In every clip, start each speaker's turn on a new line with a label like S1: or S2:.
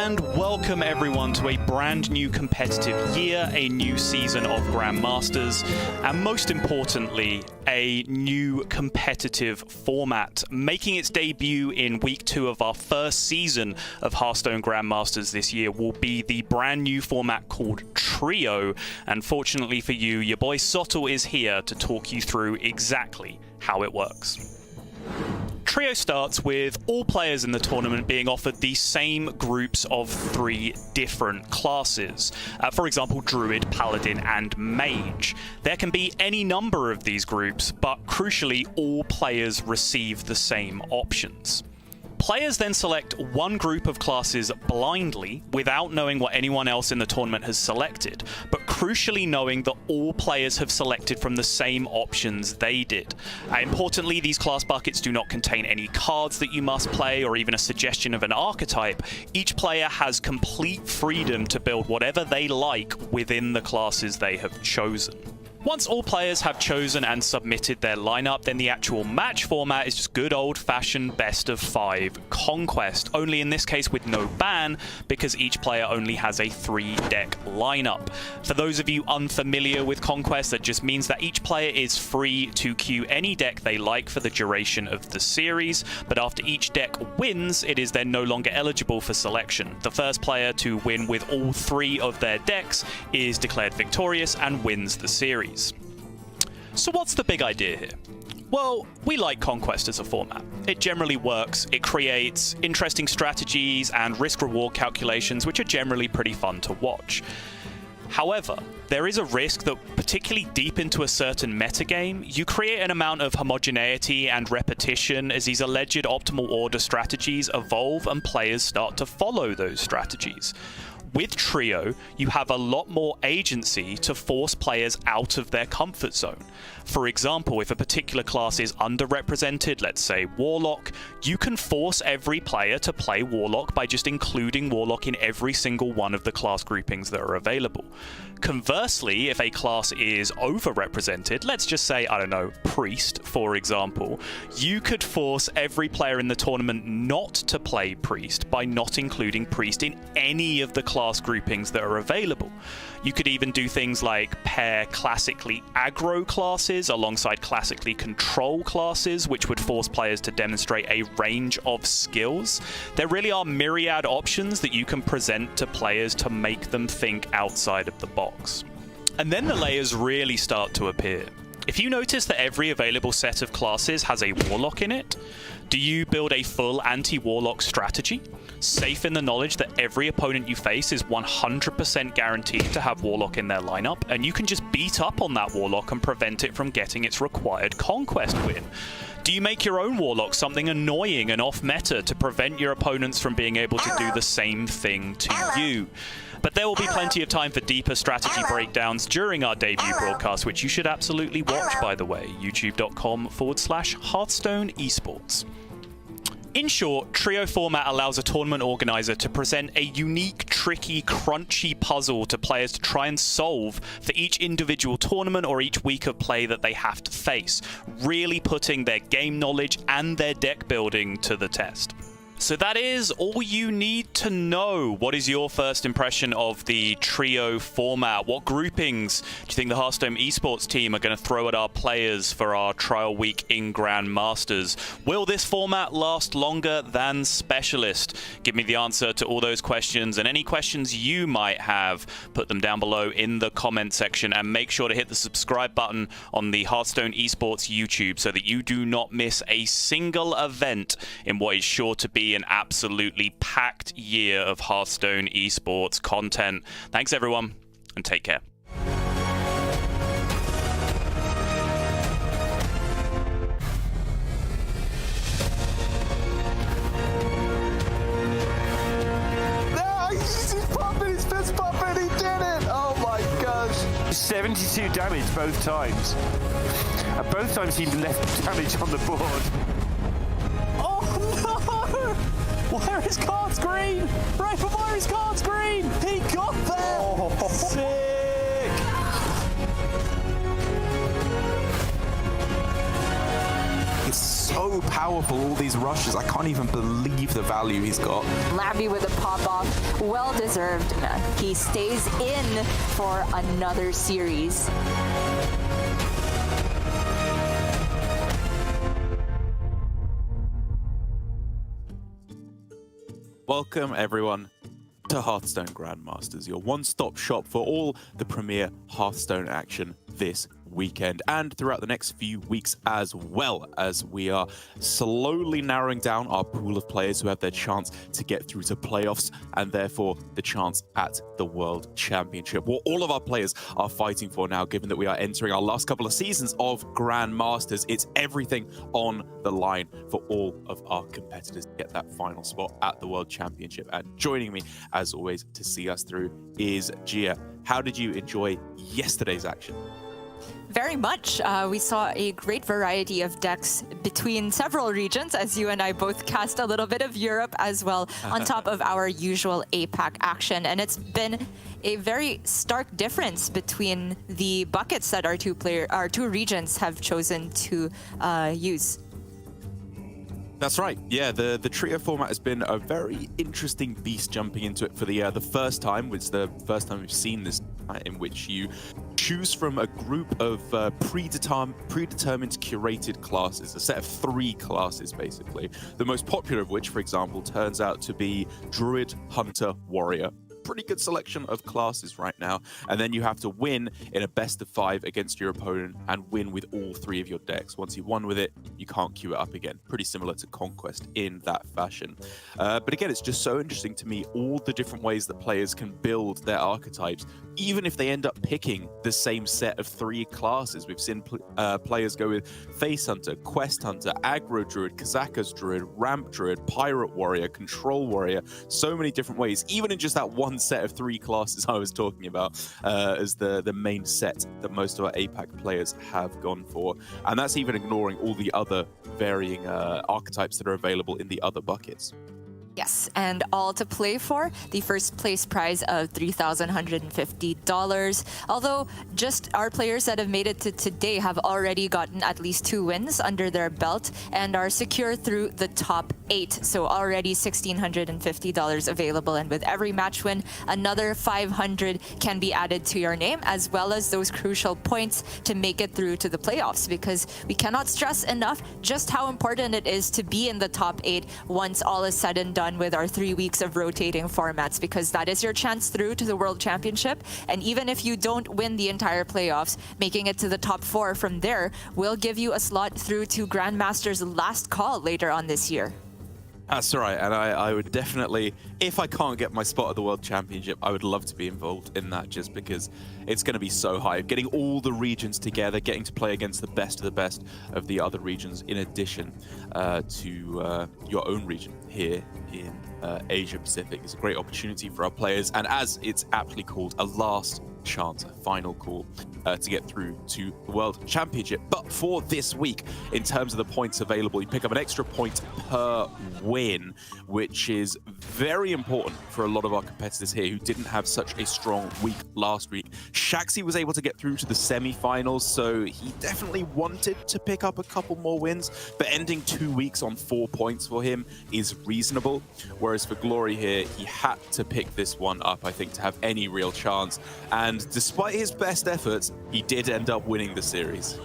S1: And welcome everyone to a brand new competitive year, a new season of Grandmasters, and most importantly, a new competitive format. Making its debut in week 2 of our first season of Hearthstone Grandmasters this year will be the brand new format called Trio. And fortunately for you, your boy Sottle is here to talk you through exactly how it works. Trio starts with all players in the tournament being offered the same groups of 3 different classes. For example, Druid, Paladin, and Mage. There can be any number of these groups, but crucially, all players receive the same options. Players then select one group of classes blindly without knowing what anyone else in the tournament has selected, but crucially knowing that all players have selected from the same options they did. Importantly, these class buckets do not contain any cards that you must play or even a suggestion of an archetype. Each player has complete freedom to build whatever they like within the classes they have chosen. Once all players have chosen and submitted their lineup, then the actual match format is just good old-fashioned best of 5 conquest, only in this case with no ban, because each player only has a 3-deck lineup. For those of you unfamiliar with conquest, that just means that each player is free to queue any deck they like for the duration of the series, but after each deck wins, it is then no longer eligible for selection. The first player to win with all 3 of their decks is declared victorious and wins the series. So what's the big idea here? Well, we like Conquest as a format. It generally works, it creates interesting strategies and risk-reward calculations which are generally pretty fun to watch. However, there is a risk that, particularly deep into a certain metagame, you create an amount of homogeneity and repetition as these alleged optimal order strategies evolve and players start to follow those strategies. With Trio, you have a lot more agency to force players out of their comfort zone. For example, if a particular class is underrepresented, let's say Warlock, you can force every player to play Warlock by just including Warlock in every single one of the class groupings that are available. Conversely, if a class is overrepresented, let's just say, I don't know, Priest, for example, you could force every player in the tournament not to play Priest by not including Priest in any of the class groupings that are available. You could even do things like pair classically aggro classes alongside classically control classes, which would force players to demonstrate a range of skills. There really are myriad options that you can present to players to make them think outside of the box. And then the layers really start to appear. If you notice that every available set of classes has a Warlock in it, do you build a full anti-Warlock strategy, safe in the knowledge that every opponent you face is 100% guaranteed to have Warlock in their lineup, and you can just beat up on that Warlock and prevent it from getting its required conquest win? Do you make your own Warlock something annoying and off-meta to prevent your opponents from being able to do the same thing to you? But there will be plenty of time for deeper strategy breakdowns during our debut broadcast, which you should absolutely watch, by the way, youtube.com/Hearthstone Esports. In short, Trio format allows a tournament organizer to present a unique, tricky, crunchy puzzle to players to try and solve for each individual tournament or each week of play that they have to face, really putting their game knowledge and their deck building to the test. So that is all you need to know. What is your first impression of the Trio format? What groupings do you think the Hearthstone Esports team are going to throw at our players for our trial week in Grandmasters? Will this format last longer than Specialist? Give me the answer to all those questions and any questions you might have. Put them down below in the comment section and make sure to hit the subscribe button on the Hearthstone Esports YouTube so that you do not miss a single event in what is sure to be an absolutely packed year of Hearthstone Esports content. Thanks everyone, and take care.
S2: He's popping, his fist popping, he did it! Oh my gosh. 72 damage both times. And both times he left damage on the board.
S3: Where is cards green? Right from where is cards green? He got there! Oh, sick!
S2: It's so
S4: so powerful, all these rushes. I can't even believe the value he's got.
S5: Lambi with a pop-off, well-deserved. He stays in for another series.
S4: Welcome, everyone, to Hearthstone Grandmasters, your one-stop shop for all the premier Hearthstone action this weekend and throughout the next few weeks, as well as we are slowly narrowing down our pool of players who have their chance to get through to playoffs and therefore the chance at the World Championship. What all of our players are fighting for now, given that we are entering our last couple of seasons of Grandmasters. It's everything on the line for all of our competitors to get that final spot at the World Championship. And joining me, as always, to see us through is Gia. How did you enjoy yesterday's action?
S5: Very much. We saw a great variety of decks between several regions, as you and I both cast a little bit of Europe as well, on top of our usual APAC action. And it's been a very stark difference between the buckets that our two regions have chosen to use.
S4: That's right. Yeah, the trio format has been a very interesting beast jumping into it for the first time. It's the first time we've seen this, in which you choose from a group of predetermined curated classes, a set of 3 classes, basically. The most popular of which, for example, turns out to be Druid, Hunter, Warrior. Pretty good selection of classes right now, and then you have to win in a best of 5 against your opponent and win with all 3 of your decks. Once you've won with it, you can't queue it up again. Pretty similar to Conquest in that fashion. But again, it's just so interesting to me, all the different ways that players can build their archetypes, even if they end up picking the same set of 3 classes. We've seen players go with Face Hunter, Quest Hunter, Aggro Druid, Kazakus Druid, Ramp Druid, Pirate Warrior, Control Warrior. So many different ways, even in just that one set of 3 classes I was talking about as the main set that most of our APAC players have gone for. And that's even ignoring all the other varying archetypes that are available in the other buckets.
S5: Yes, and all to play for the first place prize of $3,150. Although just our players that have made it to today have already gotten at least 2 wins under their belt and are secure through the top 8. So already $1,650 available, and with every match win, another 500 can be added to your name, as well as those crucial points to make it through to the playoffs, because we cannot stress enough just how important it is to be in the top 8 once all is said and done with our 3 weeks of rotating formats, because that is your chance through to the World Championship. And even if you don't win the entire playoffs, making it to the top 4 from there will give you a slot through to Grandmasters' last call later on this year.
S4: That's right, and I would definitely, if I can't get my spot at the World Championship, I would love to be involved in that, just because it's going to be so high. Getting all the regions together, getting to play against the best of the other regions, in addition to your own region here in Asia Pacific, is a great opportunity for our players, and as it's aptly called, a last chance, a final call to get through to the World Championship. But for this week, in terms of the points available, you pick up an extra point per win, which is very important for a lot of our competitors here who didn't have such a strong week last week. Shaxi was able to get through to the semi-finals, so he definitely wanted to pick up a couple more wins, but ending 2 weeks on 4 points for him is reasonable. Whereas for Glory here, he had to pick this one up, I think, to have any real chance. And despite his best efforts, he did end up winning the series.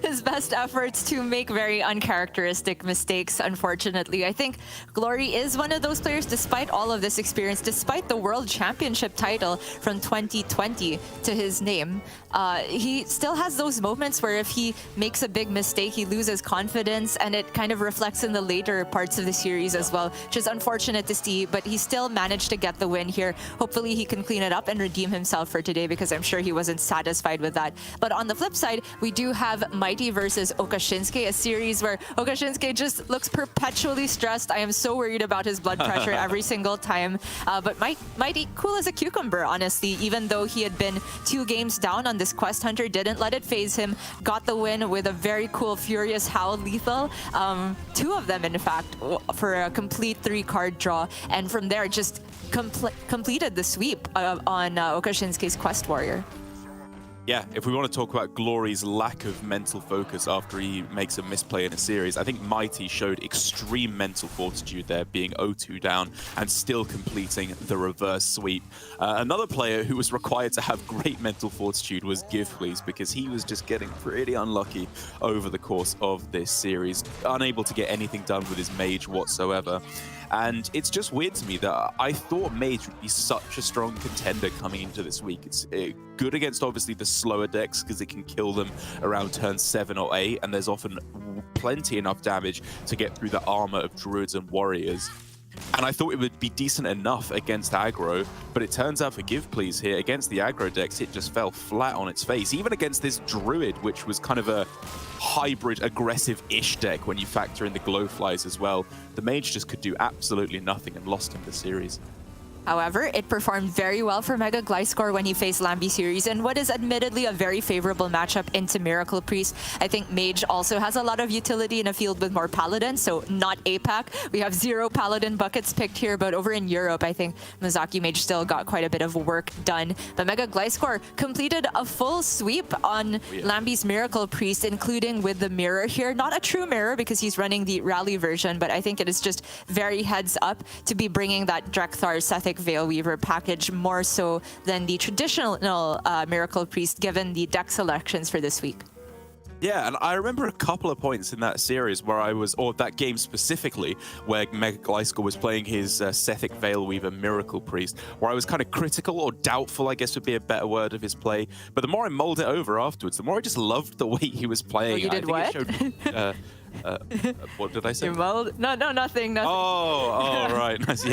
S5: His best efforts to make very uncharacteristic mistakes, unfortunately. I think Glory is one of those players, despite all of this experience, despite the World Championship title from 2020 to his name, he still has those moments where if he makes a big mistake, he loses confidence, and it kind of reflects in the later parts of the series as well, which is unfortunate to see, but he still managed to get the win here. Hopefully he can clean it up and redeem himself for today, because I'm sure he wasn't satisfied with that. But on the flip side, we do have Mighty versus Okashinsuke, a series where Okashinsuke just looks perpetually stressed. I am so worried about his blood pressure every single time. But Mighty, cool as a cucumber, honestly, even though he had been 2 games down on this Quest Hunter, didn't let it phase him, got the win with a very cool Furious Howl lethal. 2 of them, in fact, for a complete 3-card draw. And from there, just completed the sweep on Okashinsuke's Quest Warrior.
S4: Yeah, if we want to talk about Glory's lack of mental focus after he makes a misplay in a series, I think Mighty showed extreme mental fortitude there, being 0-2 down and still completing the reverse sweep. Another player who was required to have great mental fortitude was Giveplease, because he was just getting pretty unlucky over the course of this series, unable to get anything done with his mage whatsoever. And it's just weird to me that I thought Mage would be such a strong contender coming into this week. It's good against, obviously, the slower decks because it can kill them around turn 7 or 8, and there's often plenty enough damage to get through the armor of Druids and Warriors. And I thought it would be decent enough against aggro, but it turns out for Giveplease here, against the aggro decks, it just fell flat on its face. Even against this Druid, which was kind of a hybrid aggressive-ish deck when you factor in the Glowflies as well, the Mage just could do absolutely nothing and lost him the series.
S5: However, it performed very well for MegaGliscor when he faced Lambi Series in what is admittedly a very favorable matchup into Miracle Priest. I think Mage also has a lot of utility in a field with more Paladins, so not APAC. We have 0 Paladin buckets picked here, but over in Europe, I think Mizaki Mage still got quite a bit of work done. But MegaGliscor completed a full sweep on Lambi's Miracle Priest, including with the mirror here. Not a true mirror because he's running the rally version, but I think it is just very heads up to be bringing that Drekthar Sethic Veilweaver package more so than the traditional Miracle Priest, given the deck selections for this week.
S4: Yeah, and I remember a couple of points in that series where I was, or that game specifically, where MegaGliscor was playing his Sethic Veilweaver Miracle Priest, where I was kind of critical or doubtful, I guess would be a better word, of his play. But the more I mulled it over afterwards, the more I just loved the way he was playing.
S5: Oh, you did what?
S4: What did I say?
S5: No, nothing.
S4: Oh, right. Nice.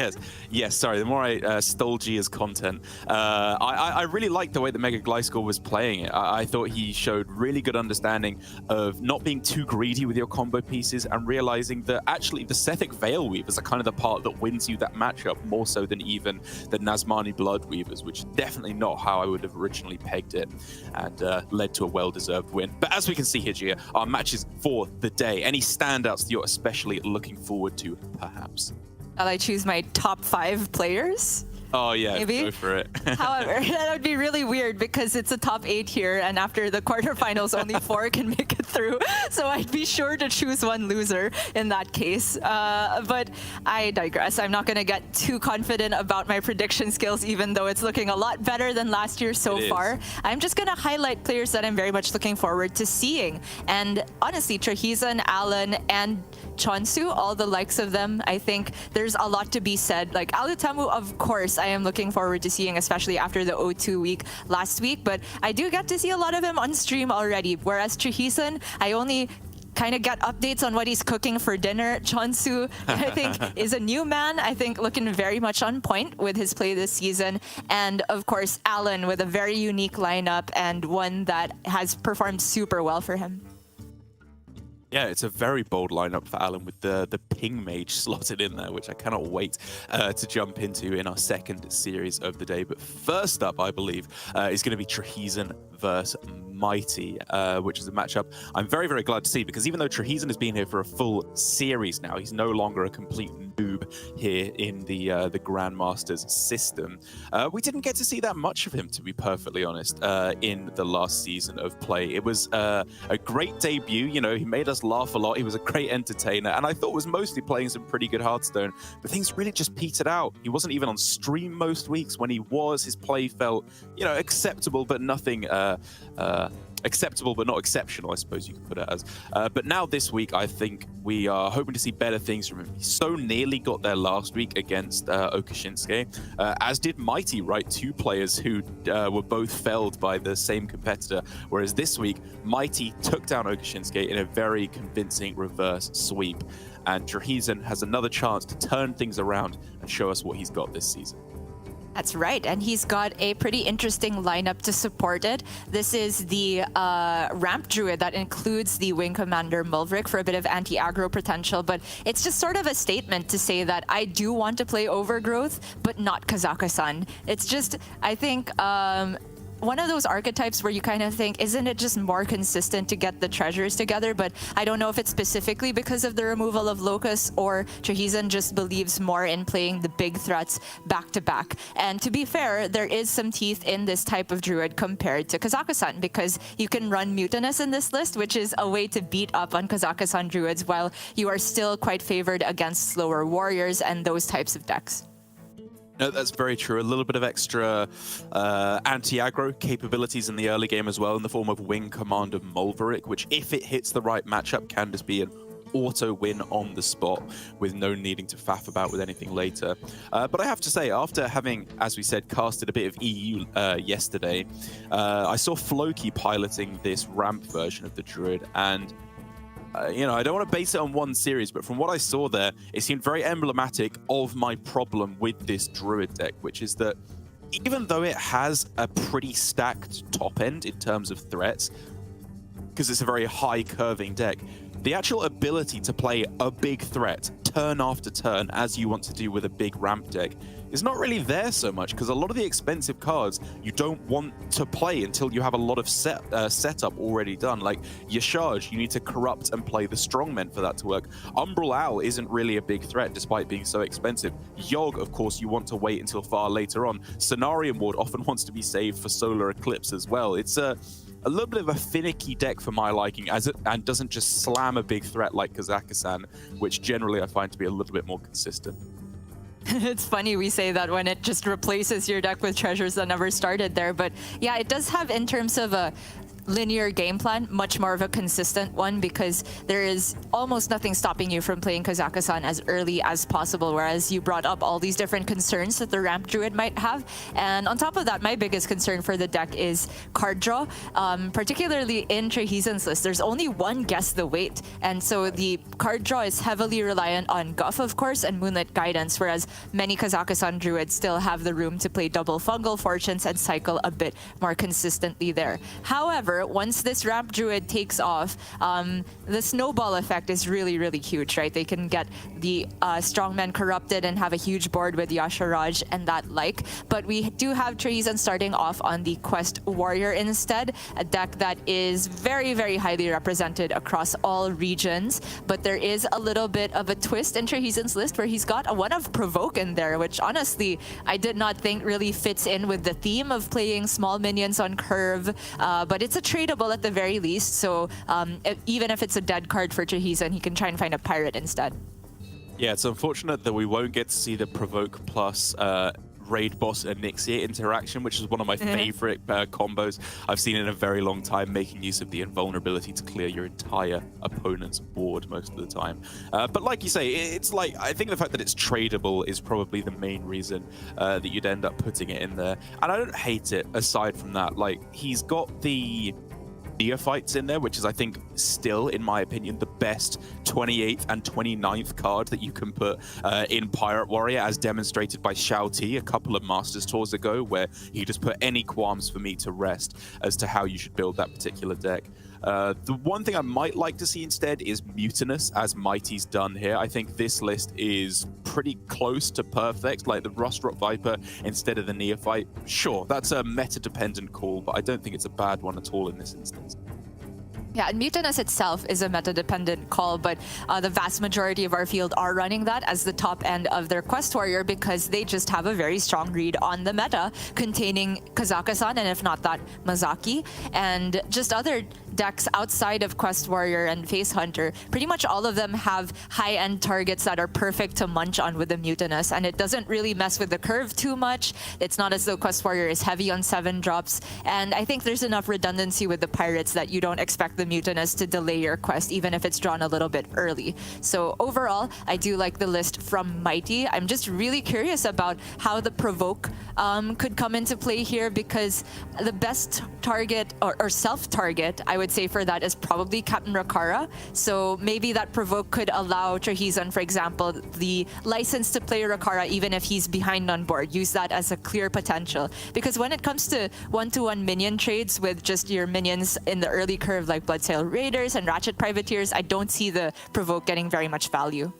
S4: Yes. Sorry. The more I stole Gia's content, I really liked the way that MegaGliscor was playing it. I thought he showed really good understanding of not being too greedy with your combo pieces and realizing that actually the Sethic Veilweavers are kind of the part that wins you that matchup more so than even the Nazmani Bloodweavers, which is definitely not how I would have originally pegged it, and led to a well-deserved win. But as we can see here, Gia, our matches for the day. Any standouts that you're especially looking forward to, perhaps?
S5: Shall I choose my top 5 players?
S4: Oh, yeah,
S5: Maybe.
S4: Go for it.
S5: However, that would be really weird because it's a top 8 here, and after the quarterfinals, only 4 can make it through. So I'd be sure to choose one loser in that case. But I digress. I'm not going to get too confident about my prediction skills, even though it's looking a lot better than last year so far. I'm just going to highlight players that I'm very much looking forward to seeing. And honestly, Trahison, Alan, and Chonsu, all the likes of them, I think there's a lot to be said. Like Alutemu, of course, I am looking forward to seeing, especially after the 0-2 week last week, but I do get to see a lot of him on stream already, whereas Trahison, I only kind of get updates on what he's cooking for dinner. Chonsu, I think, is a new man, I think looking very much on point with his play this season. And of course, Alan with a very unique lineup and one that has performed super well for him.
S4: Yeah, it's a very bold lineup for Alan with the ping mage slotted in there, which I cannot wait to jump into in our second series of the day. But first up, I believe, is going to be Trahison versus Mighty, which is a matchup I'm very, very glad to see, because even though Trahison has been here for a full series now, he's no longer a complete noob here in the Grandmasters system. We didn't get to see that much of him, to be perfectly honest, in the last season of play. It was a great debut. You know, he made us laugh a lot. He was a great entertainer, and I thought was mostly playing some pretty good Hearthstone, but things really just petered out. He wasn't even on stream most weeks. When he was, his play felt, you know, acceptable, but nothing acceptable but not exceptional, I suppose you could put it as. But now this week, I think we are hoping to see better things from him. He so nearly got there last week against Okashinsuke, as did Mighty, right? 2 players who were both felled by the same competitor, whereas this week, Mighty took down Okashinsuke in a very convincing reverse sweep. And Trahison has another chance to turn things around and show us what he's got this season.
S5: That's right, and he's got a pretty interesting lineup to support it. This is the Ramp Druid that includes the Wing Commander Mulvric for a bit of anti-aggro potential, but it's just sort of a statement to say that I do want to play Overgrowth, but not Kazakhstan. It's just, I think, one of those archetypes where you kind of think, isn't it just more consistent to get the treasures together? But I don't know if it's specifically because of the removal of Locust, or Trahison just believes more in playing the big threats back to back. And to be fair, there is some teeth in this type of druid compared to Kazakhstan, because you can run Mutinous in this list, which is a way to beat up on Kazakhstan druids while you are still quite favored against slower warriors and those types of decks.
S4: No, that's very true. A little bit of extra anti-aggro capabilities in the early game as well, in the form of Wing Commander Mulverik, which, if it hits the right matchup, can just be an auto win on the spot with no needing to faff about with anything later. But I have to say, after having, as we said, casted a bit of EU yesterday, I saw Floki piloting this ramp version of the Druid, and you know, I don't want to base it on one series, but from what I saw there, it seemed very emblematic of my problem with this Druid deck, which is that even though it has a pretty stacked top end in terms of threats, because it's a very high curving deck, the actual ability to play a big threat turn after turn, as you want to do with a big ramp deck, is not really there so much, because a lot of the expensive cards you don't want to play until you have a lot of setup already done. Like Yashaj, you need to corrupt and play the strongmen for that to work. Umbral Owl isn't really a big threat despite being so expensive. Yogg, of course, you want to wait until far later on. Cenarium Ward often wants to be saved for Solar Eclipse as well. It's a little bit of a finicky deck for my liking, and doesn't just slam a big threat like Kazakhstan, which generally I find to be a little bit more consistent.
S5: It's funny we say that when it just replaces your deck with treasures that never started there. But yeah, it does have, in terms of a linear game plan, much more of a consistent one, because there is almost nothing stopping you from playing Kazakhstan as early as possible, whereas you brought up all these different concerns that the ramp druid might have. And on top of that, my biggest concern for the deck is card draw, particularly in Trahison's list. There's only one Guess the Weight, and so the card draw is heavily reliant on Guff, of course, and Moonlit Guidance, whereas many Kazakhstan druids still have the room to play double Fungal Fortunes and cycle a bit more consistently there. However, once this ramp druid takes off, the snowball effect is really, really huge, right? They can get the strongmen corrupted and have a huge board with Yasharaj and that like. But we do have Trahison starting off on the Quest Warrior instead, a deck that is very, very highly represented across all regions. But there is a little bit of a twist in Trahison's list where he's got a one of Provoke in there, which honestly I did not think really fits in with the theme of playing small minions on curve. But it's a tradable at the very least, so even if it's a dead card for Trahison, he can try and find a pirate instead.
S4: Yeah, it's unfortunate that we won't get to see the Provoke plus Raid Boss Onyxia interaction, which is one of my favorite combos I've seen in a very long time, making use of the invulnerability to clear your entire opponent's board most of the time. But like you say, it's like, I think the fact that it's tradable is probably the main reason that you'd end up putting it in there. And I don't hate it aside from that. Like, he's got the Neophytes in there, which is, I think, still, in my opinion, the best 28th and 29th card that you can put in Pirate Warrior, as demonstrated by Shao Ti a couple of Masters Tours ago, where he just put any qualms for me to rest as to how you should build that particular deck. The one thing I might like to see instead is Mutinous, as Mighty's done here. I think this list is pretty close to perfect, like the Rustrock Viper instead of the Neophyte. Sure, that's a meta-dependent call, but I don't think it's a bad one at all in this instance.
S5: Yeah, and Mutinous itself is a meta-dependent call, but the vast majority of our field are running that as the top end of their Quest Warrior, because they just have a very strong read on the meta, containing Kazakhstan, and if not that, Mazaki, and just other decks outside of Quest Warrior and Face Hunter. Pretty much all of them have high-end targets that are perfect to munch on with the Mutinous, and it doesn't really mess with the curve too much. It's not as though Quest Warrior is heavy on 7 drops, and I think there's enough redundancy with the Pirates that you don't expect the Mutinous to delay your quest, even if it's drawn a little bit early. So overall, I do like the list from Mighty. I'm just really curious about how the Provoke could come into play here, because the best target, or self-target, I would say, for that is probably Captain Rakara. So maybe that Provoke could allow Trahison, for example, the license to play Rakara even if he's behind on board. Use that as a clear potential. Because when it comes to one-to-one minion trades with just your minions in the early curve like Bloodsail Raiders and Ratchet Privateers, I don't see the Provoke getting very much value.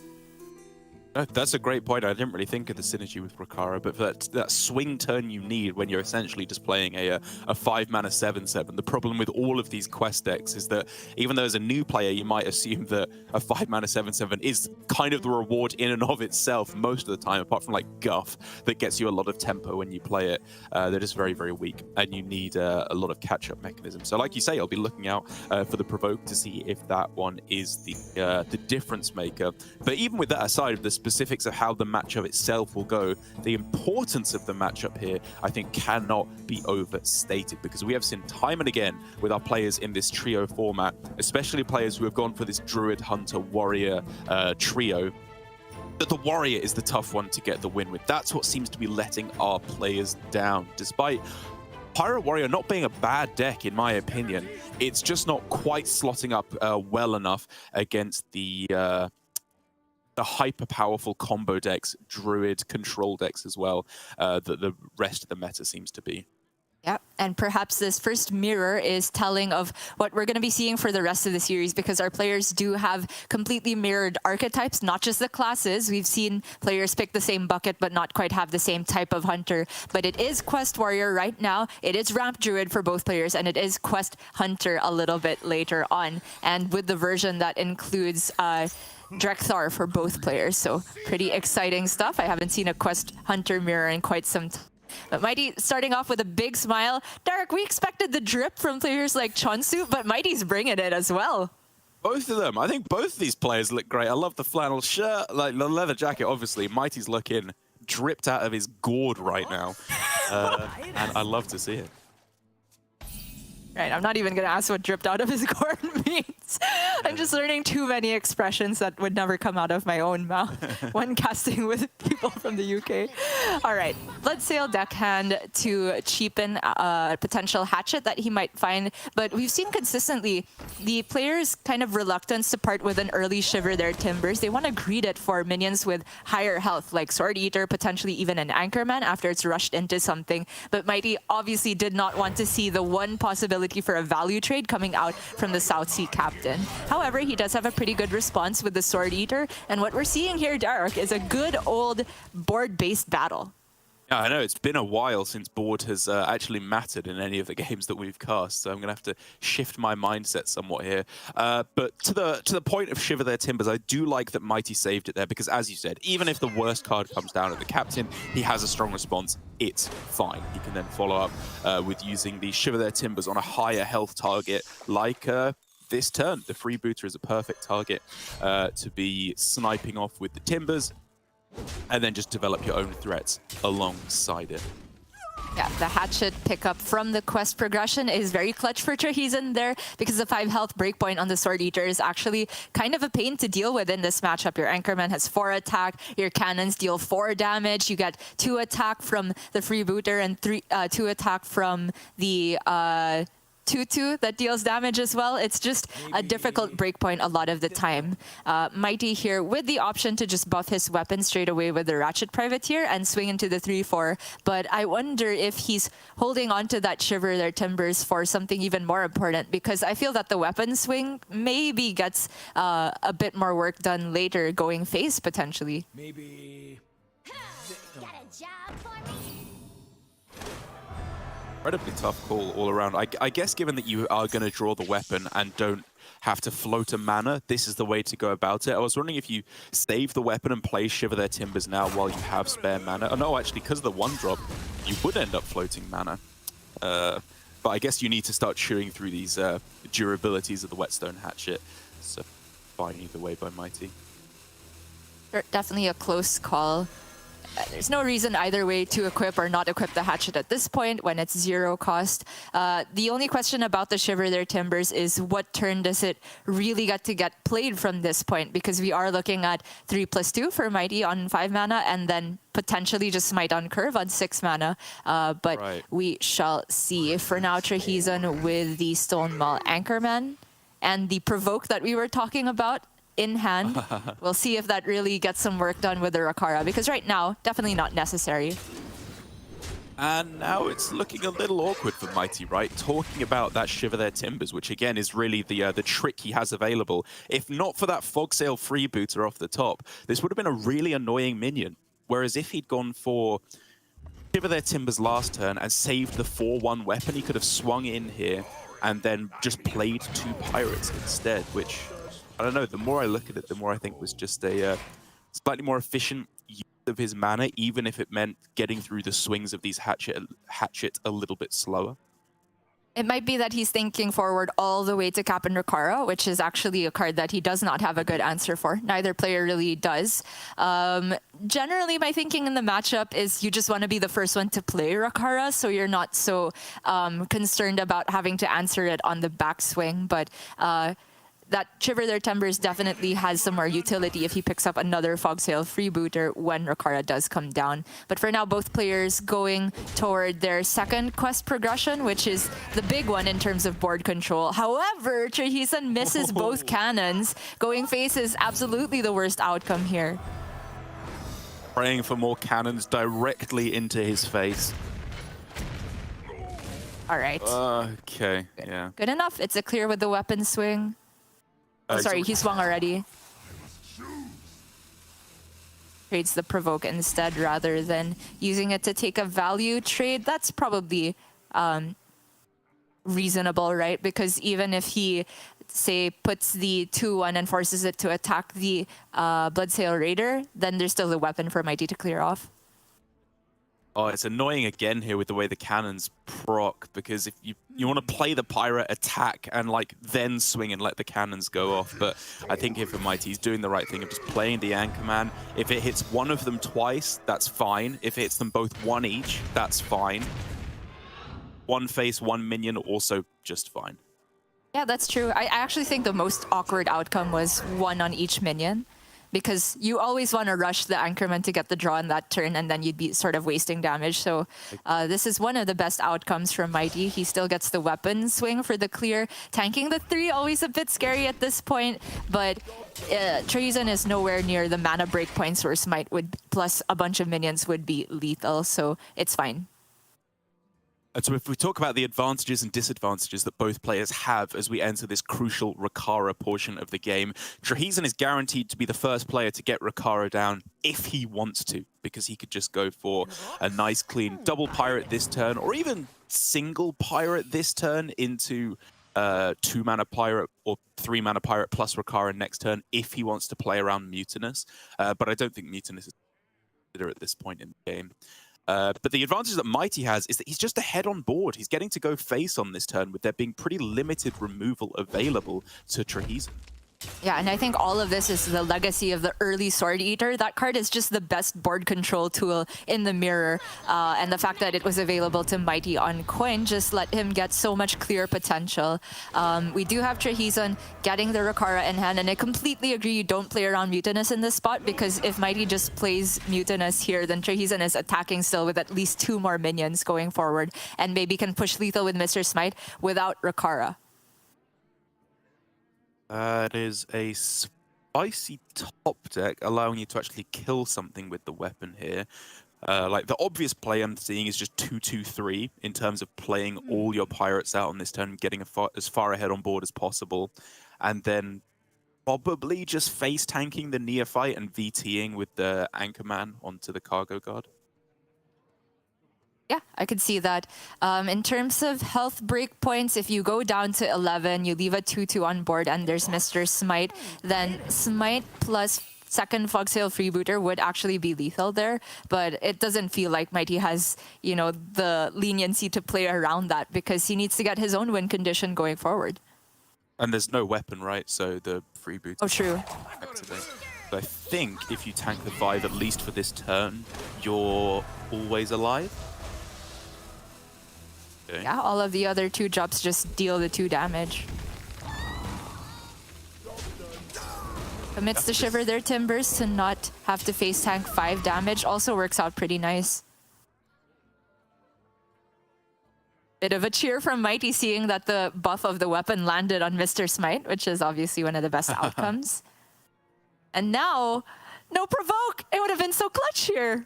S4: That's a great point. I didn't really think of the synergy with Rakara, but for that swing turn you need when you're essentially just playing a 5-mana 7/7. The problem with all of these quest decks is that even though as a new player you might assume that a 5-mana 7/7 is kind of the reward in and of itself most of the time, apart from like Guff that gets you a lot of tempo when you play it. They're just very, very weak, and you need a lot of catch-up mechanisms. So like you say, I'll be looking out for the Provoke to see if that one is the difference maker. But even with that aside, the specifics of how the matchup itself will go, the importance of the matchup here, I think, cannot be overstated, because we have seen time and again with our players in this trio format, especially players who have gone for this Druid, Hunter, Warrior trio, that the Warrior is the tough one to get the win with. That's what seems to be letting our players down, despite Pyro Warrior not being a bad deck, in my opinion. It's just not quite slotting up well enough against the hyper-powerful combo decks, Druid control decks as well, that the rest of the meta seems to be.
S5: Yeah, and perhaps this first mirror is telling of what we're going to be seeing for the rest of the series, because our players do have completely mirrored archetypes, not just the classes. We've seen players pick the same bucket but not quite have the same type of hunter. But it is Quest Warrior right now, it is Ramp Druid for both players, and it is Quest Hunter a little bit later on. And with the version that includes Drekthar for both players. So pretty exciting stuff. I haven't seen a Quest Hunter mirror in quite some time. But Mighty starting off with a big smile. Derek, we expected the drip from players like Chonsu, but Mighty's bringing it as well.
S4: Both of them. I think both of these players look great. I love the flannel shirt, like the leather jacket, obviously. Mighty's looking dripped out of his gourd right now. And I love to see it.
S5: Right, I'm not even going to ask what dripped out of his gourd means. I'm just learning too many expressions that would never come out of my own mouth when casting with people from the UK. All right, let's sail deckhand to cheapen a potential hatchet that he might find. But we've seen consistently the players' kind of reluctance to part with an early Shiver their Timbers. They want to greet it for minions with higher health, like Sword Eater, potentially even an Anchorman after it's rushed into something. But Mighty obviously did not want to see the one possibility for a value trade coming out from the South Sea captain. However, he does have a pretty good response with the Sword Eater, and what we're seeing here, Derek, is a good old board-based battle.
S4: Yeah, I know it's been a while since board has actually mattered in any of the games that we've cast, so I'm gonna have to shift my mindset somewhat here. But to the point of Shiver their Timbers, I do like that Mighty saved it there, because as you said, even if the worst card comes down at the captain, he has a strong response. It's fine. He can then follow up with using the Shiver their Timbers on a higher health target, like this turn. The freebooter is a perfect target to be sniping off with the Timbers, and then just develop your own threats alongside it.
S5: Yeah, the hatchet pickup from the quest progression is very clutch for trahison there, because the 5 health breakpoint on the Sword Eater is actually kind of a pain to deal with in this matchup. Your Anchorman has 4 attack, your cannons deal 4 damage, you get 2 attack from the freebooter and 2 attack from the 2/2 that deals damage as well. It's just a difficult breakpoint a lot of the time. Mighty here with the option to just buff his weapon straight away with the Ratchet Privateer and swing into the 3/4. But I wonder if he's holding on to that Shiver their Timbers for something even more important, because I feel that the weapon swing maybe gets a bit more work done later going face potentially.
S3: Maybe.
S6: Got a job for me?
S4: Incredibly tough call all around. I guess given that you are going to draw the weapon and don't have to float a mana, this is the way to go about it. I was wondering if you save the weapon and play Shiver their Timbers now while you have spare mana. Oh no, actually, because of the 1-drop, you would end up floating mana. But I guess you need to start chewing through these durabilities of the Whetstone Hatchet. So fine either way by Mighty.
S5: Definitely a close call. There's no reason either way to equip or not equip the hatchet at this point when it's 0 cost. The only question about the Shiver their Timbers is what turn does it really get played from this point, because we are looking at 3+2 for Mighty on 5 mana and then potentially just Smite on curve on 6 mana. But
S4: right.
S5: We shall see. For now, Trahison with the Stone Maul Anchorman and the Provoke that we were talking about in hand. We'll see if that really gets some work done with the Rakara, because right now, definitely not necessary.
S4: And now it's looking a little awkward for Mighty, right? Talking about that Shiver Their Timbers, which again is really the trick he has available. If not for that Fog Sail freebooter off the top, this would have been a really annoying minion. Whereas if he'd gone for Shiver Their Timbers last turn and saved the 4-1 weapon, he could have swung in here and then just played 2 pirates instead, which, I don't know, the more I look at it, the more I think was just a slightly more efficient use of his mana, even if it meant getting through the swings of these hatchet a little bit slower.
S5: It might be that he's thinking forward all the way to Cap and Rikara, which is actually a card that he does not have a good answer for. Neither player really does. Generally, my thinking in the matchup is you just want to be the first one to play Rikara, so you're not so concerned about having to answer it on the backswing. But that Shiver Their Timbers definitely has some more utility if he picks up another Fog Sail freebooter when Rikara does come down. But for now, both players going toward their second quest progression, which is the big one in terms of board control. However, trahison misses both cannons. Going face is absolutely the worst outcome here.
S4: Praying for more cannons directly into his face.
S5: All right.
S4: Okay, yeah.
S5: Good enough. It's a clear with the weapon swing. Oh, sorry, he swung already. Trades the provoke instead rather than using it to take a value trade. That's probably reasonable, right? Because even if he, say, puts the 2-1 and forces it to attack the Bloodsail Raider, then there's still a weapon for Mighty to clear off.
S4: Oh, it's annoying again here with the way the cannons proc, because if you want to play the pirate attack and like then swing and let the cannons go off, but I think here for Mighty, he's doing the right thing of just playing the Anchorman. If it hits one of them twice, that's fine. If it hits them both one each, that's fine. One face, one minion, also just fine.
S5: Yeah, that's true. I actually think the most awkward outcome was 1 on each minion, because you always want to rush the Anchorman to get the draw in that turn, and then you'd be sort of wasting damage. So this is one of the best outcomes from Mighty. He still gets the weapon swing for the clear. Tanking the 3, always a bit scary at this point, but Trahison is nowhere near the mana break points where Smite would, plus a bunch of minions, would be lethal, so it's fine.
S4: And so if we talk about the advantages and disadvantages that both players have as we enter this crucial Rikara portion of the game, Trahison is guaranteed to be the first player to get Rikara down if he wants to, because he could just go for a nice clean double pirate this turn, or even single pirate this turn into 2-mana pirate or 3-mana pirate plus Rikara next turn if he wants to play around Mutinous. But I don't think Mutinous is at this point in the game. But the advantage that Mighty has is that he's just ahead on board. He's getting to go face on this turn with there being pretty limited removal available to Trahison.
S5: Yeah, and I think all of this is the legacy of the early Sword Eater. That card is just the best board control tool in the mirror. And the fact that it was available to Mighty on coin just let him get so much clear potential. We do have Trahison getting the Rikara in hand, and I completely agree you don't play around Mutinous in this spot, because if Mighty just plays Mutinous here, then Trahison is attacking still with at least 2 more minions going forward, and maybe can push lethal with Mr. Smite without Rikara.
S4: That is a spicy top deck, allowing you to actually kill something with the weapon here. Like the obvious play I'm seeing is just 2-2-3 in terms of playing all your pirates out on this turn, getting as far ahead on board as possible, and then probably just face tanking the Neophyte and VTing with the Anchorman onto the Cargo Guard.
S5: Yeah, I could see that. In terms of health break points, if you go down to 11, you leave a 2-2 on board, and there's Mr. Smite, then Smite plus second Fog Sail freebooter would actually be lethal there, but it doesn't feel like Mighty has, you know, the leniency to play around that, because he needs to get his own win condition going forward.
S4: And there's no weapon, right? So the freebooter...
S5: Oh, true.
S4: Activate. So I think if you tank the 5, at least for this turn, you're always alive. Okay.
S5: Yeah, all of the other 2 drops just deal the 2 damage. Commits to Shiver Their Timbers to not have to face tank 5 damage. Also works out pretty nice. Bit of a cheer from Mighty seeing that the buff of the weapon landed on Mr. Smite, which is obviously one of the best outcomes. And now, no provoke! It would have been so clutch here!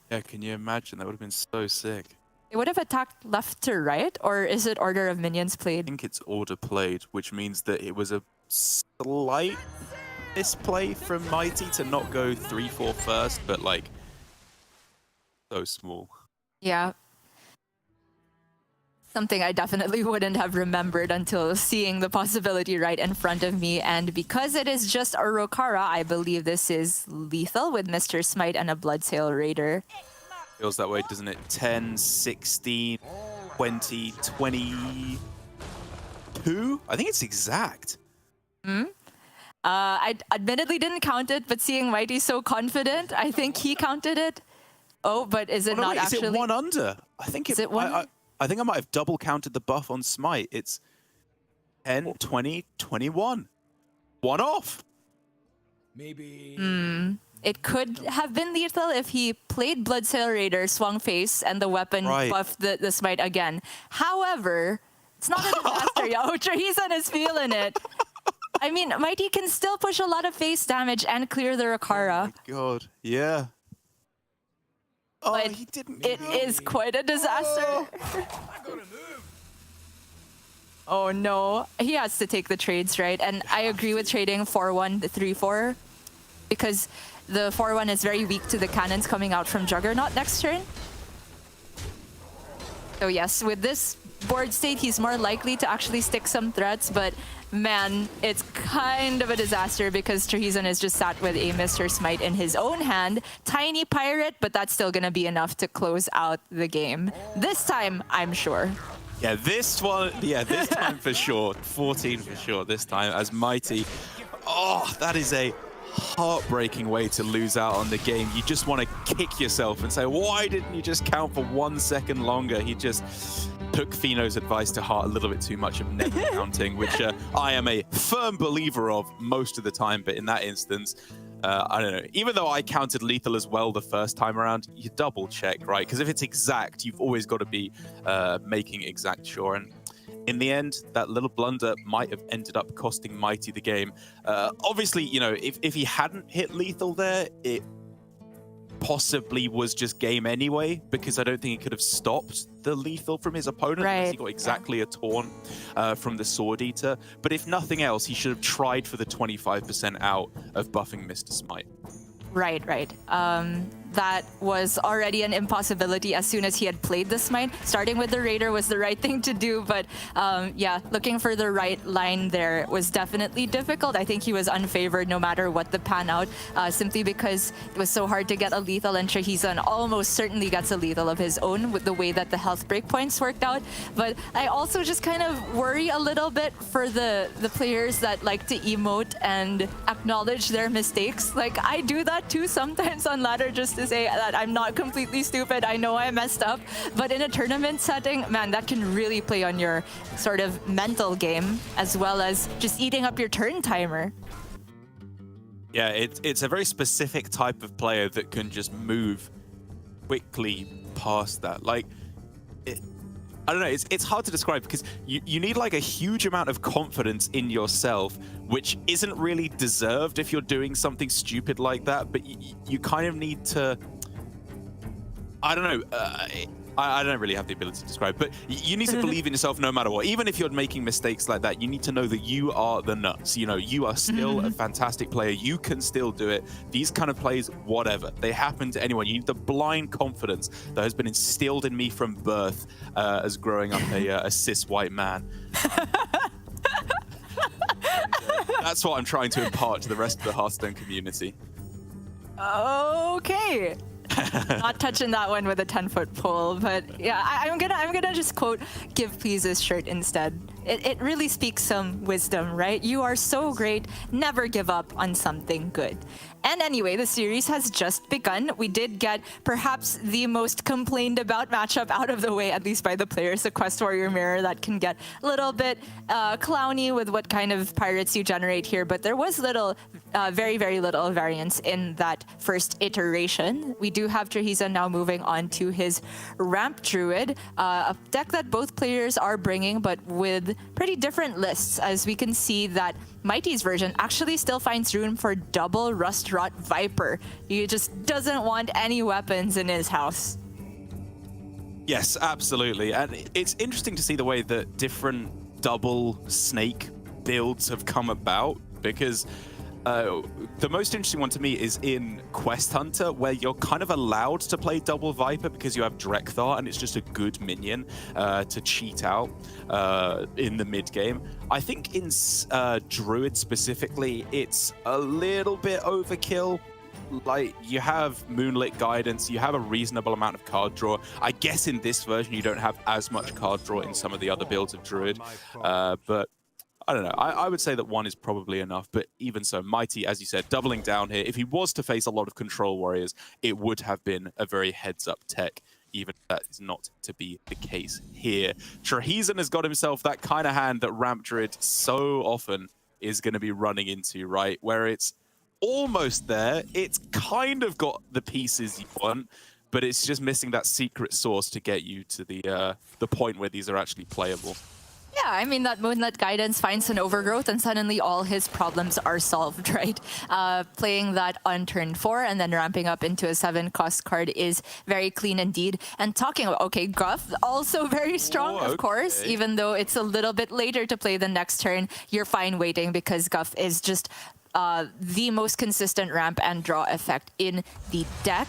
S4: Yeah, can you imagine? That would have been so sick.
S5: They would have attacked left to right, or is it order of minions
S4: I
S5: played?
S4: think it's order played, which means that it was a slight misplay from Mighty to not go 3-4 first, but like so small.
S5: Yeah. Something I definitely wouldn't have remembered until seeing the possibility right in front of me. And because it is just a Rokara, I believe this is lethal with Mr. Smite and a Bloodsail Raider.
S4: Feels that way, doesn't it? 10, 16, 20, 22? I think it's exact.
S5: I admittedly didn't count it, but seeing Mighty so confident, I think he counted it. Oh, but is it
S4: No,
S5: not
S4: wait,
S5: actually?
S4: is it one under? I think
S5: Is it one?
S4: I think I might have double counted the buff on Smite. It's 10, 20, 21. One off.
S3: Maybe.
S5: It could have been lethal if he played Bloodsail Raider, swung face, and the weapon
S4: Right.
S5: buffed the Smite again. However, it's not a disaster. Yo, Trahison is feeling it. I mean, Mighty can still push a lot of face damage and clear the Rokara.
S4: God, yeah. Oh,
S5: But
S4: he didn't.
S5: it is quite a disaster. Oh no, he has to take the trades, right? And I agree with trading 4-1 to 3-4 because the 4-1 is very weak to the cannons coming out from Juggernaut next turn. So yes, with this board state, he's more likely to actually stick some threats, but man, it's kind of a disaster because Trahison is just sat with a Mr. Smite in his own hand. Tiny Pirate, but that's still gonna be enough to close out the game. This time, I'm sure.
S4: Yeah, this one. Yeah, this time for sure. 14 for sure. This time as Mighty. Oh, that is a heartbreaking way to lose out on the game. You just want to kick yourself and say, why didn't you just count for 1 second longer? He just took Fino's advice to heart a little bit too much of never counting, which I am a firm believer of most of the time. But in that instance, I don't know. Even though I counted lethal as well the first time around, you double check, right? Because if it's exact, you've always got to be making exact sure. And in the end, that little blunder might have ended up costing Mighty the game. Obviously, you know, if he hadn't hit lethal there, it possibly was just game anyway, because I don't think he could have stopped the lethal from his opponent unless he got exactly a taunt from the Sword Eater. But if nothing else, he should have tried for the 25% out of buffing Mr. Smite.
S5: Right. That was already an impossibility as soon as he had played the Smite. Starting with the Raider was the right thing to do, but yeah, looking for the right line there was definitely difficult. I think he was unfavored no matter what the pan out, simply because it was so hard to get a lethal, and Trahison almost certainly gets a lethal of his own with the way that the health break points worked out. But I also just kind of worry a little bit for the players that like to emote and acknowledge their mistakes. Like, I do that too sometimes on ladder, just to say that I'm not completely stupid. I know I messed up, but in a tournament setting, man, that can really play on your sort of mental game as well as just eating up your turn timer.
S4: Yeah, it's a very specific type of player that can just move quickly past that. Like, I don't know, it's hard to describe because you need like a huge amount of confidence in yourself, which isn't really deserved if you're doing something stupid like that, but you kind of need to, I don't know, I don't really have the ability to describe, but you need to believe in yourself no matter what. Even if you're making mistakes like that, you need to know that you are the nuts. You know, you are still a fantastic player. You can still do it. These kind of plays, whatever, they happen to anyone. You need the blind confidence that has been instilled in me from birth as growing up a cis white man. That's what I'm trying to impart to the rest of the Hearthstone community.
S5: Okay. Not touching that one with a 10-foot pole, but yeah, I'm gonna just quote "Give Please's shirt" instead. It really speaks some wisdom, right? You are so great, never give up on something good. And anyway, the series has just begun. We did get perhaps the most complained about matchup out of the way, at least by the players, the Quest Warrior Mirror that can get a little bit clowny with what kind of pirates you generate here, but there was very, very little variance in that first iteration. We do have Trahison now moving on to his Ramp Druid, a deck that both players are bringing, but with pretty different lists, as we can see that Mighty's version actually still finds room for double Rust Rot Viper. He just doesn't want any weapons in his house.
S4: Yes, absolutely. And it's interesting to see the way that different double snake builds have come about, because the most interesting one to me is in Quest Hunter, where you're kind of allowed to play double Viper because you have Drekthar and it's just a good minion to cheat out in the mid game. I think in Druid specifically, it's a little bit overkill. Like, you have Moonlit Guidance, you have a reasonable amount of card draw. I guess in this version you don't have as much card draw in some of the other builds of Druid, but I don't know. I would say that one is probably enough, but even so, Mighty, as you said, doubling down here. If he was to face a lot of control warriors, it would have been a very heads-up tech. Even if that is not to be the case here. Trahison has got himself that kind of hand that Ramp Druid so often is going to be running into, right? Where it's almost there. It's kind of got the pieces you want, but it's just missing that secret sauce to get you to the point where these are actually playable.
S5: Yeah, I mean, that Moonlit Guidance finds an overgrowth and suddenly all his problems are solved, right? Playing that on turn 4 and then ramping up into a 7-cost card is very clean indeed. And talking about, okay, Guff, also very strong, of course, even though it's a little bit later to play the next turn. You're fine waiting because Guff is just the most consistent ramp and draw effect in the deck.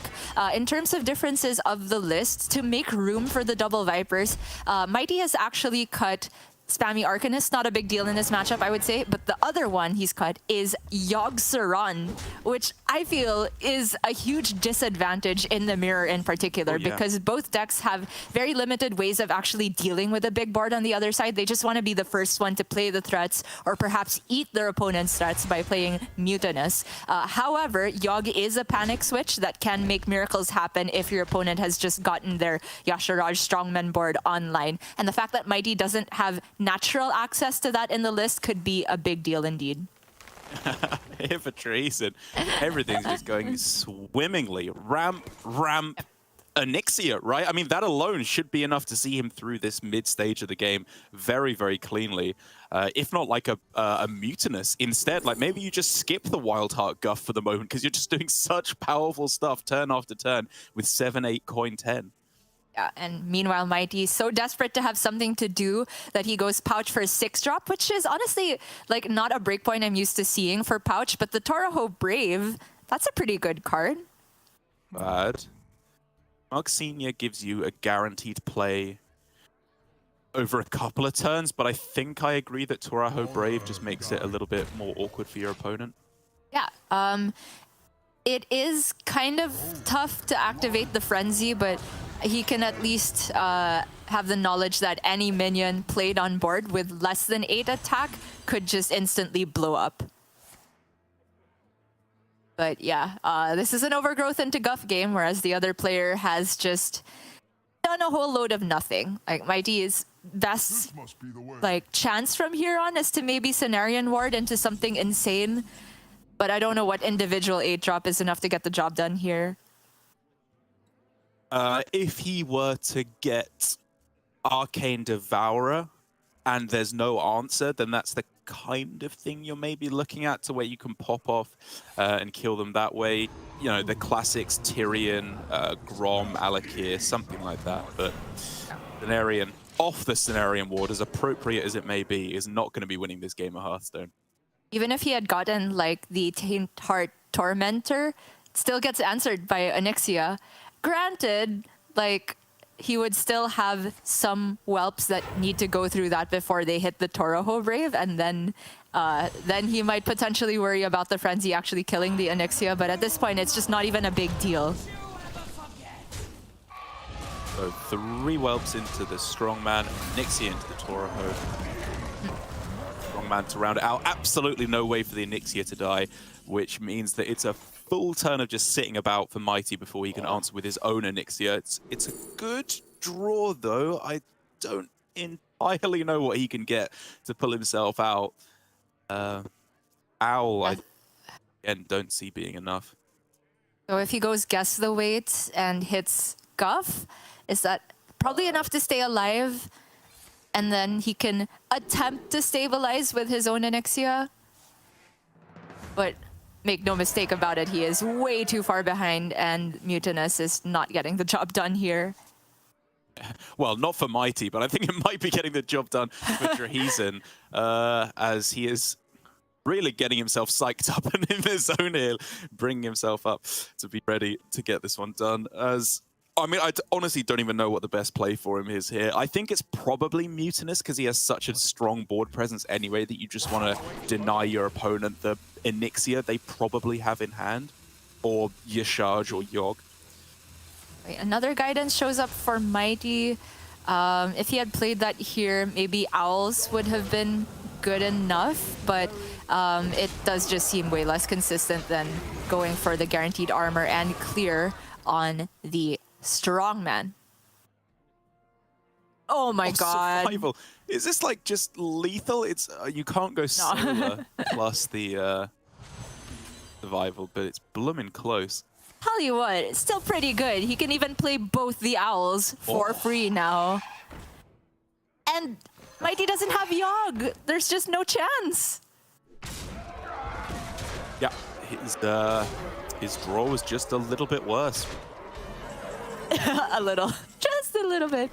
S5: In terms of differences of the list, to make room for the double Vipers, Mighty has actually cut Spammy Arcanist, not a big deal in this matchup, I would say, but the other one he's cut is Yogg-Saron, which I feel is a huge disadvantage in the mirror in particular, because both decks have very limited ways of actually dealing with a big board on the other side. They just want to be the first one to play the threats or perhaps eat their opponent's threats by playing Mutinous. However, Yogg is a panic switch that can make miracles happen if your opponent has just gotten their Yasharaj Strongman board online. And the fact that Mighty doesn't have natural access to that in the list could be a big deal indeed.
S4: Here for Trahison, everything's just going swimmingly. Ramp, Onyxia, right? I mean, that alone should be enough to see him through this mid stage of the game very, very cleanly. If not like a Mutinous instead, like maybe you just skip the Wild Heart Guff for the moment because you're just doing such powerful stuff turn after turn with 7-8 coin 10.
S5: Yeah, and meanwhile, Mighty is so desperate to have something to do that he goes Pouch for a 6-drop, which is honestly like not a breakpoint I'm used to seeing for Pouch, but the Toroho Brave, that's a pretty good card.
S4: Bad. Mark Senior gives you a guaranteed play over a couple of turns, but I think I agree that Toroho Brave just makes it a little bit more awkward for your opponent.
S5: Yeah, it is kind of tough to activate the Frenzy, but he can at least have the knowledge that any minion played on board with less than 8 attack could just instantly blow up. But yeah, this is an overgrowth into Guff game, whereas the other player has just done a whole load of nothing. Like Mighty's best like chance from here on is to maybe Cenarion Ward into something insane. But I don't know what individual 8-drop is enough to get the job done here.
S4: If he were to get Arcane Devourer and there's no answer, then that's the kind of thing you're maybe looking at to where you can pop off and kill them that way. You know, the classics, Tyrion, Grom, Alakir, something like that. But Cenarion, off the Cenarion Ward, as appropriate as it may be, is not going to be winning this game of Hearthstone.
S5: Even if he had gotten like the Taint Heart Tormentor, it still gets answered by Onyxia. Granted, like, he would still have some whelps that need to go through that before they hit the Toroho Brave, and then he might potentially worry about the Frenzy actually killing the Onyxia, but at this point, it's just not even a big deal.
S4: So 3 whelps into the Strongman, Onyxia into the Toroho. Strongman to round it out. Absolutely no way for the Onyxia to die, which means that it's a full turn of just sitting about for Mighty before he can answer with his own Onyxia. It's a good draw, though. I don't entirely know what he can get to pull himself out. Owl, I again don't see being enough.
S5: So if he goes Guess the Weight and hits Guff, is that probably enough to stay alive? And then he can attempt to stabilize with his own Onyxia? But make no mistake about it, he is way too far behind, and Mutinous is not getting the job done here.
S4: Well, not for Mighty, but I think it might be getting the job done for trahison, as he is really getting himself psyched up and in his zone here, bringing himself up to be ready to get this one done. As I mean, honestly don't even know what the best play for him is here. I think it's probably Mutinous because he has such a strong board presence anyway that you just want to deny your opponent the Onyxia they probably have in hand, or Yashaj or Yogg.
S5: Another guidance shows up for Mighty. If he had played that here, maybe Owls would have been good enough, but it does just seem way less consistent than going for the guaranteed armor and clear on the strongman. Oh my god.
S4: Survival. Is this like just lethal? It's you can't go solar plus the survival, but it's blooming close.
S5: Tell you what, it's still pretty good. He can even play both the Owls for free now. And Mighty doesn't have Yogg. There's just no chance.
S4: Yeah, his draw was just a little bit worse.
S5: A little. Just a little bit.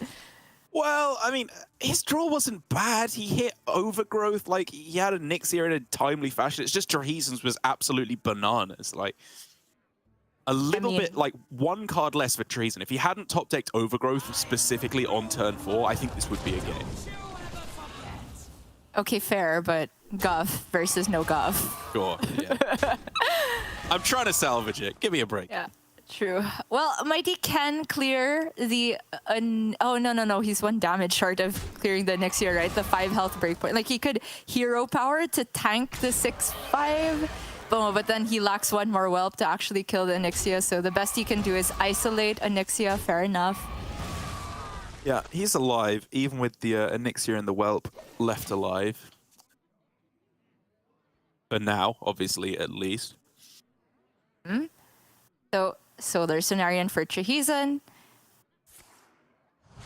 S4: Well, I mean, his draw wasn't bad. He hit Overgrowth, like, he had a Nixia in a timely fashion. It's just Trahison's was absolutely bananas. Like, a little bit, like, one card less for Trahison. If he hadn't top-decked Overgrowth specifically on turn 4, I think this would be a game.
S5: Okay, fair, but Guff versus no Guff.
S4: Sure, yeah. I'm trying to salvage it. Give me a break.
S5: Yeah. True. Well, Mighty can clear the... oh, no. He's 1 damage short of clearing the Onyxia, right? The 5 health breakpoint. Like, he could hero power to tank the 6/5. But then he lacks 1 more whelp to actually kill the Onyxia. So the best he can do is isolate Onyxia. Fair enough.
S4: Yeah, he's alive, even with the Onyxia and the whelp left alive. For now, obviously, at least.
S5: So there's Cenarion for Trahison.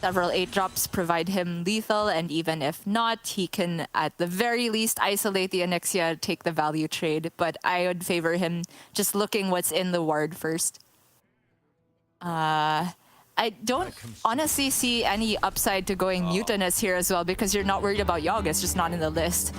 S5: Several 8-drops provide him lethal, and even if not, he can at the very least isolate the Onyxia, take the value trade. But I would favor him just looking what's in the ward first. I don't honestly see any upside to going Mutinous here as well, because you're not worried about Yogg. It's just not in the list.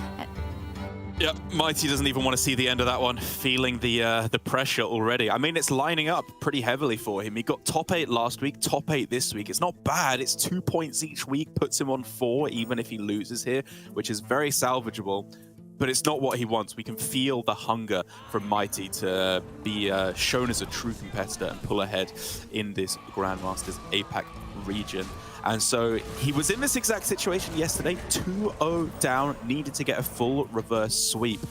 S4: Yeah, Mighty doesn't even want to see the end of that one, feeling the pressure already. I mean, it's lining up pretty heavily for him. He got top 8 last week, top 8 this week. It's not bad. It's 2 points each week, puts him on 4, even if he loses here, which is very salvageable. But it's not what he wants. We can feel the hunger from Mighty to be shown as a true competitor and pull ahead in this Grandmasters APAC region. And so he was in this exact situation yesterday, 2-0 down, needed to get a full reverse sweep.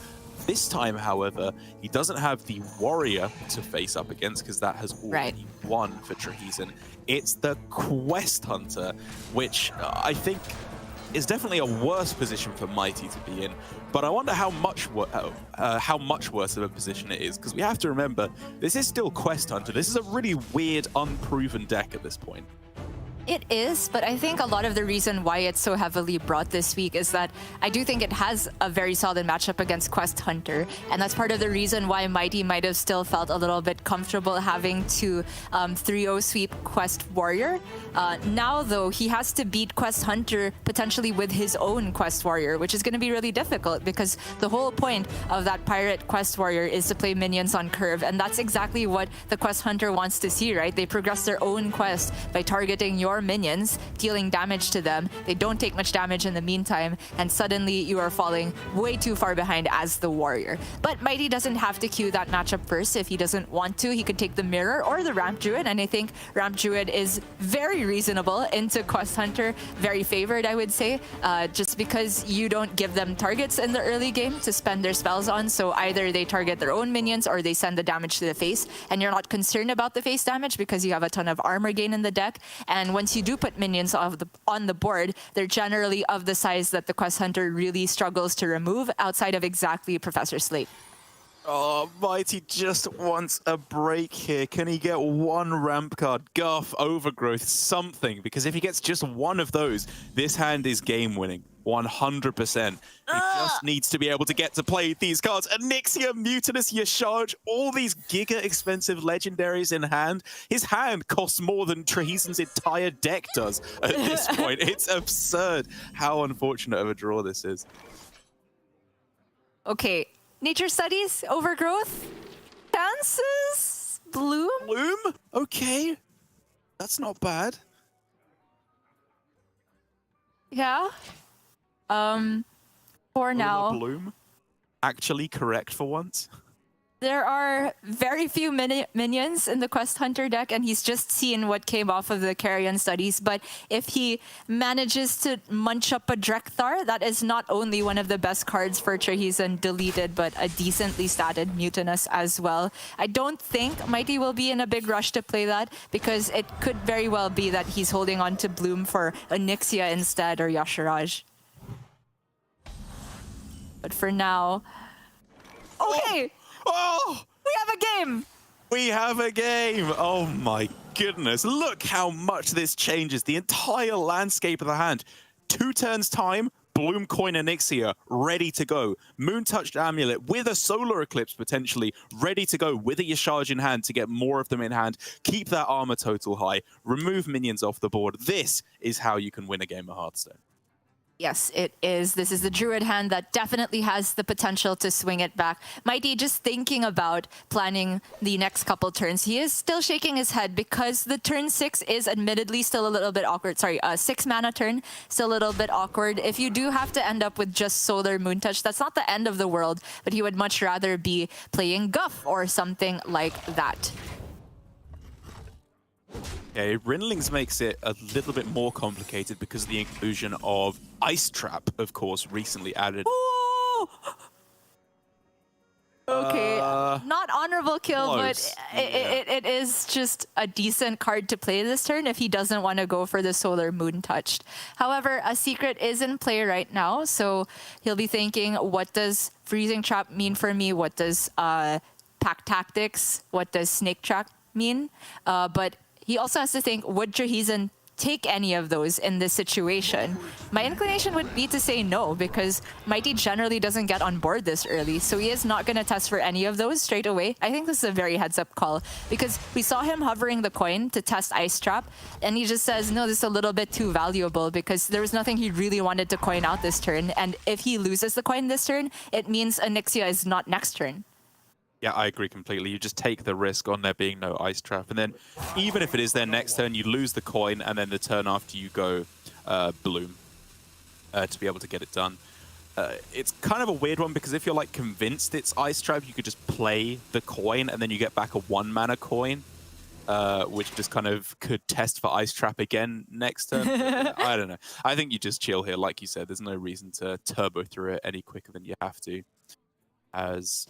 S4: This time, however, he doesn't have the Warrior to face up against because that has already won for Trahison. It's the Quest Hunter, which I think is definitely a worse position for Mighty to be in. But I wonder how much worse of a position it is, because we have to remember, this is still Quest Hunter. This is a really weird, unproven deck at this point.
S5: It is, but I think a lot of the reason why it's so heavily brought this week is that I do think it has a very solid matchup against Quest Hunter, and that's part of the reason why Mighty might have still felt a little bit comfortable having to 3-0 sweep Quest Warrior. Now, though, he has to beat Quest Hunter potentially with his own Quest Warrior, which is going to be really difficult because the whole point of that Pirate Quest Warrior is to play minions on curve, and that's exactly what the Quest Hunter wants to see, right? They progress their own quest by targeting your minions, dealing damage to them. They don't take much damage in the meantime, and suddenly you are falling way too far behind as the warrior. But Mighty doesn't have to queue that matchup first if he doesn't want to. He could take the Mirror or the Ramp Druid, and I think Ramp Druid is very reasonable into Quest Hunter, very favored, I would say, just because you don't give them targets in the early game to spend their spells on, so either they target their own minions or they send the damage to the face, and you're not concerned about the face damage because you have a ton of armor gain in the deck. And once you do put minions on the board, they're generally of the size that the Quest Hunter really struggles to remove outside of exactly Professor Slate.
S4: Oh, Mighty just wants a break here. Can he get one ramp card? Guff, Overgrowth, something. Because if he gets just one of those, this hand is game winning. 100%. He just needs to be able to get to play these cards. Onyxia, Mutinous, Yasharge, all these giga expensive legendaries in hand. His hand costs more than Trahison's entire deck does at this point. It's absurd how unfortunate of a draw this is.
S5: Okay, nature studies, overgrowth, chances, bloom.
S4: Bloom? Okay. That's not bad.
S5: Yeah. For now,
S4: Bloom? Actually correct for once.
S5: there are very few minions in the Quest Hunter deck, and he's just seen what came off of the Carrion studies. But if he manages to munch up a Drekthar, that is not only one of the best cards for Trahison deleted, but a decently statted Mutinous as well. I don't think Mighty will be in a big rush to play that, because it could very well be that he's holding on to Bloom for Onyxia instead, or Yasharaj. But for now... Okay!
S4: Oh!
S5: We have a game!
S4: We have a game! Oh my goodness. Look how much this changes the entire landscape of the hand. 2 turns time, Bloom Coin Onyxia, ready to go. Moon Touched Amulet with a Solar Eclipse potentially, ready to go with a Yasharge in hand to get more of them in hand. Keep that armor total high. Remove minions off the board. This is how you can win a game of Hearthstone.
S5: Yes, it is. This is the Druid hand that definitely has the potential to swing it back. Mighty, just thinking about planning the next couple turns, he is still shaking his head because the turn 6 is admittedly still a little bit awkward. Sorry, 6 mana turn, still a little bit awkward. If you do have to end up with just Solar Moon Touch, that's not the end of the world, but he would much rather be playing Guff or something like that.
S4: Yeah, Rinlings makes it a little bit more complicated because of the inclusion of Ice Trap, of course, recently added.
S5: Ooh! Okay, not honorable kill,
S4: close.
S5: but it is just a decent card to play this turn if he doesn't want to go for the Solar Moon Touched. However, a secret is in play right now, so he'll be thinking, what does Freezing Trap mean for me? What does Pack Tactics? What does Snake Trap mean? But he also has to think, would Trahison take any of those in this situation? My inclination would be to say no, because Mighty generally doesn't get on board this early, so he is not going to test for any of those straight away. I think this is a very heads-up call, because we saw him hovering the coin to test Ice Trap, and he just says, no, this is a little bit too valuable, because there was nothing he really wanted to coin out this turn, and if he loses the coin this turn, it means Onyxia is not next turn.
S4: Yeah, I agree completely. You just take the risk on there being no Ice Trap. And then even if it is their next turn, you lose the coin, and then the turn after you go Bloom to be able to get it done. It's kind of a weird one, because if you're like convinced it's Ice Trap, you could just play the coin, and then you get back a 1-mana coin, which just kind of could test for Ice Trap again next turn. I don't know. I think you just chill here. Like you said, there's no reason to turbo through it any quicker than you have to. As...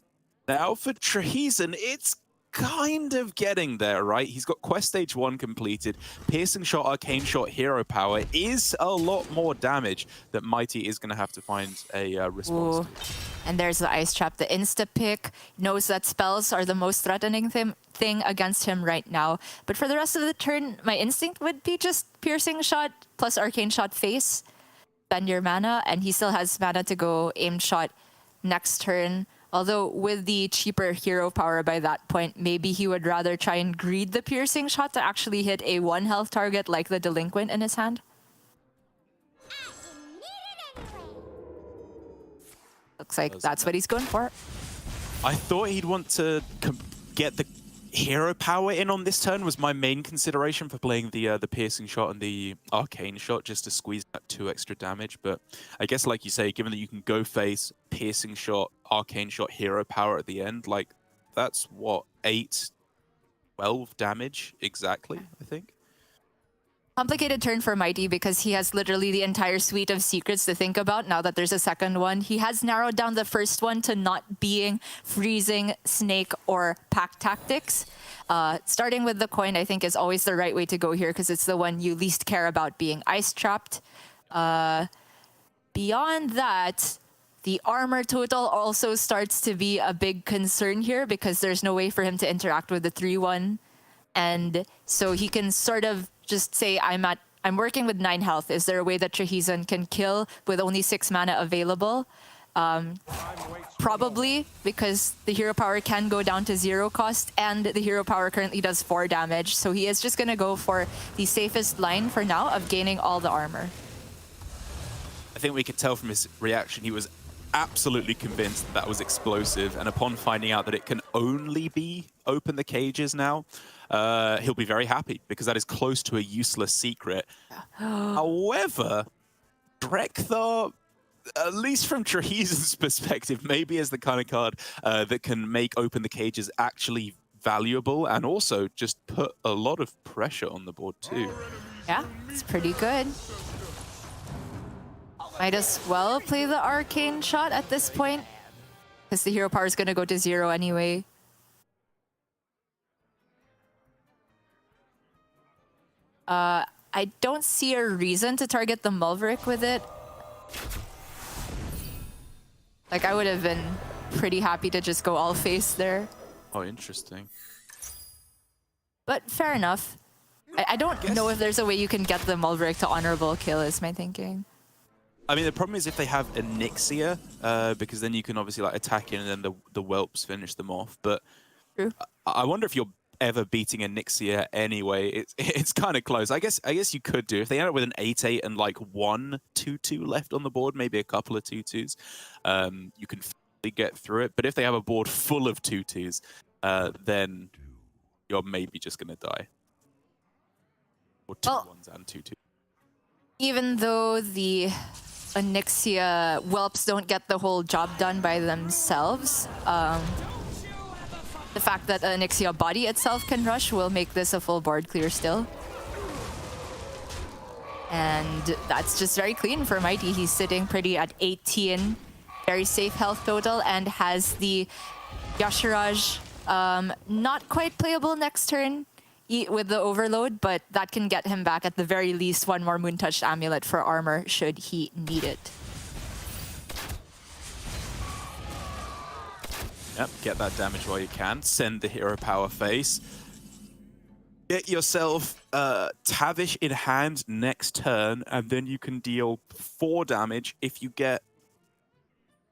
S4: Now for Trahison, it's kind of getting there, right? He's got Quest Stage 1 completed. Piercing Shot, Arcane Shot, Hero Power is a lot more damage that Mighty is going to have to find a response to.
S5: And there's the Ice Trap, the insta-pick, knows that spells are the most threatening thing against him right now. But for the rest of the turn, my instinct would be just Piercing Shot plus Arcane Shot face, spend your mana, and he still has mana to go Aim Shot next turn. Although with the cheaper hero power by that point, maybe he would rather try and greed the Piercing Shot to actually hit a 1 health target like the Delinquent in his hand. Looks like that's what he's going for.
S4: I thought he'd want to get the hero power in on this turn, was my main consideration for playing the Piercing Shot and the Arcane Shot, just to squeeze that 2 extra damage. But I guess, like you say, given that you can go face Piercing Shot, Arcane Shot, hero power at the end, like that's what, 8, 12 damage exactly, I think.
S5: Complicated turn for Mighty because he has literally the entire suite of secrets to think about now that there's a second one. He has narrowed down the first one to not being Freezing, Snake, or Pack Tactics. Starting with the coin, I think, is always the right way to go here because it's the one you least care about being Ice Trapped. Beyond that, The armor total also starts to be a big concern here because there's no way for him to interact with the 3-1. And so he can sort of just say, I'm working with 9 health. Is there a way that Trahison can kill with only 6 mana available? Probably, because the hero power can go down to 0 cost, and the hero power currently does 4 damage. So he is just going to go for the safest line for now of gaining all the armor.
S4: I think we could tell from his reaction he was absolutely convinced that was explosive, and upon finding out that it can only be open the cages now, he'll be very happy because that is close to a useless secret. However, Drekthar, at least from Trahison's perspective, maybe is the kind of card that can make open the cages actually valuable and also just put a lot of pressure on the board too.
S5: Yeah, it's pretty good. Might as well play the arcane shot at this point, because the hero power is going to go to 0 anyway. I don't see a reason to target the Mulverick with it. Like, I would have been pretty happy to just go all face there.
S4: Oh, interesting.
S5: But fair enough. I don't know if there's a way you can get the Mulverick to honorable kill, is my thinking.
S4: I mean, the problem is if they have Onyxia, because then you can obviously like attack in and then the whelps finish them off. But
S5: True.
S4: I wonder if you're ever beating Onyxia anyway. It's kind of close. I guess you could do if they end up with an 8/8 and like 1 2/2 left on the board, maybe a couple of 2/2s. You can get through it. But if they have a board full of 2/2s, then you're maybe just gonna die. Or 2/1s and 2/2s.
S5: Even though the Onyxia whelps don't get the whole job done by themselves, the fact that Onyxia body itself can rush will make this a full board clear still. And that's just very clean for Mighty. He's sitting pretty at 18, very safe health total, and has the Yashiraj not quite playable next turn with the overload, but that can get him back at the very least 1 more Moon Touched Amulet for armor should he need it.
S4: Yep, get that damage while you can. Send the hero power face. Get yourself Tavish in hand next turn, and then you can deal 4 damage. If you get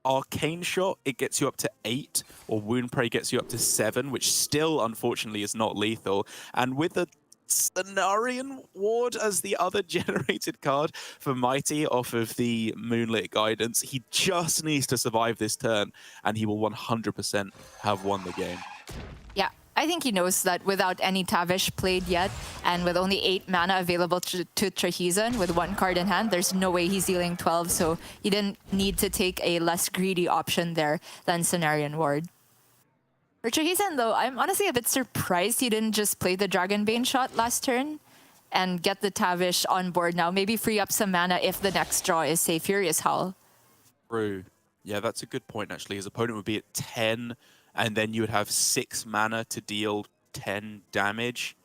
S4: Arcane Shot, it gets you up to 8, or Wound Prey gets you up to 7, which still, unfortunately, is not lethal. And with the Cenarian Ward as the other generated card for Mighty off of the Moonlit Guidance, he just needs to survive this turn, and he will 100% have won the game.
S5: Yeah, I think he knows that without any Tavish played yet, and with only 8 mana available to Trahison with 1 card in hand, there's no way he's dealing 12, so he didn't need to take a less greedy option there than Cenarian Ward. For Trahison, though, I'm honestly a bit surprised he didn't just play the Dragonbane shot last turn and get the Tavish on board now. Maybe free up some mana if the next draw is, say, Furious Howl.
S4: True. Yeah, that's a good point, actually. His opponent would be at 10, and then you would have 6 mana to deal 10 damage.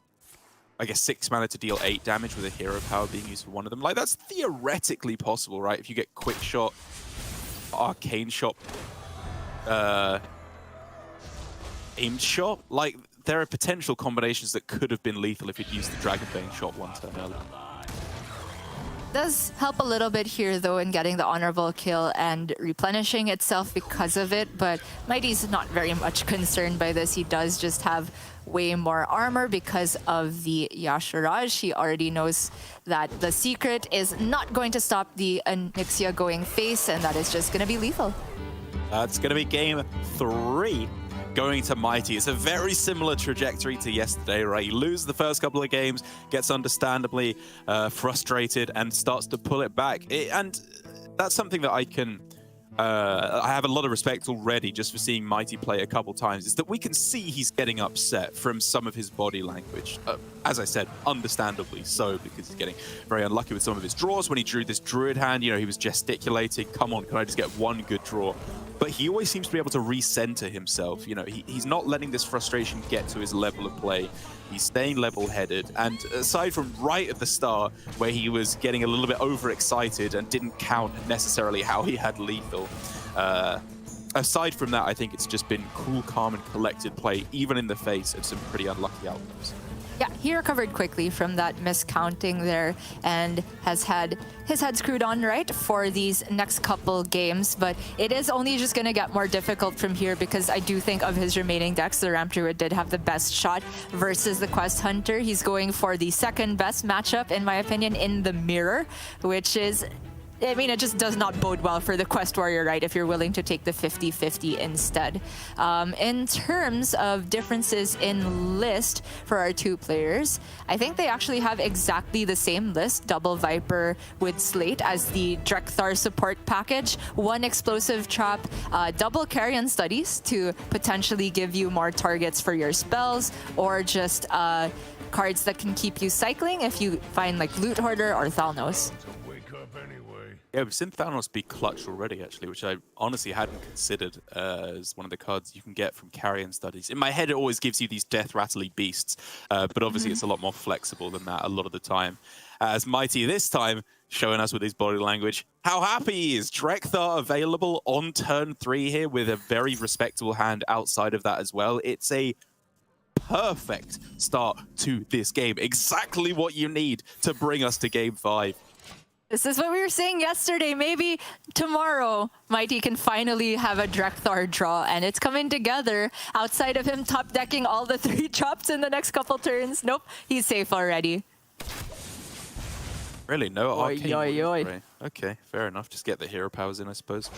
S4: I guess 6 mana to deal 8 damage with a hero power being used for one of them. Like, that's theoretically possible, right? If you get Quick Shot, Arcane Shot, Aimed Shot, like, there are potential combinations that could have been lethal if you'd used the Dragonbane shot 1 turn earlier.
S5: Does help a little bit here, though, in getting the honorable kill and replenishing itself because of it, but Mighty's not very much concerned by this. He does just have way more armor because of the Yashiraj. He already knows that the secret is not going to stop the Onyxia going face, and that is just going to be lethal.
S4: That's going to be game 3. Going to Mighty. It's a very similar trajectory to yesterday, right? He loses the first couple of games, gets understandably frustrated, and starts to pull it back. And that's something that I have a lot of respect already just for seeing Mighty play a couple times, is that we can see he's getting upset from some of his body language. As I said, understandably so, because he's getting very unlucky with some of his draws. When he drew this Druid hand, you know, he was gesticulating, come on, can I just get 1 good draw but he always seems to be able to recenter himself. You know, he's not letting this frustration get to his level of play. He's staying level-headed, and aside from right at the start, where he was getting a little bit overexcited and didn't count necessarily how he had lethal, aside from that, I think it's just been cool, calm, and collected play, even in the face of some pretty unlucky outcomes.
S5: Yeah, he recovered quickly from that miscounting there and has had his head screwed on right for these next couple games. But it is only just going to get more difficult from here because I do think of his remaining decks, the Ramp Druid did have the best shot versus the Quest Hunter. He's going for the second best matchup, in my opinion, in the mirror, which is... I mean, it just does not bode well for the Quest Warrior, right, if you're willing to take the 50-50 instead. In terms of differences in list for our two players, I think they actually have exactly the same list, Double Viper with Slate as the Drekthar support package, one explosive trap, double Carrion Studies to potentially give you more targets for your spells, or just cards that can keep you cycling if you find like Loot Hoarder or Thalnos.
S4: Yeah, we've seen Thanos be clutch already, actually, which I honestly hadn't considered as one of the cards you can get from Carrion Studies. In my head, it always gives you these death rattly beasts, but obviously it's a lot more flexible than that a lot of the time. As Mighty this time, showing us with his body language how happy he is. Drekthar available on turn 3 here with a very respectable hand outside of that as well. It's a perfect start to this game. Exactly what you need to bring us to game 5.
S5: This is what we were saying yesterday. Maybe tomorrow, Mighty can finally have a Drekthar draw, and it's coming together outside of him top decking all the 3 chops in the next couple turns. Nope, he's safe already.
S4: Really? No arcane
S5: Oi.
S4: spray. Okay, fair enough. Just get the hero powers in, I suppose.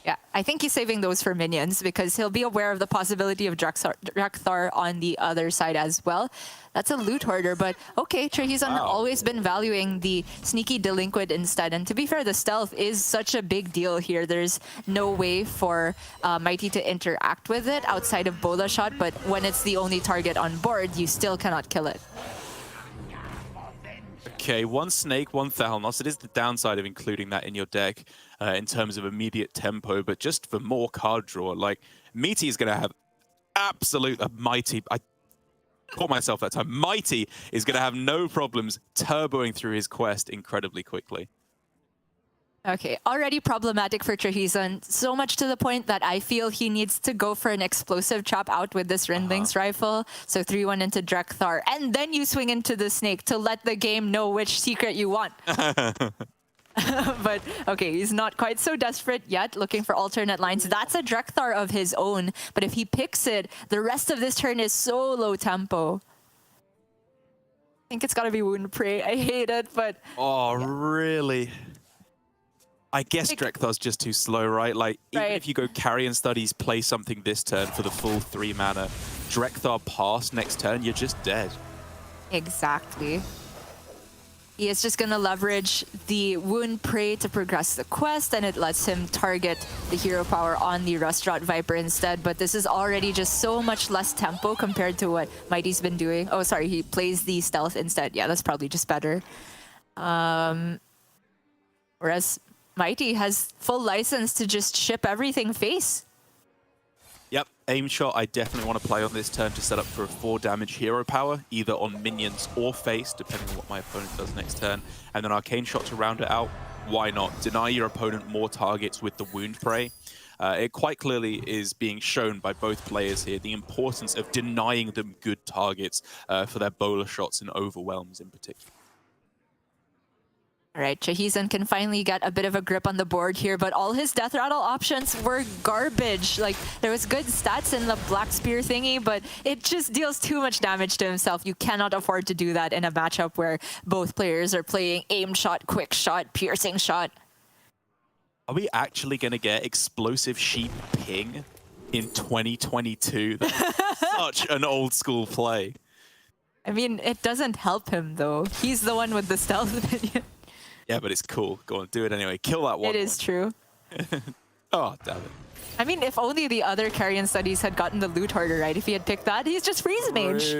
S5: Yeah, I think he's saving those for minions because he'll be aware of the possibility of Drekthar on the other side as well. That's a Loot Hoarder, but okay, Trahison always been valuing the Sneaky Delinquent instead. And to be fair, the stealth is such a big deal here. There's no way for Mighty to interact with it outside of Bola Shot, but when it's the only target on board, you still cannot kill it.
S4: Okay, 1 Snake, 1 Thalnos. It is the downside of including that in your deck in terms of immediate tempo, but just for more card draw. Like, Meaty is going to have absolute Mighty. I caught myself that time. Mighty is going to have no problems turboing through his quest incredibly quickly.
S5: Okay, already problematic for Trahison, so much to the point that I feel he needs to go for an explosive trap out with this Rindling's rifle. So 3-1 into Drekthar, and then you swing into the Snake to let the game know which secret you want. But okay, he's not quite so desperate yet, looking for alternate lines. That's a Drekthar of his own, but if he picks it, the rest of this turn is so low tempo. I think it's gotta be Wound Prey. I hate it, but...
S4: Oh, really? I guess Drekthar's just too slow, right? Like, even if you go Carrion Studies, play something this turn for the full 3 mana, Drekthar pass next turn, you're just dead.
S5: Exactly. He is just going to leverage the Wound Prey to progress the quest, and it lets him target the hero power on the Restaurant Viper instead. But this is already just so much less tempo compared to what Mighty's been doing. Oh, sorry, he plays the Stealth instead. Yeah, that's probably just better. Whereas Mighty has full license to just ship everything face.
S4: Yep, Aim Shot I definitely want to play on this turn to set up for a 4 damage hero power, either on minions or face, depending on what my opponent does next turn. And then Arcane Shot to round it out. Why not? Deny your opponent more targets with the Wound Prey. It quite clearly is being shown by both players here, the importance of denying them good targets for their Bola Shots and Overwhelms in particular.
S5: All right, Trahison can finally get a bit of a grip on the board here, but all his Death Rattle options were garbage. Like, there was good stats in the Black Spear thingy, but it just deals too much damage to himself. You cannot afford to do that in a matchup where both players are playing Aim Shot, Quick Shot, Piercing Shot.
S4: Are we actually going to get Explosive Sheep Ping in 2022? That's such an old school play.
S5: I mean, it doesn't help him, though. He's the one with the stealth minion.
S4: Yeah, but it's cool. Go on, do it anyway. Kill that one.
S5: It is true.
S4: Oh, damn it.
S5: I mean, if only the other Carrion Studies had gotten the Loot Hoarder, right? If he had picked that, he's just Freeze Mage.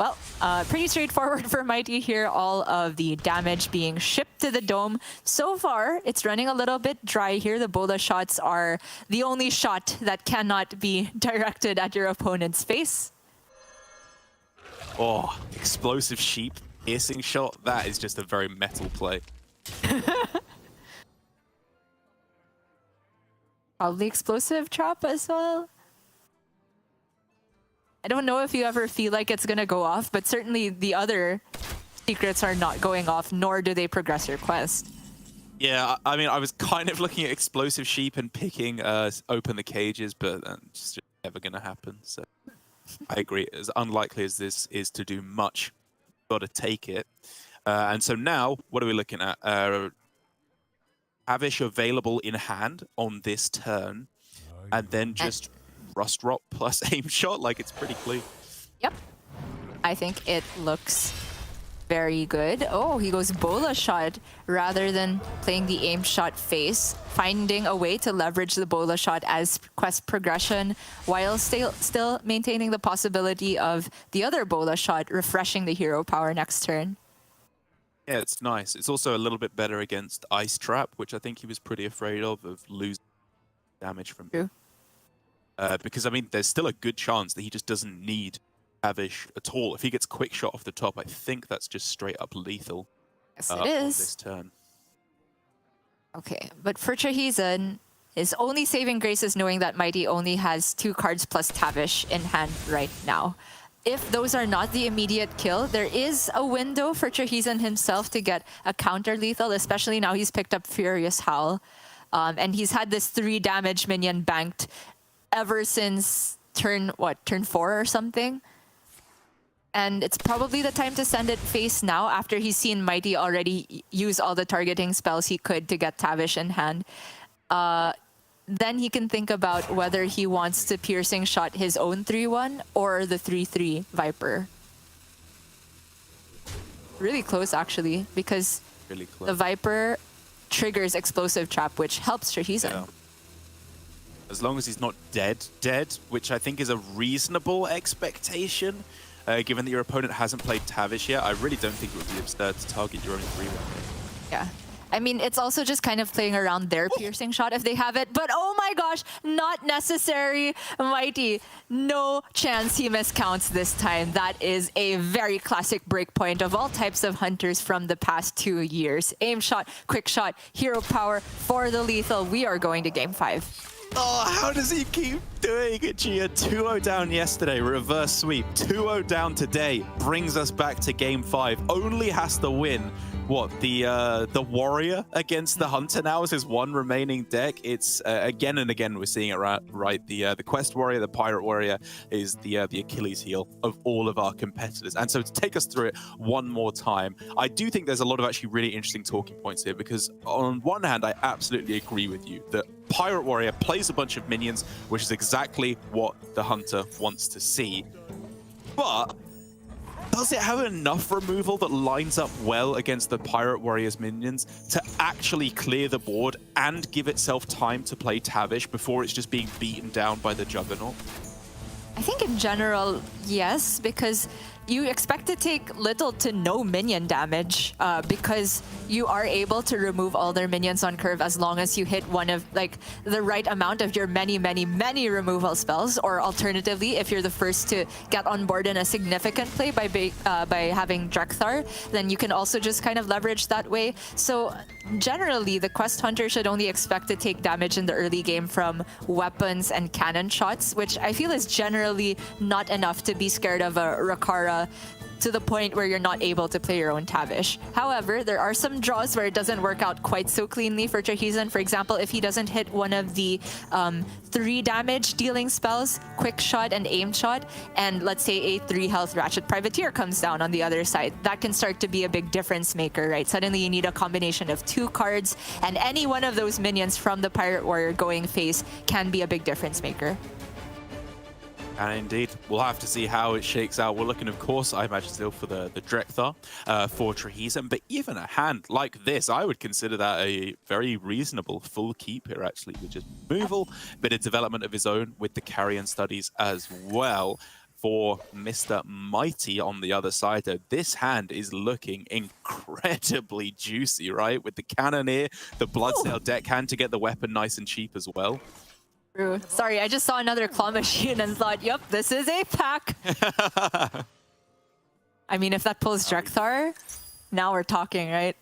S5: Well, pretty straightforward for Mighty here. All of the damage being shipped to the dome. So far, it's running a little bit dry here. The bola shots are the only shot that cannot be directed at your opponent's face.
S4: Oh, explosive sheep, piercing shot. That is just a very metal play.
S5: Probably explosive trap as well. I don't know if you ever feel like it's gonna go off, but certainly the other secrets are not going off, nor do they progress your quest.
S4: Yeah, I mean, I was kind of looking at explosive sheep and picking open the cages, but it's just never going to happen. So I agree. As unlikely as this is to do much, got to take it. And so now, what are we looking at? Avish available in hand on this turn, and then just Rust Rot plus aim shot. Like, it's pretty clean.
S5: Yep. I think it looks very good. Oh, he goes bola shot rather than playing the aim shot face, finding a way to leverage the bola shot as quest progression while still maintaining the possibility of the other bola shot refreshing the hero power next turn.
S4: Yeah, it's nice. It's also a little bit better against Ice Trap, which I think he was pretty afraid of losing damage from.
S5: True.
S4: Because, I mean, there's still a good chance that he just doesn't need Avish at all. If he gets quick shot off the top, I think that's just straight up lethal.
S5: Yes, it
S4: on
S5: is.
S4: this turn.
S5: Okay, but for Trahison, his only saving grace is knowing that Mighty only has 2 cards plus Tavish in hand right now. If those are not the immediate kill, there is a window for Trahison himself to get a counter lethal, especially now he's picked up Furious Howl. And he's had this 3 damage minion banked ever since turn 4 or something. And it's probably the time to send it face now after he's seen Mighty already use all the targeting spells he could to get Tavish in hand. Then he can think about whether he wants to piercing shot his own 3-1 or the 3-3 Viper. Really close, actually, because
S4: Really close.
S5: the Viper triggers explosive trap, which helps Trahison.
S4: Yeah. As long as he's not dead, which I think is a reasonable expectation, given that your opponent hasn't played Tavish yet. I really don't think it would be absurd to target your own 3-1.
S5: Yeah. I mean, it's also just kind of playing around their piercing shot if they have it. But oh my gosh, not necessary. Mighty, no chance he miscounts this time. That is a very classic breakpoint of all types of hunters from the past 2 years. Aim shot, quick shot, hero power for the lethal. We are going to game 5.
S4: Oh, how does he keep doing it, Gia? 2-0 down yesterday, reverse sweep. 2-0 down today, brings us back to game 5. Only has to win, what, the warrior against the hunter now is his one remaining deck. It's, again and again, we're seeing it right. The quest warrior, the pirate warrior is the Achilles heel of all of our competitors. And so to take us through it one more time, I do think there's a lot of actually really interesting talking points here, because on one hand, I absolutely agree with you that Pirate Warrior plays a bunch of minions, which is exactly what the hunter wants to see. But does it have enough removal that lines up well against the Pirate Warrior's minions to actually clear the board and give itself time to play Tavish before it's just being beaten down by the Juggernaut?
S5: I think in general, yes, because you expect to take little to no minion damage because you are able to remove all their minions on curve as long as you hit one of the right amount of your many removal spells, or alternatively, if you're the first to get on board in a significant play by having Drekthar, then you can also just kind of leverage that way. So generally, the quest hunter should only expect to take damage in the early game from weapons and cannon shots, which I feel is generally not enough to be scared of a Rakara to the point where you're not able to play your own Tavish. However, there are some draws where it doesn't work out quite so cleanly for Trahison. For example, if he doesn't hit one of the 3 damage dealing spells, quick shot and aim shot, and let's say a 3 health Ratchet Privateer comes down on the other side, that can start to be a big difference maker, right? Suddenly you need a combination of 2 cards, and any one of those minions from the Pirate Warrior going face can be a big difference maker.
S4: And indeed, we'll have to see how it shakes out. We're looking, of course, I imagine still for the Drekthar for Trahison, but even a hand like this, I would consider that a very reasonable full keep here, actually, with just removal, bit of development of his own with the Carrion studies as well. for Mr. Mighty on the other side, though. This hand is looking incredibly juicy, right? With the Cannoneer, the Bloodsail deckhand to get the weapon nice and cheap as well.
S5: True. Sorry, I just saw another claw machine and thought, yep, this is a pack. I mean, if that pulls Drekthar, now we're talking, right?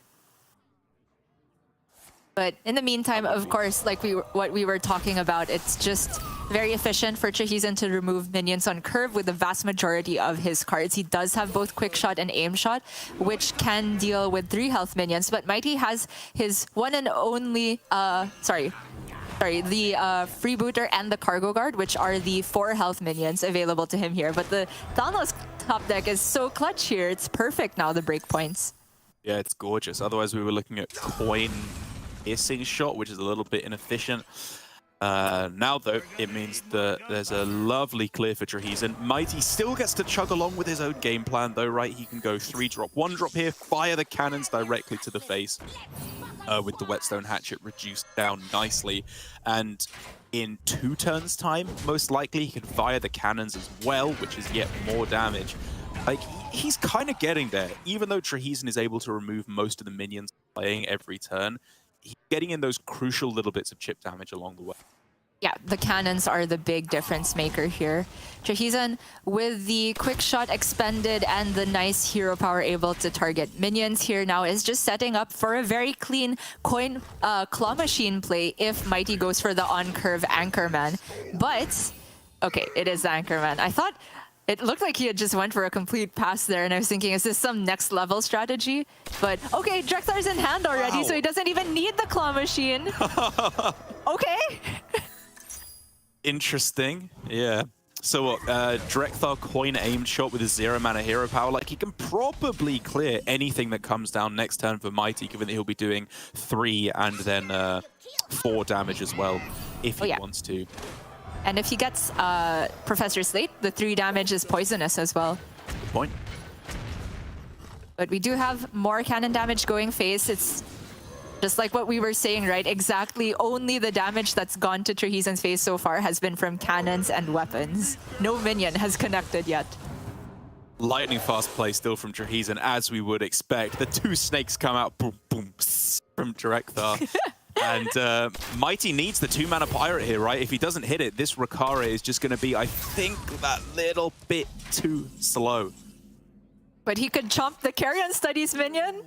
S5: But in the meantime, of course, like what we were talking about, it's just very efficient for trahison to remove minions on curve with the vast majority of his cards. He does have both quick shot and aim shot, which can deal with 3 health minions. But Mighty has his one and only, the Freebooter and the Cargo Guard, which are the 4 health minions available to him here. But the Thanos top deck is so clutch here. It's perfect now, the breakpoints.
S4: Yeah, it's gorgeous. Otherwise, we were looking at coin piercing shot, which is a little bit inefficient. Now, though, it means that there's a lovely clear for trahison. Mighty still gets to chug along with his own game plan, though, right? He can go 3-drop, 1-drop here, fire the cannons directly to the face with the Whetstone Hatchet reduced down nicely. And in 2 turns' time, most likely, he can fire the cannons as well, which is yet more damage. Like, he's kind of getting there. Even though trahison is able to remove most of the minions playing every turn, he's getting in those crucial little bits of chip damage along the way.
S5: Yeah, the cannons are the big difference maker here. Trahison, with the quick shot expended and the nice hero power able to target minions here now, is just setting up for a very clean coin claw machine play if Mighty goes for the on-curve Anchorman. But, okay, it is the Anchorman. I thought it looked like he had just went for a complete pass there, and I was thinking, is this some next level strategy? But, okay, Drekthar's in hand already, so he doesn't even need the claw machine. Okay.
S4: Interesting, yeah. So what, Drekthar coin aimed shot with his 0 mana hero power, like he can probably clear anything that comes down next turn for Mighty, given that he'll be doing 3 and then 4 damage as well, if he wants to.
S5: And if he gets Professor Slate, the 3 damage is poisonous as well.
S4: Good point.
S5: But we do have more cannon damage going face. It's just like what we were saying, right? Exactly, only the damage that's gone to Trahison's face so far has been from cannons and weapons. No minion has connected yet.
S4: Lightning fast play still from Trahison, as we would expect. The 2 snakes come out, boom, boom, from Drekthar. And Mighty needs the 2 mana pirate here, right? If he doesn't hit it, this Rakara is just going to be, I think, that little bit too slow.
S5: But he could chomp the Carrion Studies minion?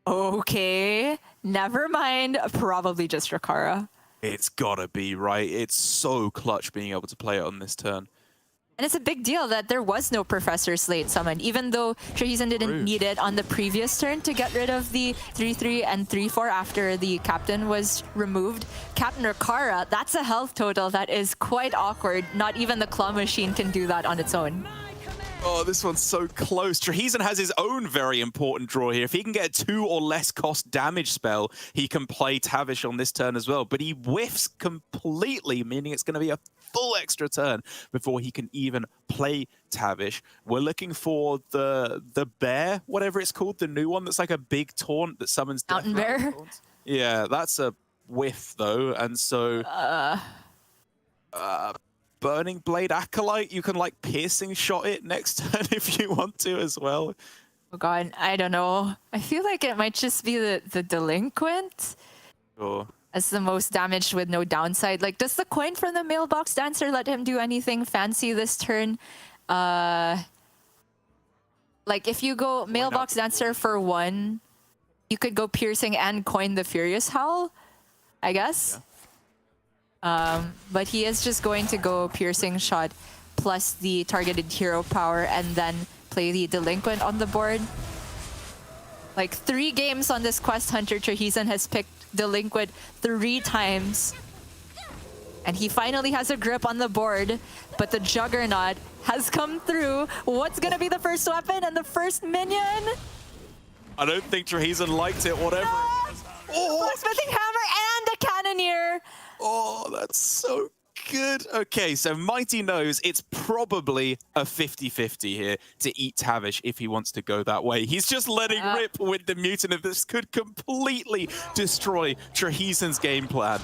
S5: Okay, never mind. Probably just Rakara.
S4: It's gotta be, right? It's so clutch being able to play it on this turn.
S5: And it's a big deal that there was no Professor Slate summoned, even though Trahison didn't need it on the previous turn to get rid of the 3-3 and 3-4 after the captain was removed. Captain Rakara, that's a health total that is quite awkward. Not even the claw machine can do that on its own.
S4: Oh, this one's so close. Trahison has his own very important draw here. If he can get a 2 or less cost damage spell, he can play Tavish on this turn as well. But he whiffs completely, meaning it's going to be a full extra turn before he can even play Tavish. We're looking for the bear, whatever it's called, the new one that's like a big taunt that summons
S5: Mountain Bear?
S4: Yeah, that's a whiff, though. And so... Burning Blade Acolyte, you can like piercing shot it next turn if you want to as well.
S5: Oh god, I don't know. I feel like it might just be the Delinquent.
S4: Sure.
S5: As the most damaged with no downside. Like, does the coin from the Mailbox Dancer let him do anything fancy this turn? Like, if you go Mailbox Dancer for 1, you could go Piercing and coin the Furious Howl, I guess. Yeah. But he is just going to go Piercing Shot plus the targeted hero power and then play the Delinquent on the board. Like 3 games on this Quest Hunter, Trahison has picked Delinquent 3 times. And he finally has a grip on the board, but the Juggernaut has come through. What's gonna be the first weapon and the first minion?
S4: I don't think Trahison liked it, whatever.
S5: Oh! Blacksmithing Hammer and a Cannoneer!
S4: Oh, that's so good. Okay, so Mighty knows it's probably a 50-50 here to eat Tavish if he wants to go that way. He's just letting rip with the Mutant, and this could completely destroy Trahison's game plan.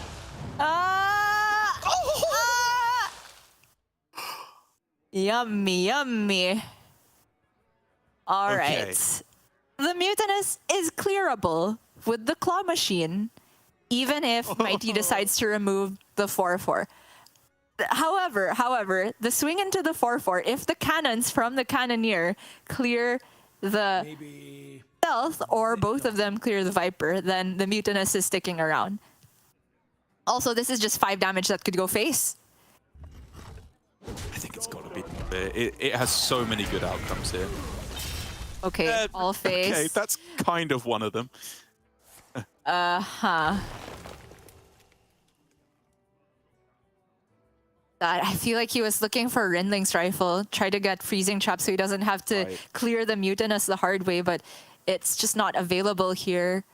S5: Yummy, yummy. All
S4: Okay.
S5: right. The Mutinous is clearable with the Claw Machine, even if Mighty decides to remove the 4-4. However, the swing into the 4-4, if the cannons from the Cannoneer clear the Stealth, or both of them clear the Viper, then the Mutinous is sticking around. Also, this is just 5 damage that could go face.
S4: I think it's got to be. It has so many good outcomes here.
S5: Okay, all face.
S4: Okay, that's kind of one of them.
S5: God, I feel like he was looking for Rinling's rifle, try to get freezing trap so he doesn't have to clear the Mutinous the hard way, but it's just not available here.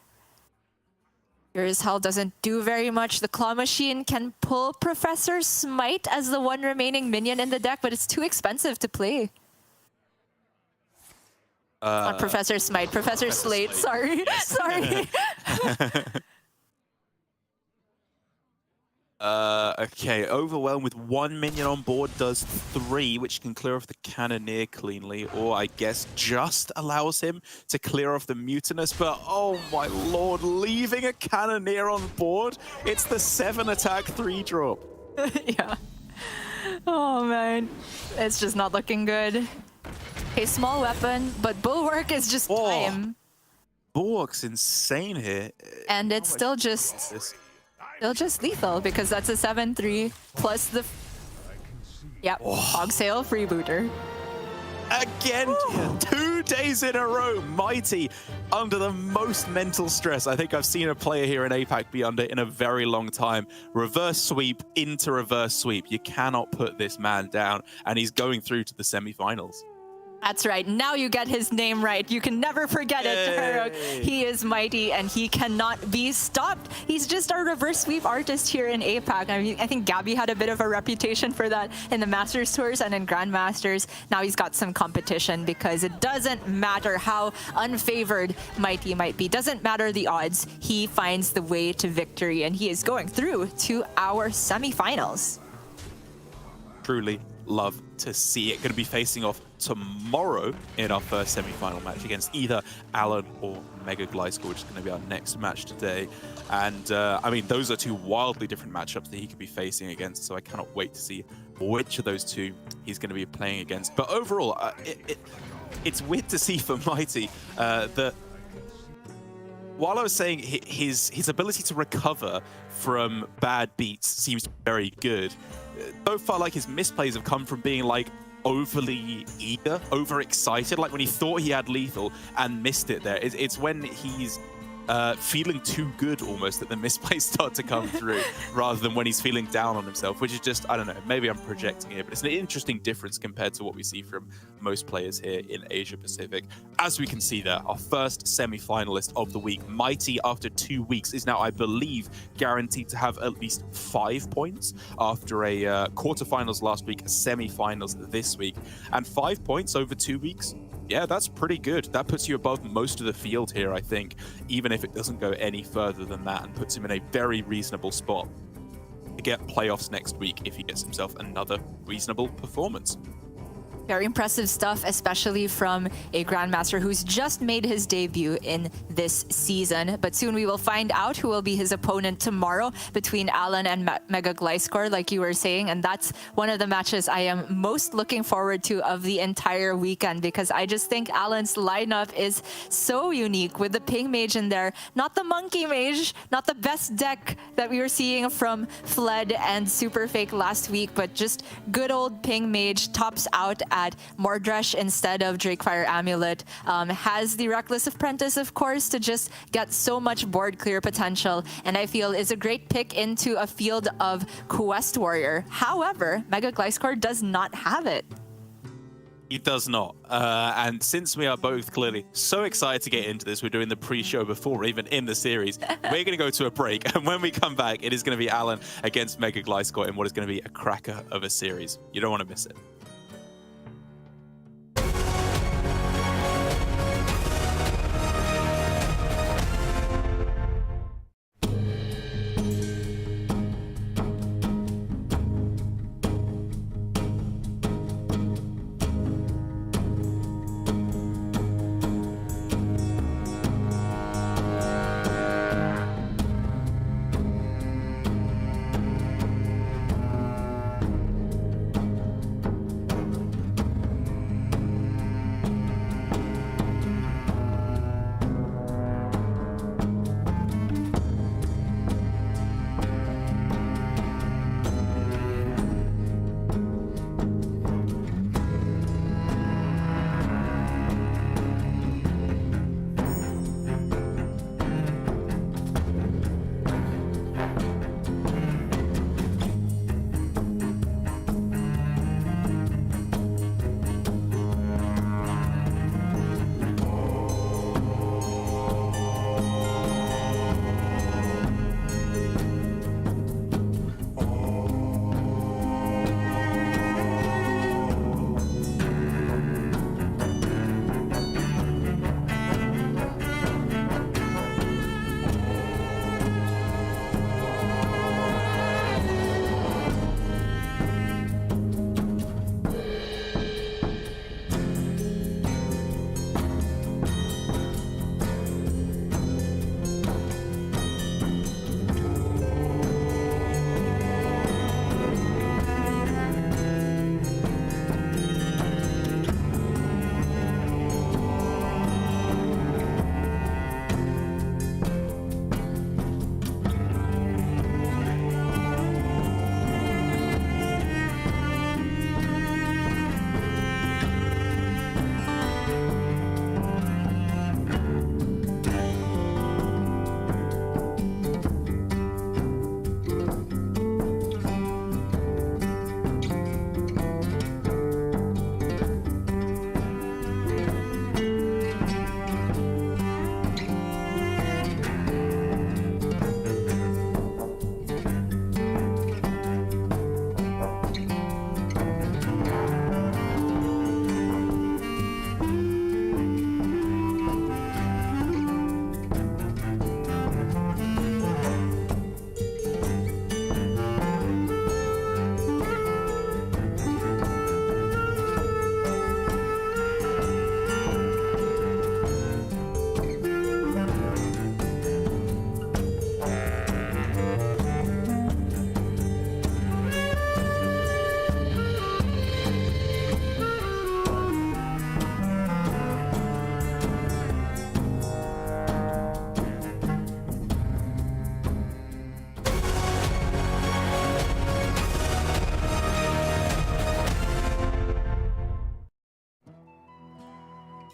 S5: Here's Hell doesn't do very much. The Claw Machine can pull Professor Smite as the one remaining minion in the deck, but it's too expensive to play. Not Professor Smite, Professor Slate, sorry. Sorry.
S4: Okay, Overwhelm with 1 minion on board does 3, which can clear off the Cannoneer cleanly, or I guess just allows him to clear off the Mutinous, but oh my lord, leaving a Cannoneer on board? It's the 7 attack 3 drop.
S5: Yeah. Oh man, it's just not looking good. Okay, small weapon, but Bulwark is just time.
S4: Bulwark's insane here.
S5: And it's still just lethal because that's a 7-3 plus the Hogsail freebooter.
S4: Again, 2 days in a row, Mighty under the most mental stress I think I've seen a player here in APAC be under in a very long time. Reverse sweep into reverse sweep. You cannot put this man down, and he's going through to the semifinals.
S5: That's right. Now you get his name right. You can never forget it, Tarek. He is Mighty, and he cannot be stopped. He's just our reverse sweep artist here in APAC. I mean, I think Gabby had a bit of a reputation for that in the Masters Tours and in Grandmasters. Now he's got some competition because it doesn't matter how unfavored Mighty might be. Doesn't matter the odds. He finds the way to victory, and he is going through to our semifinals.
S4: Truly love to see it. Going to be facing off tomorrow in our first semi-final match against either Alan or MegaGliscor, which is going to be our next match today. And I mean, those are 2 wildly different matchups that he could be facing against, so I cannot wait to see which of those 2 he's going to be playing against. But overall, it's weird to see for Mighty that while I was saying his ability to recover from bad beats seems very good, so far like his misplays have come from being like overly eager, overexcited, like when he thought he had lethal and missed it there. It's when he's feeling too good almost that the misplays start to come through rather than when he's feeling down on himself, which is just, I don't know, maybe I'm projecting here, but it's an interesting difference compared to what we see from most players here in Asia Pacific. As we can see there, our first semi-finalist of the week, Mighty, after 2 weeks, is now, I believe, guaranteed to have at least 5 points after a quarterfinals last week, a semi-finals this week, and 5 points over 2 weeks. Yeah, that's pretty good. That puts you above most of the field here, I think, even if it doesn't go any further than that, and puts him in a very reasonable spot to get playoffs next week if he gets himself another reasonable performance.
S5: Very impressive stuff, especially from a Grandmaster who's just made his debut in this season. But soon we will find out who will be his opponent tomorrow between Alan and MegaGliscor, like you were saying. And that's one of the matches I am most looking forward to of the entire weekend, because I just think Alan's lineup is so unique with the Ping Mage in there. Not the Monkey Mage, not the best deck that we were seeing from Fled and Super Fake last week, but just good old Ping Mage tops out at Mordresh instead of Drakefire Amulet. Has the Reckless Apprentice, of course, to just get so much board clear potential, and I feel is a great pick into a field of Quest Warrior. However, MegaGliscor does not have it.
S4: He does not. And since we are both clearly so excited to get into this, we're doing the pre-show before we're even in the series. We're going to go to a break, and when we come back, it is going to be Alan against MegaGliscor in what is going to be a cracker of a series. You don't want to miss it.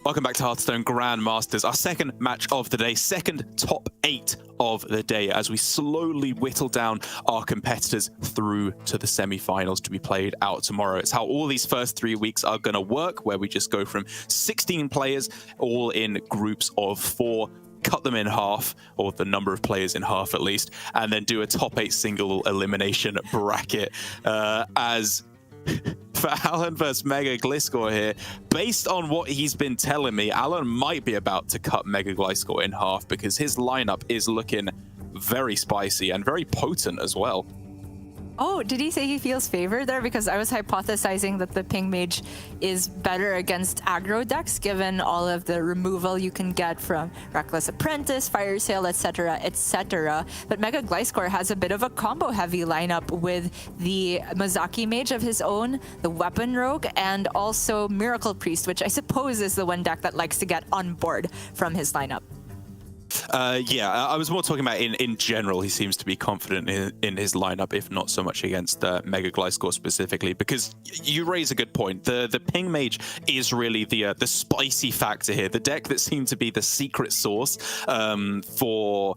S4: Welcome back to Hearthstone Grandmasters, our second match of the day, second top 8 of the day, as we slowly whittle down our competitors through to the semi-finals to be played out tomorrow. It's how all these first 3 weeks are going to work, where we just go from 16 players, all in groups of 4, cut them in half, or the number of players in half at least, and then do a top 8 single elimination bracket. As for Alan versus MegaGliscor here, based on what he's been telling me, Alan might be about to cut MegaGliscor in half, because his lineup is looking very spicy and very potent as well.
S5: Oh, did he say he feels favored there? Because I was hypothesizing that the Ping Mage is better against aggro decks, given all of the removal you can get from Reckless Apprentice, Fire Sale, etc., etc. But MegaGliscor has a bit of a combo-heavy lineup with the Mozaki Mage of his own, the Weapon Rogue, and also Miracle Priest, which I suppose is the one deck that likes to get on board from his lineup.
S4: Yeah, I was more talking about in general. He seems to be confident in his lineup, if not so much against MegaGliscor specifically, because you raise a good point. The Ping Mage is really the spicy factor here. The deck that seemed to be the secret sauce for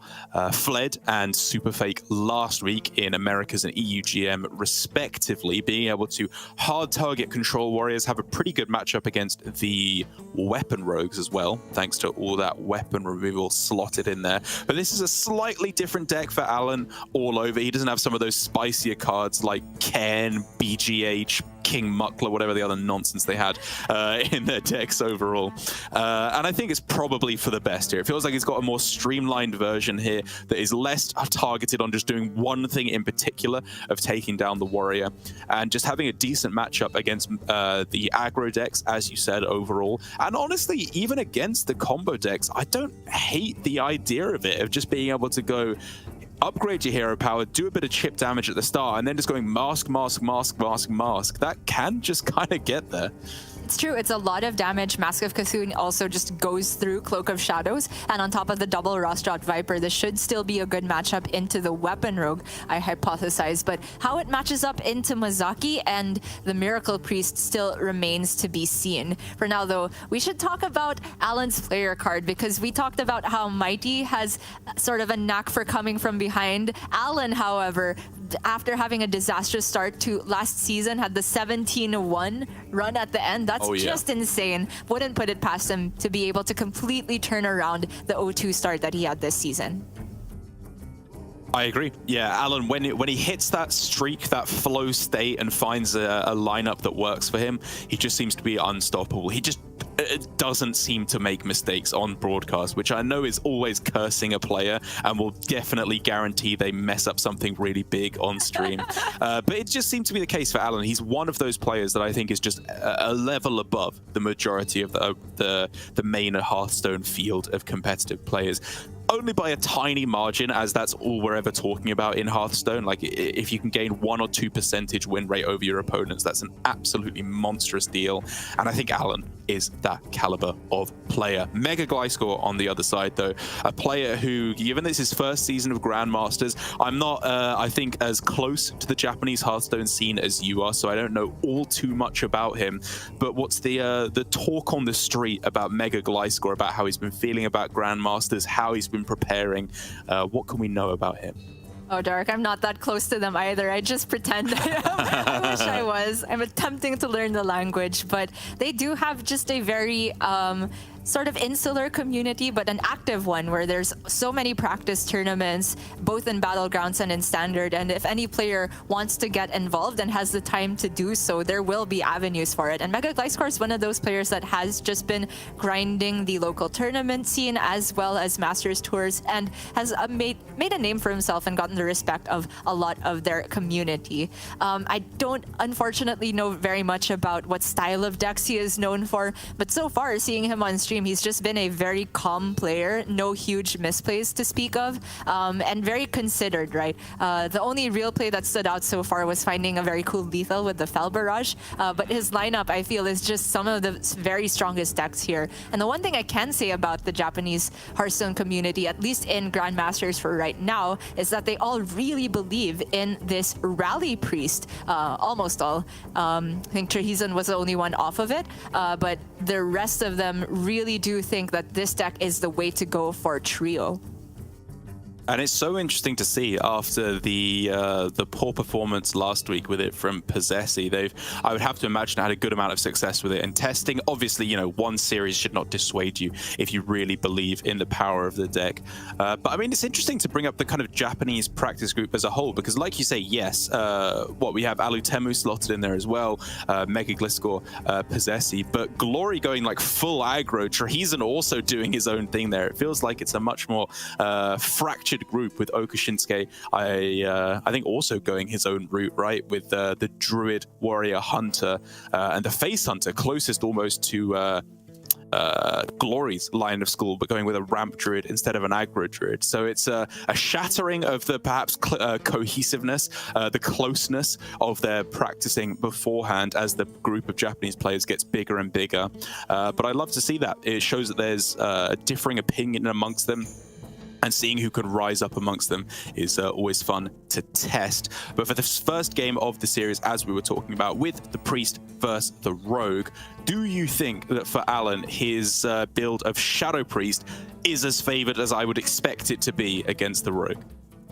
S4: Fled and Superfake last week in Americas and EUGM respectively, being able to hard target control warriors, have a pretty good matchup against the weapon rogues as well, thanks to all that weapon removal slotted in there. But this is a slightly different deck for Alan all over. He doesn't have some of those spicier cards like Ken, BGH, King Muckler, whatever the other nonsense they had in their decks overall. And I think it's probably for the best here. It feels like he's got a more streamlined version here that is less targeted on just doing one thing in particular of taking down the warrior, and just having a decent matchup against the aggro decks, as you said, overall. And honestly, even against the combo decks, I don't hate the idea of it, of just being able to go upgrade your hero power, do a bit of chip damage at the start, and then just going mask, mask, mask, mask, mask. That can just kind of get there.
S5: It's true, it's a lot of damage. Mask of Cthulhu also just goes through Cloak of Shadows, and on top of the double Rostrot Viper, this should still be a good matchup into the Weapon Rogue, I hypothesize. But how it matches up into Mozaki and the Miracle Priest still remains to be seen. For now, though, we should talk about Alan's player card, because we talked about how Mighty has sort of a knack for coming from behind. Alan, however, after having a disastrous start to last season, had the 17-1 run at the end. That's just insane. Wouldn't put it past him to be able to completely turn around the 0-2 start that he had this season.
S4: I agree. Yeah, Alan, when he hits that streak, that flow state, and finds a lineup that works for him, he just seems to be unstoppable. He just doesn't seem to make mistakes on broadcast, which I know is always cursing a player and will definitely guarantee they mess up something really big on stream. But it just seems to be the case for Alan. He's one of those players that I think is just a level above the majority of the main Hearthstone field of competitive players. Only by a tiny margin, as that's all we're ever talking about in Hearthstone. Like, if you can gain 1 or 2% win rate over your opponents, that's an absolutely monstrous deal. And I think Alan is that caliber of player. MegaGliscor on the other side, though, a player who, given this is his first season of Grandmasters, I'm not, I think, as close to the Japanese Hearthstone scene as you are, so I don't know all too much about him. But what's the talk on the street about MegaGliscor, about how he's been feeling about Grandmasters, how he's been preparing? What can we know about him?
S5: Oh, Dark, I'm not that close to them either. I just pretend I am. I wish I was. I'm attempting to learn the language, but they do have just a very sort of insular community, but an active one, where there's so many practice tournaments, both in Battlegrounds and in Standard. And if any player wants to get involved and has the time to do so, there will be avenues for it. And MegaGliscor is one of those players that has just been grinding the local tournament scene as well as Masters tours, and has made a name for himself and gotten the respect of a lot of their community. I don't unfortunately know very much about what style of decks he is known for, but so far, seeing him on stream, he's just been a very calm player, no huge misplays to speak of, and very considered, right? The only real play that stood out so far was finding a very cool lethal with the Fel Barrage, but his lineup, I feel, is just some of the very strongest decks here. And the one thing I can say about the Japanese Hearthstone community, at least in Grandmasters for right now, is that they all really believe in this Rally Priest, almost all. I think Trahison was the only one off of it, but the rest of them really do think that this deck is the way to go for Trio.
S4: And it's so interesting to see after the poor performance last week with it from Possessi. I would have to imagine, had a good amount of success with it and testing. Obviously, you know, one series should not dissuade you if you really believe in the power of the deck. But I mean, it's interesting to bring up the kind of Japanese practice group as a whole, because like you say, yes, what we have Alutemu slotted in there as well, MegaGliscor, Possessi, but Glory going like full aggro, trahison also doing his own thing there. It feels like it's a much more fractured group, with Okashinsuke, I think, also going his own route, right, with the Druid, Warrior, Hunter, and the Face Hunter, closest almost to Glory's line of school, but going with a ramp druid instead of an aggro druid. So it's a shattering of the perhaps cohesiveness, the closeness of their practicing beforehand as the group of Japanese players gets bigger and bigger. But I love to see that. It shows that there's a differing opinion amongst them, and seeing who can rise up amongst them is always fun to test. But for the first game of the series, as we were talking about, with the Priest versus the Rogue, do you think that for Alan, his build of Shadow Priest is as favored as I would expect it to be against the Rogue?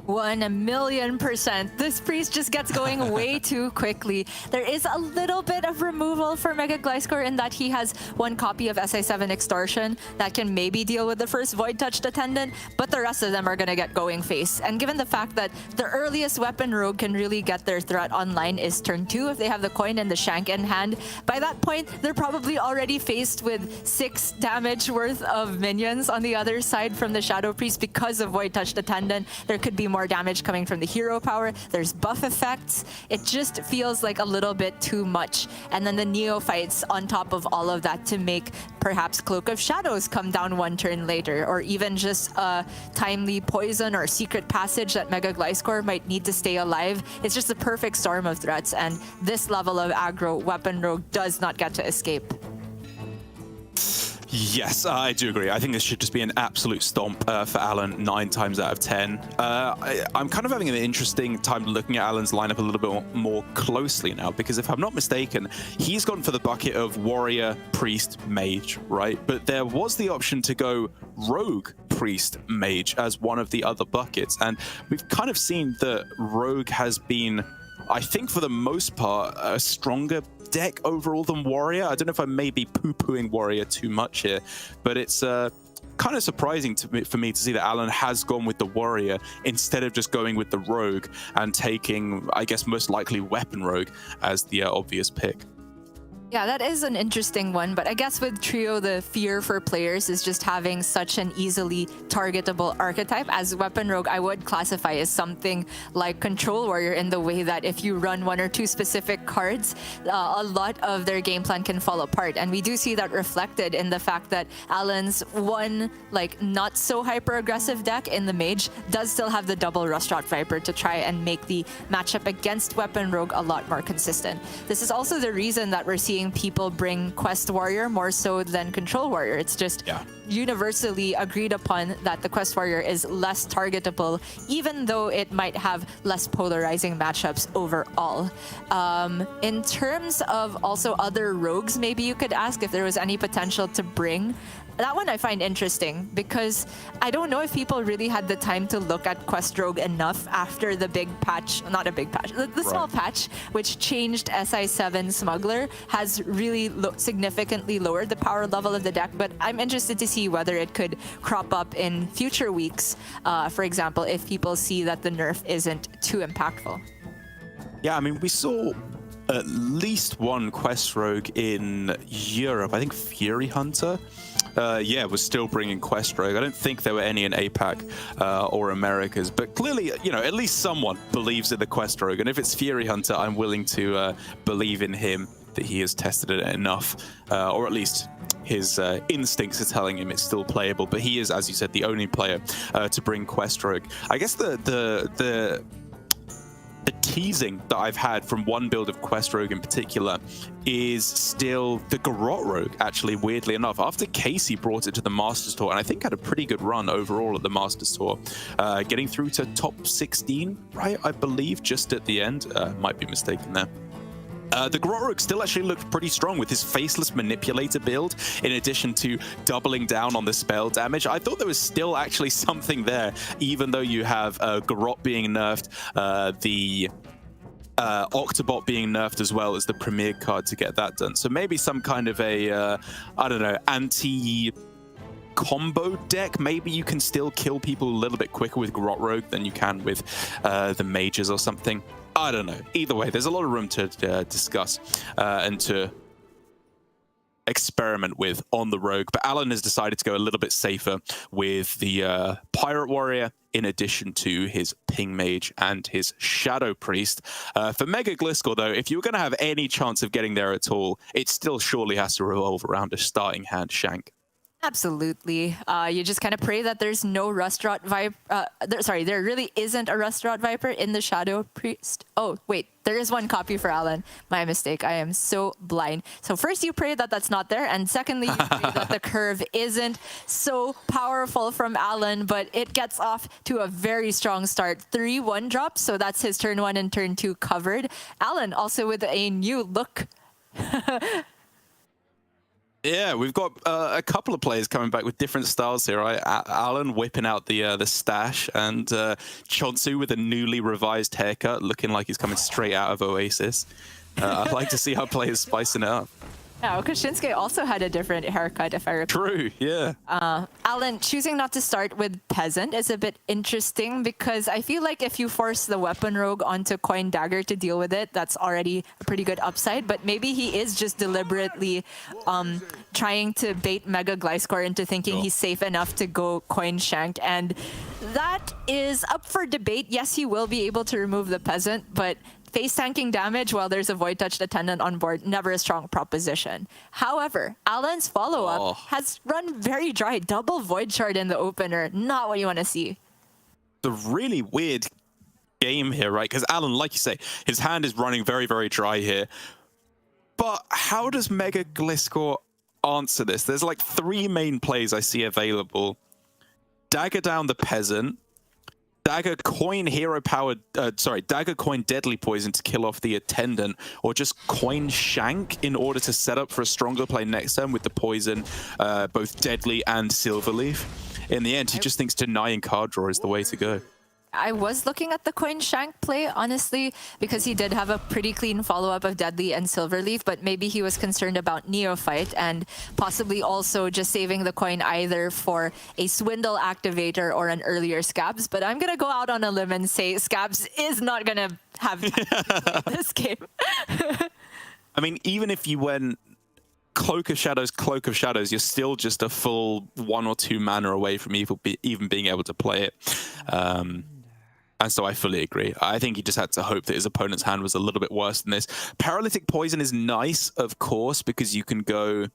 S5: 1,000,000%. This priest just gets going way too quickly. There is a little bit of removal for MegaGliscor in that he has one copy of SI7 Extortion that can maybe deal with the first Void Touched Attendant, but the rest of them are going to get going face. And given the fact that the earliest weapon Rogue can really get their threat online is turn 2 if they have the coin and the shank in hand, by that point, they're probably already faced with 6 damage worth of minions on the other side from the Shadow Priest because of Void Touched Attendant. There could be more damage coming from the hero power. There's buff effects. It just feels like a little bit too much. And then the neophytes on top of all of that to make perhaps Cloak of Shadows come down one turn later, or even just a timely poison or secret passage that MegaGliscor might need to stay alive. It's just a perfect storm of threats, and this level of aggro weapon Rogue does not get to escape.
S4: Yes, I do agree. I think this should just be an absolute stomp for Alan 9 times out of 10. I'm kind of having an interesting time looking at Alan's lineup a little bit more closely now, because if I'm not mistaken, he's gone for the bucket of Warrior, Priest, Mage, right? But there was the option to go Rogue, Priest, Mage as one of the other buckets. And we've kind of seen that Rogue has been, I think for the most part, a stronger deck overall than Warrior. I don't know if I may be poo-pooing Warrior too much here, but it's kind of surprising for me to see that Alan has gone with the Warrior instead of just going with the Rogue and taking, I guess, most likely Weapon Rogue as the obvious pick.
S5: Yeah, that is an interesting one, but I guess with Trio, the fear for players is just having such an easily targetable archetype. As Weapon Rogue, I would classify as something like Control Warrior in the way that if you run 1 or 2 specific cards, a lot of their game plan can fall apart. And we do see that reflected in the fact that Alan's one, like, not so hyper-aggressive deck in the Mage does still have the double Rustrat Viper to try and make the matchup against Weapon Rogue a lot more consistent. This is also the reason that we're seeing people bring Quest Warrior more so than Control Warrior. It's just universally agreed upon that the Quest Warrior is less targetable, even though it might have less polarizing matchups overall. In terms of also other rogues, maybe you could ask if there was any potential to bring. That one I find interesting because I don't know if people really had the time to look at Quest Rogue enough after the big patch, not a big patch, the small patch, which changed SI7 Smuggler, has really significantly lowered the power level of the deck. But I'm interested to see whether it could crop up in future weeks, for example, if people see that the nerf isn't too impactful.
S4: Yeah, I mean, we saw at least one Quest Rogue in Europe. I think Fury Hunter, was still bringing Quest Rogue. I don't think there were any in APAC or Americas, but clearly, you know, at least someone believes in the Quest Rogue. And if it's Fury Hunter, I'm willing to believe in him that he has tested it enough, or at least his instincts are telling him it's still playable. But he is, as you said, the only player to bring Quest Rogue. I guess the teasing that I've had from one build of Quest Rogue in particular is still the Garrote Rogue, actually, weirdly enough. After Casey brought it to the Masters Tour, and I think had a pretty good run overall at the Masters Tour, getting through to top 16, right? I believe, just at the end. Might be mistaken there. The Grotrook still actually looked pretty strong with his Faceless Manipulator build, in addition to doubling down on the spell damage. I thought there was still actually something there, even though you have Grot being nerfed, the Octobot being nerfed as well as the Premier card to get that done. So maybe some kind of a, I don't know, anti-combo deck. Maybe you can still kill people a little bit quicker with Grotrogue than you can with the Mages or something. I don't know. Either way, there's a lot of room to discuss and to experiment with on the Rogue. But Alan has decided to go a little bit safer with the Pirate Warrior, in addition to his Ping Mage and his Shadow Priest. For MegaGliscor, though, if you're going to have any chance of getting there at all, it still surely has to revolve around a starting hand Shank.
S5: Absolutely. You just kind of pray that there's no Restaurant Viper. There really isn't a Restaurant Viper in the Shadow Priest. Oh, wait, there is one copy for Alan. My mistake. I am so blind. So first you pray that that's not there. And secondly, you pray that the curve isn't so powerful from Alan, but it gets off to a very strong start. 3-1 drops. So that's his turn 1 and turn 2 covered. Alan also with a new look.
S4: Yeah, we've got a couple of players coming back with different styles here, right? Alan whipping out the stash, and Chonsu with a newly revised haircut, looking like he's coming straight out of Oasis. I'd like to see how players spicing it up.
S5: Yeah, Okashinsuke also had a different haircut, if I recall.
S4: True, yeah.
S5: Alan, choosing not to start with Peasant is a bit interesting because I feel like if you force the Weapon Rogue onto Coin Dagger to deal with it, that's already a pretty good upside. But maybe he is just deliberately trying to bait MegaGliscor into thinking he's safe enough to go Coin Shank. And that is up for debate. Yes, he will be able to remove the Peasant, but face tanking damage while there's a Void Touched Attendant on board, never a strong proposition. However, Alan's follow-up has run very dry. Double Void Shard in the opener, not what you want to see.
S4: It's a really weird game here, right? Because Alan, like you say, his hand is running very, very dry here. But how does MegaGliscor answer this? There's like 3 main plays I see available. Dagger down the Peasant, Dagger Coin Dagger Coin Deadly Poison to kill off the Attendant, or just Coin Shank in order to set up for a stronger play next turn with the Poison, both Deadly and Silverleaf. In the end, he just thinks denying card draw is the way to go.
S5: I was looking at the Coin Shank play, honestly, because he did have a pretty clean follow-up of Deadly and Silverleaf, but maybe he was concerned about Neophyte and possibly also just saving the coin either for a Swindle Activator or an earlier Scabs. But I'm going to go out on a limb and say Scabs is not going to have this game.
S4: I mean, even if you went Cloak of Shadows, you're still just a full 1 or 2 mana away from even being able to play it. And so I fully agree. I think he just had to hope that his opponent's hand was a little bit worse than this. Paralytic Poison is nice, of course, because you can go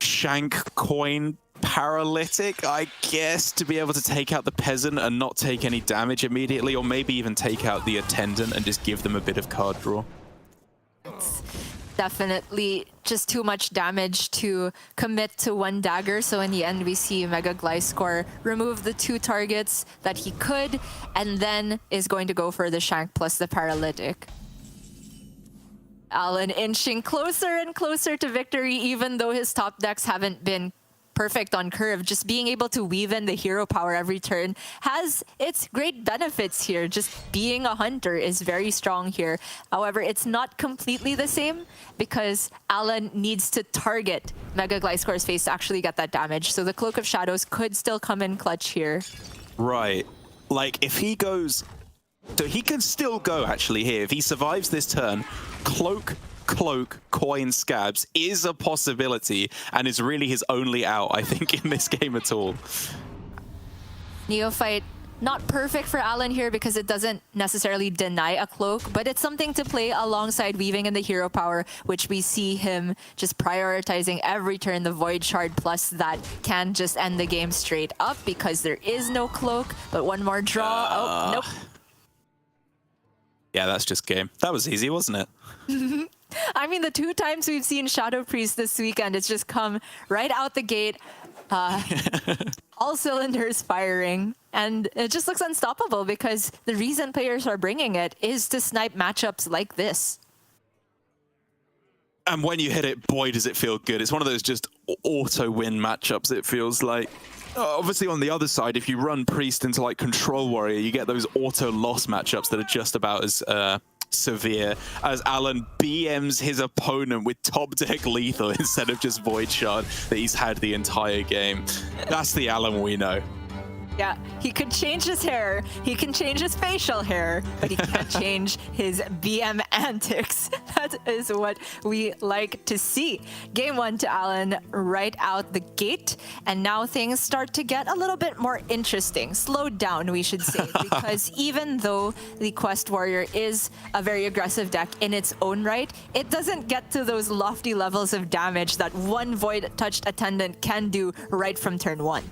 S4: Shank, Coin, Paralytic, I guess, to be able to take out the Peasant and not take any damage immediately, or maybe even take out the Attendant and just give them a bit of card draw.
S5: It's definitely just too much damage to commit to 1 dagger. So in the end, we see MegaGliscor remove the 2 targets that he could, and then is going to go for the Shank plus the Paralytic. Alan inching closer and closer to victory, even though his top decks haven't been perfect on curve. Just being able to weave in the hero power every turn has its great benefits here. Just being a hunter is very strong here. However, it's not completely the same because Alan needs to target MegaGliscor's face to actually get that damage. So the Cloak of Shadows could still come in clutch here.
S4: Right. Like, if he goes... So he can still go, actually, here. If he survives this turn, Cloak, Coin, Scabs is a possibility and is really his only out, I think, in this game at all.
S5: Neophyte, not perfect for Alan here because it doesn't necessarily deny a Cloak, but it's something to play alongside weaving in the hero power, which we see him just prioritizing every turn. The Void Shard plus that can just end the game straight up because there is no Cloak, but 1 more draw. Oh, nope.
S4: Yeah, that's just game. That was easy, wasn't it?
S5: I mean, the 2 times we've seen Shadow Priest this weekend, it's just come right out the gate. all cylinders firing, and it just looks unstoppable because the reason players are bringing it is to snipe matchups like this.
S4: And when you hit it, boy, does it feel good. It's one of those just auto-win matchups, it feels like. Obviously, on the other side, if you run Priest into like Control Warrior, you get those auto-loss matchups that are just about as severe as Alan BMs his opponent with top deck lethal instead of just Void Shard that he's had the entire game. That's the Alan we know.
S5: Yeah, he could change his hair, he can change his facial hair, but he can't change his BM antics. That is what we like to see. Game 1 to Alan right out the gate, and now things start to get a little bit more interesting. Slowed down, we should say, because even though the Quest Warrior is a very aggressive deck in its own right, it doesn't get to those lofty levels of damage that one Void-touched Attendant can do right from turn 1.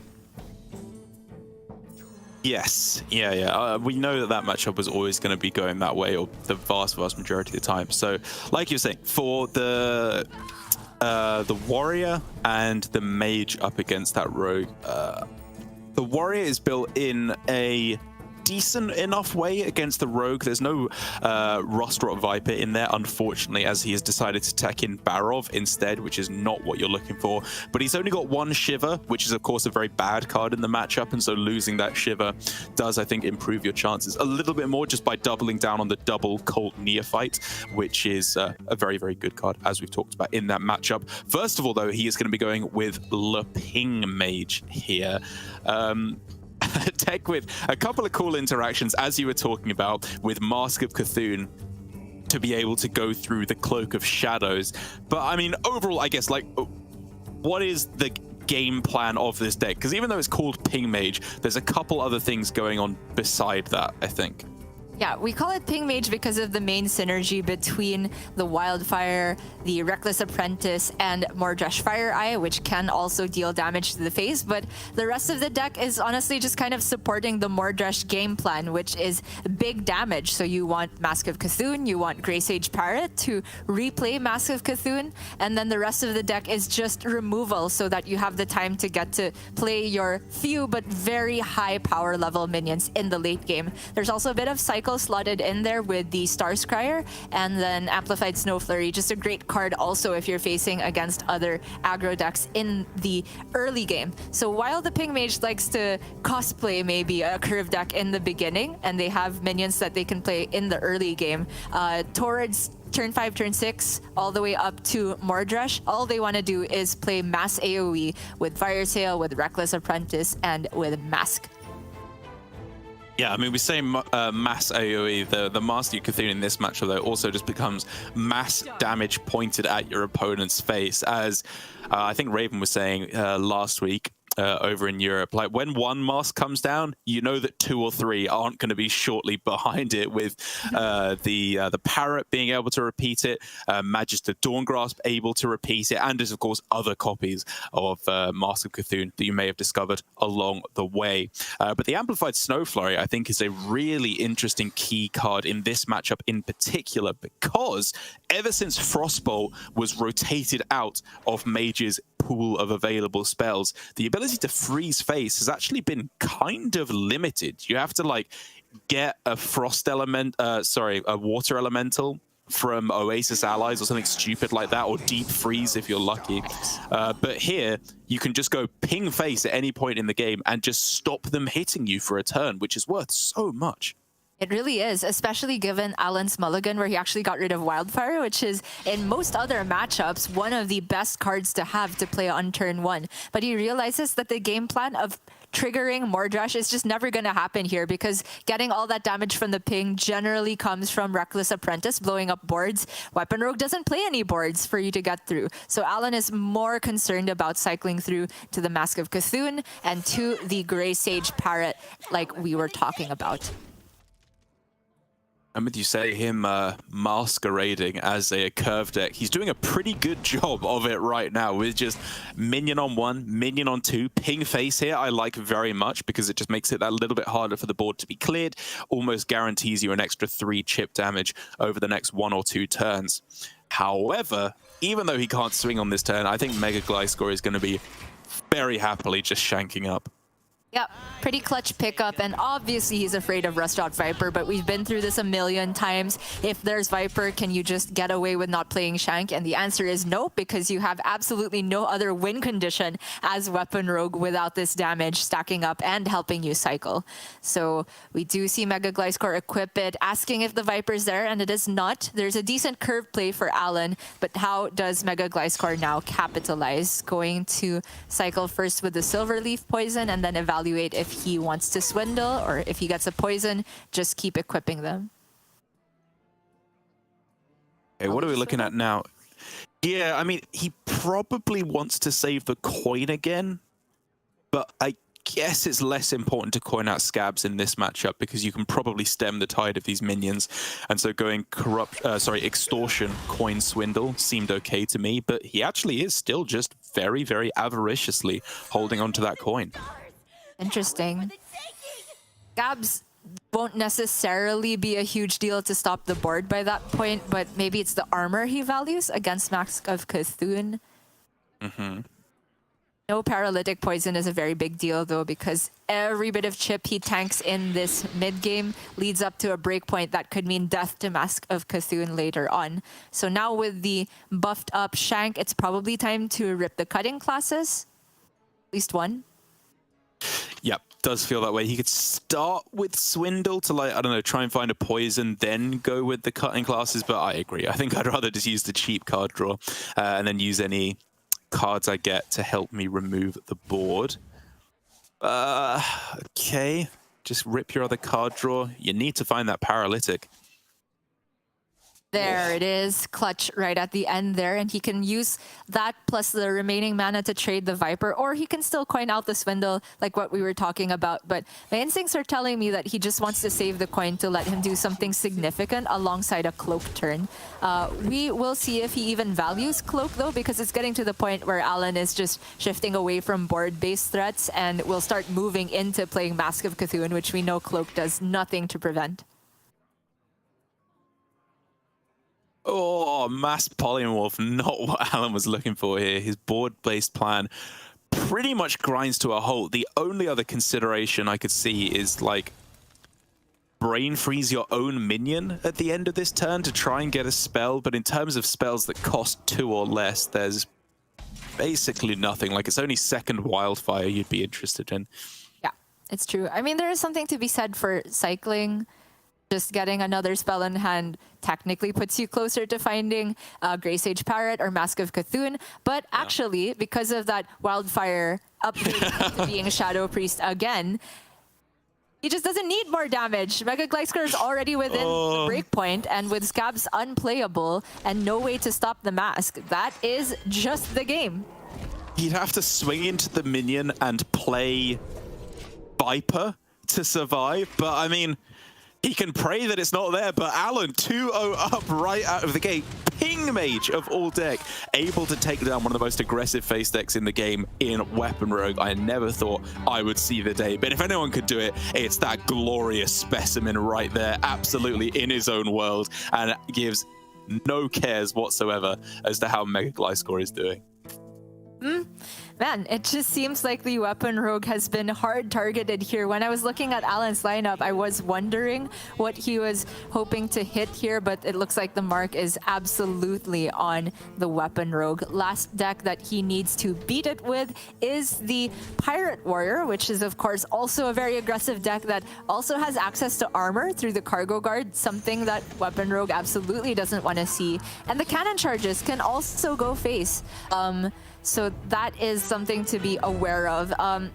S4: Yes, yeah. We know that matchup was always going to be going that way, or the vast majority of the time. So, like you were saying, for the warrior and the mage up against that rogue, the warrior is built in a decent enough way against the rogue. There's no Rostrot Viper in there, unfortunately, as he has decided to tech in Barov instead, which is not what you're looking for. But he's only got one Shiver, which is, of course, a very bad card in the matchup, and so losing that Shiver does, I think, improve your chances a little bit more just by doubling down on the double Cult Neophyte, which is a very, very good card, as we've talked about in that matchup. First of all, though, he is going to be going with Le Ping Mage here. Tech with a couple of cool interactions, as you were talking about, with Mask of Cthulhu to be able to go through the Cloak of Shadows. But I mean, overall, I guess, like, what is the game plan of this deck? Because even though it's called Ping Mage, there's a couple other things going on beside that, I think.
S5: Yeah, we call it Ping Mage because of the main synergy between the Wildfire, the Reckless Apprentice, and Mordresh Fire Eye, which can also deal damage to the face. But the rest of the deck is honestly just kind of supporting the Mordresh game plan, which is big damage. So you want Mask of Cthulhu, you want Grey Sage Parrot to replay Mask of Cthulhu, and then the rest of the deck is just removal so that you have the time to get to play your few but very high power level minions in the late game. There's also a bit of cycle slotted in there with the Star Scryer and then Amplified Snow Flurry. Just a great card also if you're facing against other aggro decks in the early game. So while the Ping Mage likes to cosplay maybe a curve deck in the beginning, and they have minions that they can play in the early game, towards turn 5, turn 6, all the way up to Mordresh, all they want to do is play mass AoE with Fire Sail, with Reckless Apprentice, and with Mask.
S4: Yeah, I mean, we say mass AoE. The Master of Cthulhu in this matchup, though, also just becomes mass damage pointed at your opponent's face. As I think Raven was saying last week, over in Europe, like when one mask comes down, you know that 2 or 3 aren't going to be shortly behind it, with the Parrot being able to repeat it, Magister Dawngrasp able to repeat it, and there's of course other copies of Mask of Cthulhu that you may have discovered along the way. But the Amplified Snow Flurry, I think, is a really interesting key card in this matchup in particular, because ever since Frostbolt was rotated out of Mage's pool of available spells, the ability to freeze face has actually been kind of limited. You have to like get a a water elemental from Oasis allies or something stupid like that, or deep freeze if you're lucky. But here you can just go ping face at any point in the game and just stop them hitting you for a turn, which is worth so much.
S5: It really is, especially given Alan's mulligan, where he actually got rid of Wildfire, which is, in most other matchups, one of the best cards to have to play on turn 1. But he realizes that the game plan of triggering Mordresh is just never going to happen here, because getting all that damage from the ping generally comes from Reckless Apprentice blowing up boards. Weapon Rogue doesn't play any boards for you to get through. So Alan is more concerned about cycling through to the Mask of Cthulhu and to the Grey Sage Parrot, like we were talking about.
S4: And with you say him masquerading as a curve deck, he's doing a pretty good job of it right now with just minion on 1, minion on 2, ping face here I like very much, because it just makes it that little bit harder for the board to be cleared, almost guarantees you an extra 3 chip damage over the next 1 or 2 turns. However, even though he can't swing on this turn, I think MegaGliscor is going to be very happily just shanking up.
S5: Yep, pretty clutch pickup, and obviously he's afraid of Rust-Out Viper, but we've been through this a million times. If there's Viper, can you just get away with not playing Shank? And the answer is no, because you have absolutely no other win condition as Weapon Rogue without this damage stacking up and helping you cycle. So we do see MegaGliscor equip it, asking if the Viper's there, and it is not. There's a decent curve play for Alan, but how does MegaGliscor now capitalize? Going to cycle first with the Silver Leaf Poison, and then evaluate if he wants to swindle, or if he gets a poison, just keep equipping them.
S4: Okay, what are we looking at now? Yeah, I mean, he probably wants to save the coin again, but I guess it's less important to coin out scabs in this matchup because you can probably stem the tide of these minions. And so going extortion, coin swindle seemed okay to me, but he actually is still just very, very avariciously holding on to that coin.
S5: Interesting. Scabs won't necessarily be a huge deal to stop the board by that point, but maybe it's the armor he values against Mask of Cthulhu. No paralytic poison is a very big deal though, because every bit of chip he tanks in this mid game leads up to a breakpoint that could mean death to Mask of Cthulhu later on. So now with the buffed up Shank, it's probably time to rip the cutting classes. At least one.
S4: Yep, does feel that way. He could start with Swindle to, like, I don't know, try and find a poison, then go with the cutting classes, but I agree. I think I'd rather just use the cheap card draw and then use any cards I get to help me remove the board. Okay, just rip your other card draw. You need to find that paralytic.
S5: There it is, clutch right at the end there, and he can use that plus the remaining mana to trade the Viper, or he can still coin out the Swindle like what we were talking about. But my instincts are telling me that he just wants to save the coin to let him do something significant alongside a Cloak turn. We will see if he even values Cloak though, because it's getting to the point where Alan is just shifting away from board-based threats and will start moving into playing Mask of Cthulhu, which we know Cloak does nothing to prevent.
S4: Oh, mass polymorph, not what Alan was looking for here. His board-based plan pretty much grinds to a halt. The only other consideration I could see is, like, brain freeze your own minion at the end of this turn to try and get a spell, but in terms of spells that cost 2 or less, there's basically nothing. Like, it's only second Wildfire you'd be interested in.
S5: Yeah, it's true. I mean, there is something to be said for cycling. Just getting another spell in hand technically puts you closer to finding Grey Sage Parrot or Mask of Cthulhu. But actually, because of that Wildfire upgrade to being Shadow Priest again, he just doesn't need more damage. MegaGliscor is already within the breakpoint, and with Scabs unplayable and no way to stop the Mask, that is just the game.
S4: He'd have to swing into the minion and play Viper to survive, but I mean, he can pray that it's not there, but Alan 2-0 up right out of the gate. Ping Mage of all deck, able to take down one of the most aggressive face decks in the game in Weapon Rogue. I never thought I would see the day, but if anyone could do it, it's that glorious specimen right there, absolutely in his own world, and gives no cares whatsoever as to how MegaGliscor is doing.
S5: Man, it just seems like the Weapon Rogue has been hard targeted here. When I was looking at Alan's lineup, I was wondering what he was hoping to hit here, but it looks like the mark is absolutely on the Weapon Rogue. Last deck that he needs to beat it with is the Pirate Warrior, which is of course also a very aggressive deck that also has access to armor through the Cargo Guard, something that Weapon Rogue absolutely doesn't want to see. And the cannon charges can also go face. So that is something to be aware of.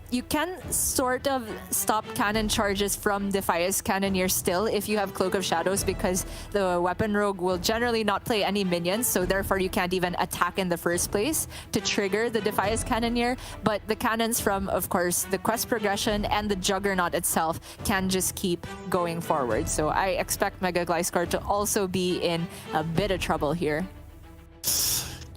S5: You can sort of stop cannon charges from Defias Cannoneer still if you have Cloak of Shadows, because the Weapon Rogue will generally not play any minions, so therefore you can't even attack in the first place to trigger the Defias Cannoneer. But the cannons from, of course, the quest progression and the Juggernaut itself can just keep going forward. So I expect MegaGliscor to also be in a bit of trouble here.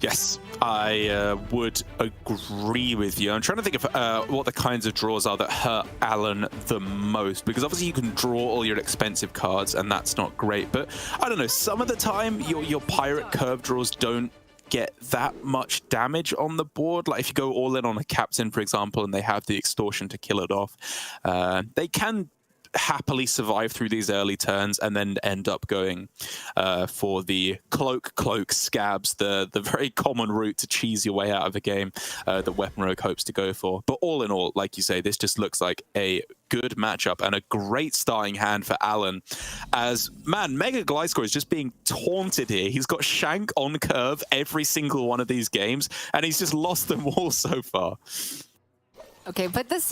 S4: Yes, I would agree with you. I'm trying to think of what the kinds of draws are that hurt Alan the most, because obviously you can draw all your expensive cards and that's not great, but I don't know, some of the time your pirate curve draws don't get that much damage on the board. Like if you go all in on a captain, for example, and they have the extortion to kill it off, they can happily survive through these early turns and then end up going for the cloak scabs, the very common route to cheese your way out of a game that Weapon Rogue hopes to go for. But all in all, like you say, this just looks like a good matchup and a great starting hand for Alan. As, man, MegaGliscor is just being taunted here. He's got Shank on curve every single one of these games, and he's just lost them all so far.
S5: Okay, but this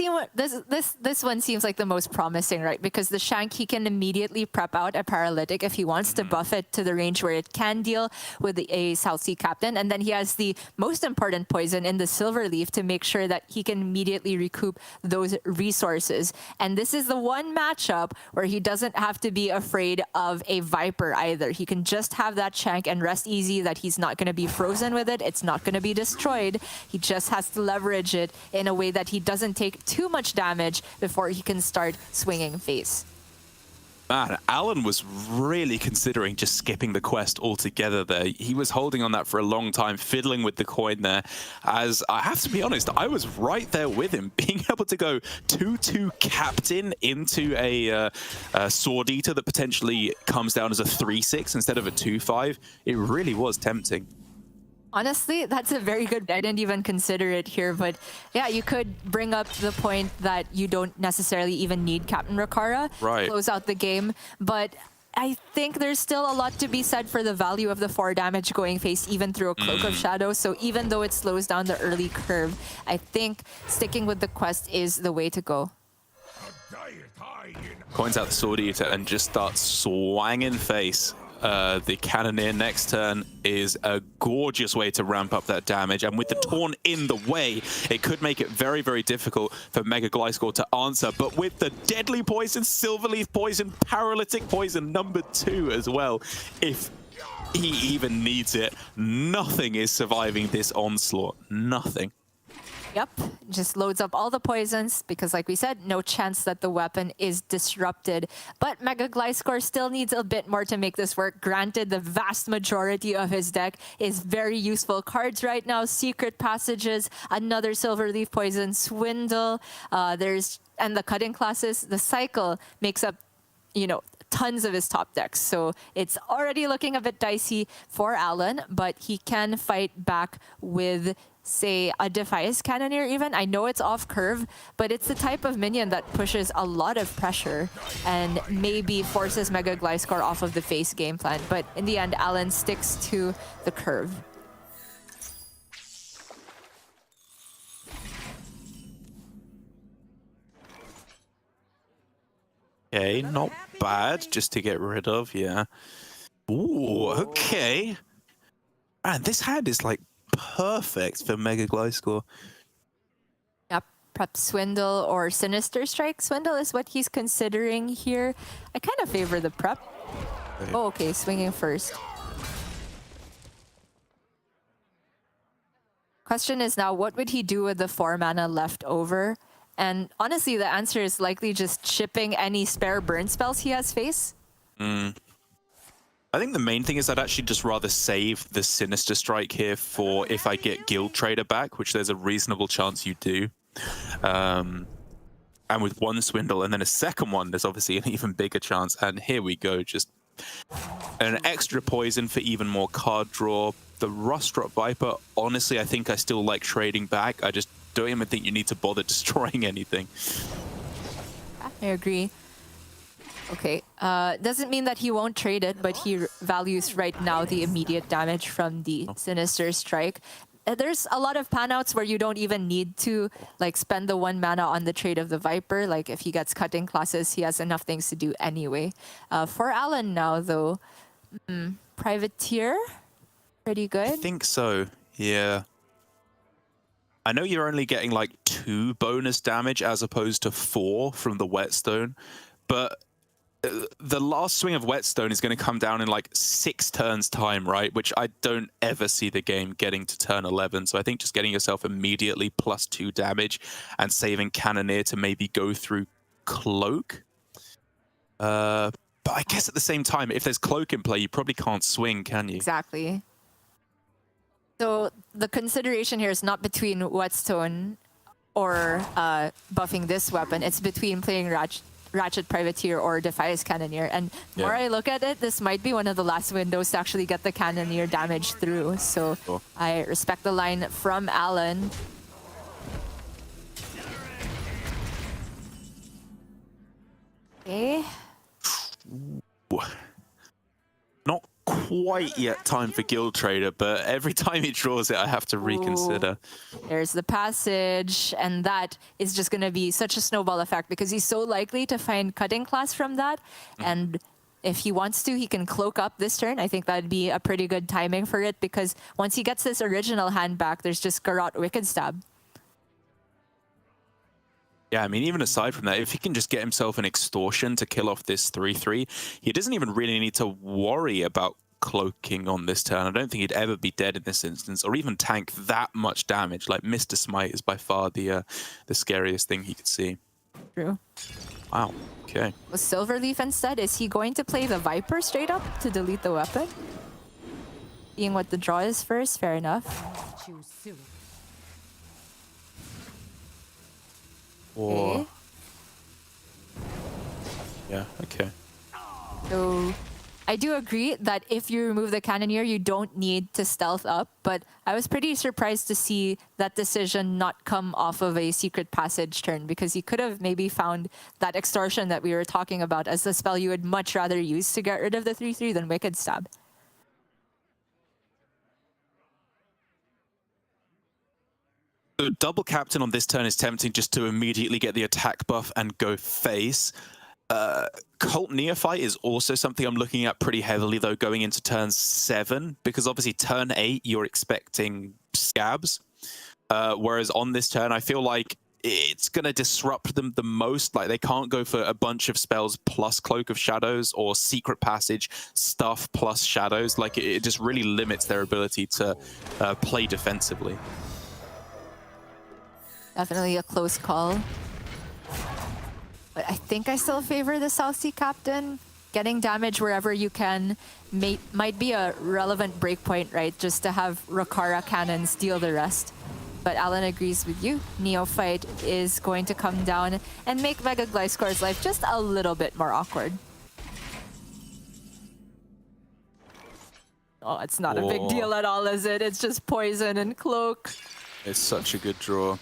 S5: one seems like the most promising, right? Because the Shank, he can immediately prep out a paralytic if he wants to buff it to the range where it can deal with a South Sea Captain. And then he has the most important poison in the Silver Leaf to make sure that he can immediately recoup those resources. And this is the one matchup where he doesn't have to be afraid of a Viper either. He can just have that Shank and rest easy that he's not going to be frozen with it. It's not going to be destroyed. He just has to leverage it in a way that he doesn't take too much damage before he can start swinging face.
S4: Man, Alan was really considering just skipping the quest altogether there. He was holding on that for a long time, fiddling with the coin there. As I have to be honest, I was right there with him. Being able to go 2-2 captain into a Sword Eater that potentially comes down as a 3-6 instead of a 2-5, it really was tempting.
S5: Honestly, that's a very good... I didn't even consider it here, but yeah, you could bring up the point that you don't necessarily even need Captain Rakara to close out the game, but I think there's still a lot to be said for the value of the 4 damage going face even through a Cloak of Shadow. So even though it slows down the early curve, I think sticking with the quest is the way to go.
S4: Coins out the Sword Eater and just starts swanging face. The Cannoneer next turn is a gorgeous way to ramp up that damage, and with the Taunt in the way, it could make it very, very difficult for MegaGliscor to answer. But with the Deadly Poison, Silverleaf Poison, Paralytic Poison number 2 as well, if he even needs it, nothing is surviving this onslaught. Nothing.
S5: Yep, just loads up all the poisons because, like we said, no chance that the weapon is disrupted. But MegaGliscor still needs a bit more to make this work. Granted, the vast majority of his deck is very useful cards right now. Secret Passages, another Silverleaf Poison, Swindle, and the cutting classes. The cycle makes up, tons of his top decks. So it's already looking a bit dicey for Alan, but he can fight back with, say, a Defias Cannoneer even. I know it's off curve, but it's the type of minion that pushes a lot of pressure and maybe forces MegaGliscor off of the face game plan. But in the end, Alan sticks to the curve.
S4: Okay, not bad, just to get rid of, yeah. Ooh, okay. Man, this hand is like perfect for MegaGliscor.
S5: Yep, prep Swindle or Sinister Strike. Swindle is what he's considering here. I kind of favor the prep. Oh, okay, swinging first. Question is now, what would he do with the 4 mana left over? And honestly, the answer is likely just shipping any spare burn spells he has face.
S4: I think the main thing is I'd actually just rather save the Sinister Strike here for if I get Guild Trader back, which there's a reasonable chance you do. And with 1 Swindle and then a second one, there's obviously an even bigger chance. And here we go, just an extra poison for even more card draw. The Rustdrop Viper, honestly, I think I still like trading back. I just don't even think you need to bother destroying anything.
S5: I agree. Okay, doesn't mean that he won't trade it, but he values right now the immediate damage from the Sinister Strike. There's a lot of panouts where you don't even need to spend the 1 mana on the trade of the Viper. Like if he gets cutting classes, he has enough things to do anyway. For Alan now though, Privateer, pretty good.
S4: I think so, yeah. I know you're only getting 2 bonus damage as opposed to 4 from the Whetstone, but the last swing of Whetstone is going to come down in 6 turns time, right? Which I don't ever see the game getting to turn 11. So I think just getting yourself immediately +2 damage and saving Cannoneer to maybe go through Cloak. But I guess at the same time, if there's Cloak in play, you probably can't swing, can you?
S5: Exactly. So the consideration here is not between Whetstone or buffing this weapon. It's between playing Ratchet Privateer or Defias Cannoneer. And the more I look at it, this might be one of the last windows to actually get the Cannoneer damage through. So I respect the line from Alan. Okay.
S4: Not quite yet time for Guild Trader, but every time he draws it, I have to reconsider.
S5: There's the passage, and that is just going to be such a snowball effect because he's so likely to find cutting class from that. And if he wants to, he can cloak up this turn. I think that'd be a pretty good timing for it because once he gets this original hand back, there's just Garrote Wicked Stab.
S4: Yeah, I mean, even aside from that, if he can just get himself an extortion to kill off this 3-3, he doesn't even really need to worry about cloaking on this turn. I don't think he'd ever be dead in this instance, or even tank that much damage. Like, Mr. Smite is by far the scariest thing he could see.
S5: True.
S4: Wow, okay.
S5: With Silverleaf instead, is he going to play the Viper straight up to delete the weapon? Seeing what the draw is first, fair enough.
S6: Choose soon.
S4: Or... yeah, okay.
S5: So I do agree that if you remove the Cannoneer, you don't need to stealth up, but I was pretty surprised to see that decision not come off of a secret passage turn because you could have maybe found that extortion that we were talking about as the spell you would much rather use to get rid of the 3-3 than Wicked Stab.
S4: So double captain on this turn is tempting just to immediately get the attack buff and go face. Cult Neophyte is also something I'm looking at pretty heavily, though, going into turn 7, because obviously turn 8, you're expecting scabs. Whereas on this turn, I feel like it's going to disrupt them the most. Like, they can't go for a bunch of spells plus Cloak of Shadows or Secret Passage stuff plus Shadows. Like, it just really limits their ability to play defensively.
S5: Definitely a close call. But I think I still favor the South Sea Captain. Getting damage wherever you can might be a relevant breakpoint, right? Just to have Rakara cannons deal the rest. But Alan agrees with you. Neophyte is going to come down and make MegaGliscor's life just a little bit more awkward. Oh, it's not a big deal at all, is it? It's just poison and cloak.
S4: It's such a good draw.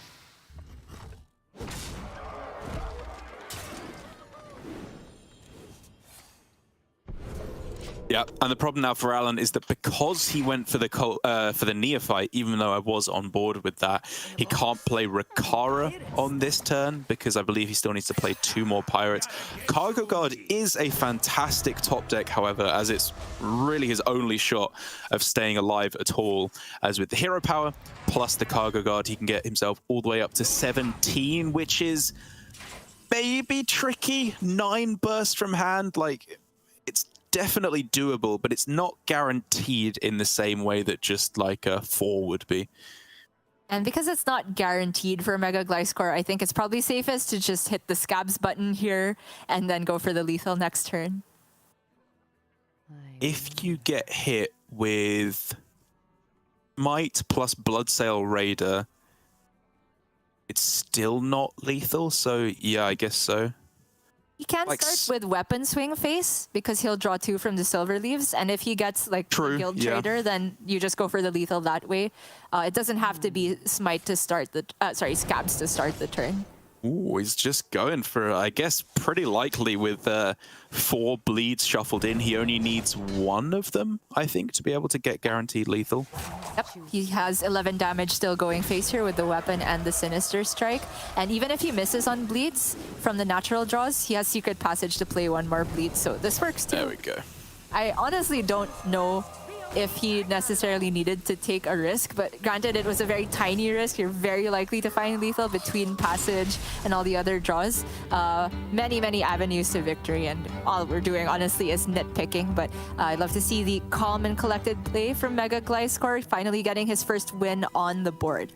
S4: Yeah, and the problem now for Alan is that because he went for the Neophyte, even though I was on board with that, he can't play Rakara on this turn because I believe he still needs to play 2 more Pirates. Cargo Guard is a fantastic top deck, however, as it's really his only shot of staying alive at all. As with the Hero Power plus the Cargo Guard, he can get himself all the way up to 17, which is maybe tricky. 9 bursts from hand, like, it's definitely doable, but it's not guaranteed in the same way that just like a 4 would be.
S5: And because it's not guaranteed for MegaGliscor, I think it's probably safest to just hit the Scabs button here and then go for the lethal next turn.
S4: If you get hit with Might plus Bloodsail Raider, it's still not lethal, so yeah, I guess so.
S5: He can start with Weapon Swing Face because he'll draw 2 from the Silver Leaves, and if he gets like Guild Trader, then you just go for the lethal that way. It doesn't have to be Smite to start the Scabs to start the turn.
S4: Ooh, he's just going for, I guess, pretty likely with 4 bleeds shuffled in. He only needs 1 of them, I think, to be able to get guaranteed lethal.
S5: Yep, he has 11 damage still going face here with the weapon and the Sinister Strike. And even if he misses on bleeds from the natural draws, he has Secret Passage to play 1 more bleed. So this works too.
S4: There we go.
S5: I honestly don't know if he necessarily needed to take a risk, but granted it was a very tiny risk. You're very likely to find lethal between passage and all the other draws. Many avenues to victory, and all we're doing honestly is nitpicking, but I'd love to see the calm and collected play from MegaGliscor finally getting his first win on the board.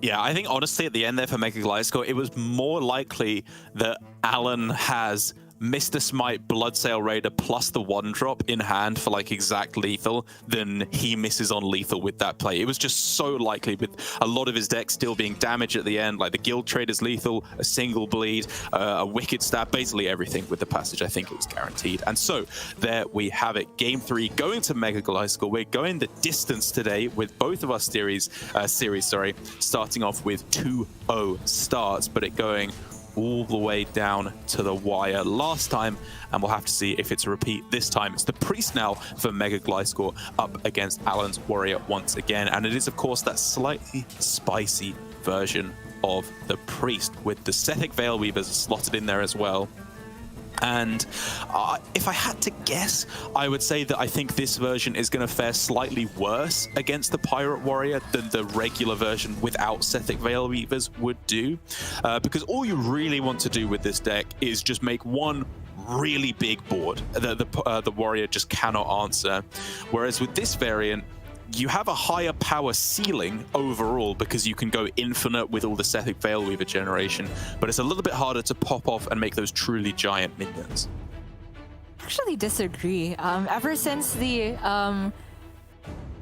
S4: Yeah, I think honestly at the end there for MegaGliscor, it was more likely that Alan has Mr. Smite, Bloodsail Raider plus the 1-drop in hand for like exact lethal, then he misses on lethal with that play. It was just so likely, with a lot of his deck still being damaged at the end, like the Guild Trader's lethal, a single bleed, a Wicked Stab, basically everything with the passage. I think it was guaranteed. And so there we have it. Game 3 going to MegaGliscor. We're going the distance today with both of our series, starting off with 2-0 starts, but it going all the way down to the wire last time, and we'll have to see if it's a repeat this time. It's the Priest now for MegaGliscor up against Alan's Warrior once again, and it is of course that slightly spicy version of the Priest with the Sethic Veilweavers slotted in there as well. And if I had to guess, I would say that I think this version is going to fare slightly worse against the Pirate Warrior than the regular version without Sethic Veilweavers would do. Because all you really want to do with this deck is just make one really big board that the Warrior just cannot answer. Whereas with this variant, you have a higher power ceiling overall because you can go infinite with all the Sethic Veilweaver generation, but it's a little bit harder to pop off and make those truly giant minions.
S5: Actually disagree. Ever since the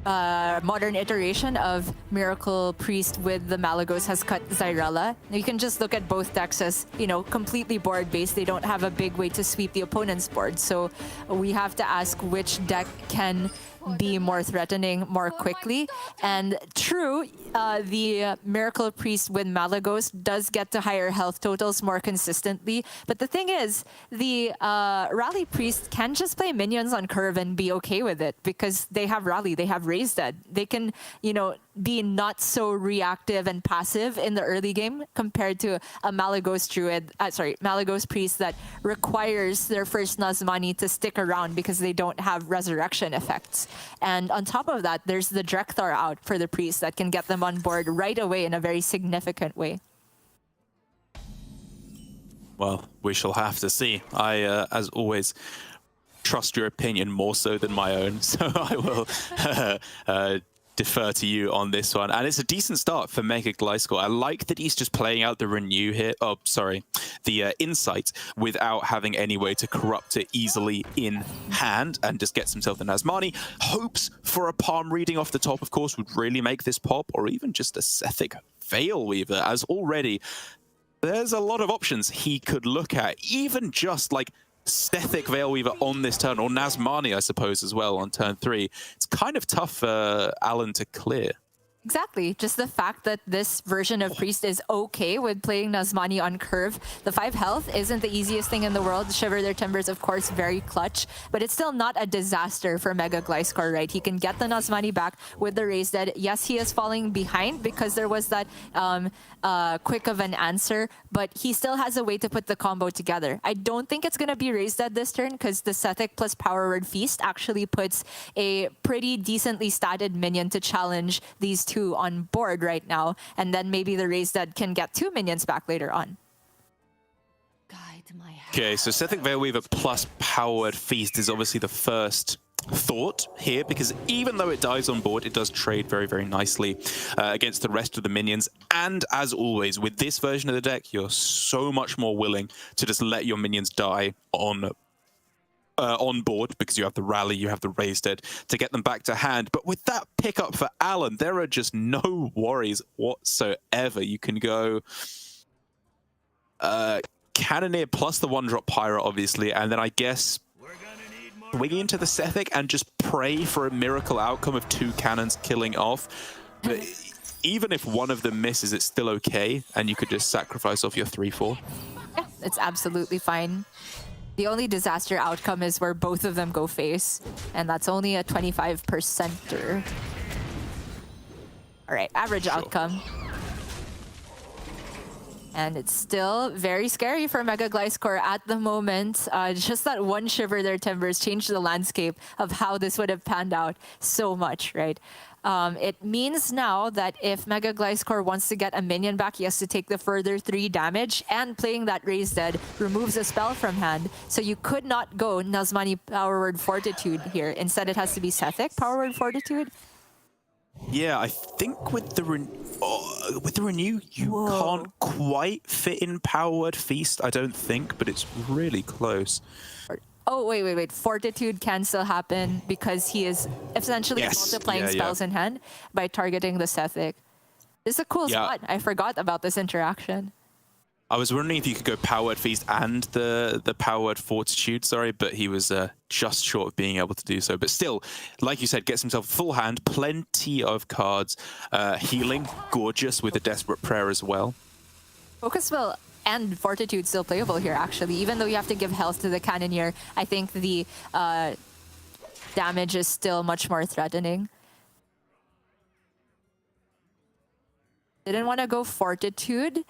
S5: modern iteration of Miracle Priest with the Malagos has cut Zyrella, you can just look at both decks as, completely board based. They don't have a big way to sweep the opponent's board. So we have to ask which deck can be more threatening more quickly. And true, the Miracle Priest with Malagos does get to higher health totals more consistently. But the thing is, the Rally Priest can just play minions on curve and be okay with it because they have Rally, they have Raise Dead. They can, be not so reactive and passive in the early game compared to a Malagos Malagos Priest that requires their first Nazmani to stick around because they don't have resurrection effects. And on top of that, there's the Drekthar out for the Priest that can get them on board right away in a very significant way.
S4: Well, we shall have to see. I, as always, trust your opinion more so than my own, so I will defer to you on this one. And it's a decent start for MegaGliscor. I like that he's just playing out the Renew here. Oh, sorry, the Insight without having any way to corrupt it easily in hand and just gets himself the Nazmani. Hopes for a palm reading off the top, of course, would really make this pop, or even just a Sethic Veilweaver, as already there's a lot of options he could look at, even just like Sethic Veilweaver on this turn, or Nazmani, I suppose, as well on turn 3. It's kind of tough for Alan to clear.
S5: Exactly. Just the fact that this version of Priest is okay with playing Nazmani on curve. The 5 health isn't the easiest thing in the world. Shiver Their Timbers, of course, very clutch, but it's still not a disaster for MegaGliscor, right? He can get the Nazmani back with the Raise Dead. Yes, he is falling behind because there was that quick of an answer, but he still has a way to put the combo together. I don't think it's going to be Raise Dead this turn because the Sethic plus Power Word Feast actually puts a pretty decently statted minion to challenge these two on board right now, and then maybe the Raise Dead can get 2 minions back later on.
S4: Okay, so Sethic Veilweaver plus Power Word Feast is obviously the first thought here, because even though it dies on board, it does trade very, very nicely against the rest of the minions. And as always, with this version of the deck, you're so much more willing to just let your minions die on board because you have the Rally, you have the Raise Dead to get them back to hand. But with that pickup for Alan, there are just no worries whatsoever. You can go Cannoneer plus the 1-drop Pyro, obviously, and then I guess swinging into the Sethic and just pray for a miracle outcome of 2 cannons killing off. But even if one of them misses, it's still okay, and you could just sacrifice off your 3-4.
S5: Yeah, it's absolutely fine. The only disaster outcome is where both of them go face, and that's only a 25%er. All right, average outcome. And it's still very scary for MegaGliscor at the moment. Just that one Shiver Their Timbers changed the landscape of how this would have panned out so much, right? It means now that if MegaGliscor wants to get a minion back, he has to take the further 3 damage, and playing that Raise Dead removes a spell from hand. So you could not go Nazmani Power Word Fortitude here. Instead, it has to be Sethic Power Word Fortitude.
S4: Yeah, I think with the renew, you
S5: Whoa.
S4: can't quite fit in Power Word Feast, I don't think, but it's really close.
S5: Oh, wait. Fortitude can still happen because he is essentially
S4: Yes.
S5: multiplying
S4: Yeah, yeah.
S5: spells in hand by targeting the Sethic. This is a cool
S4: Yeah.
S5: spot. I forgot about this interaction.
S4: I was wondering if you could go Power Word Feast and the Power Word Fortitude, sorry, but he was just short of being able to do so. But still, like you said, gets himself a full hand, plenty of cards, healing, gorgeous with a Desperate Prayer as well.
S5: Focus spell and Fortitude still playable here, actually. Even though you have to give health to the Cannoneer, I think the damage is still much more threatening. Didn't want to go Fortitude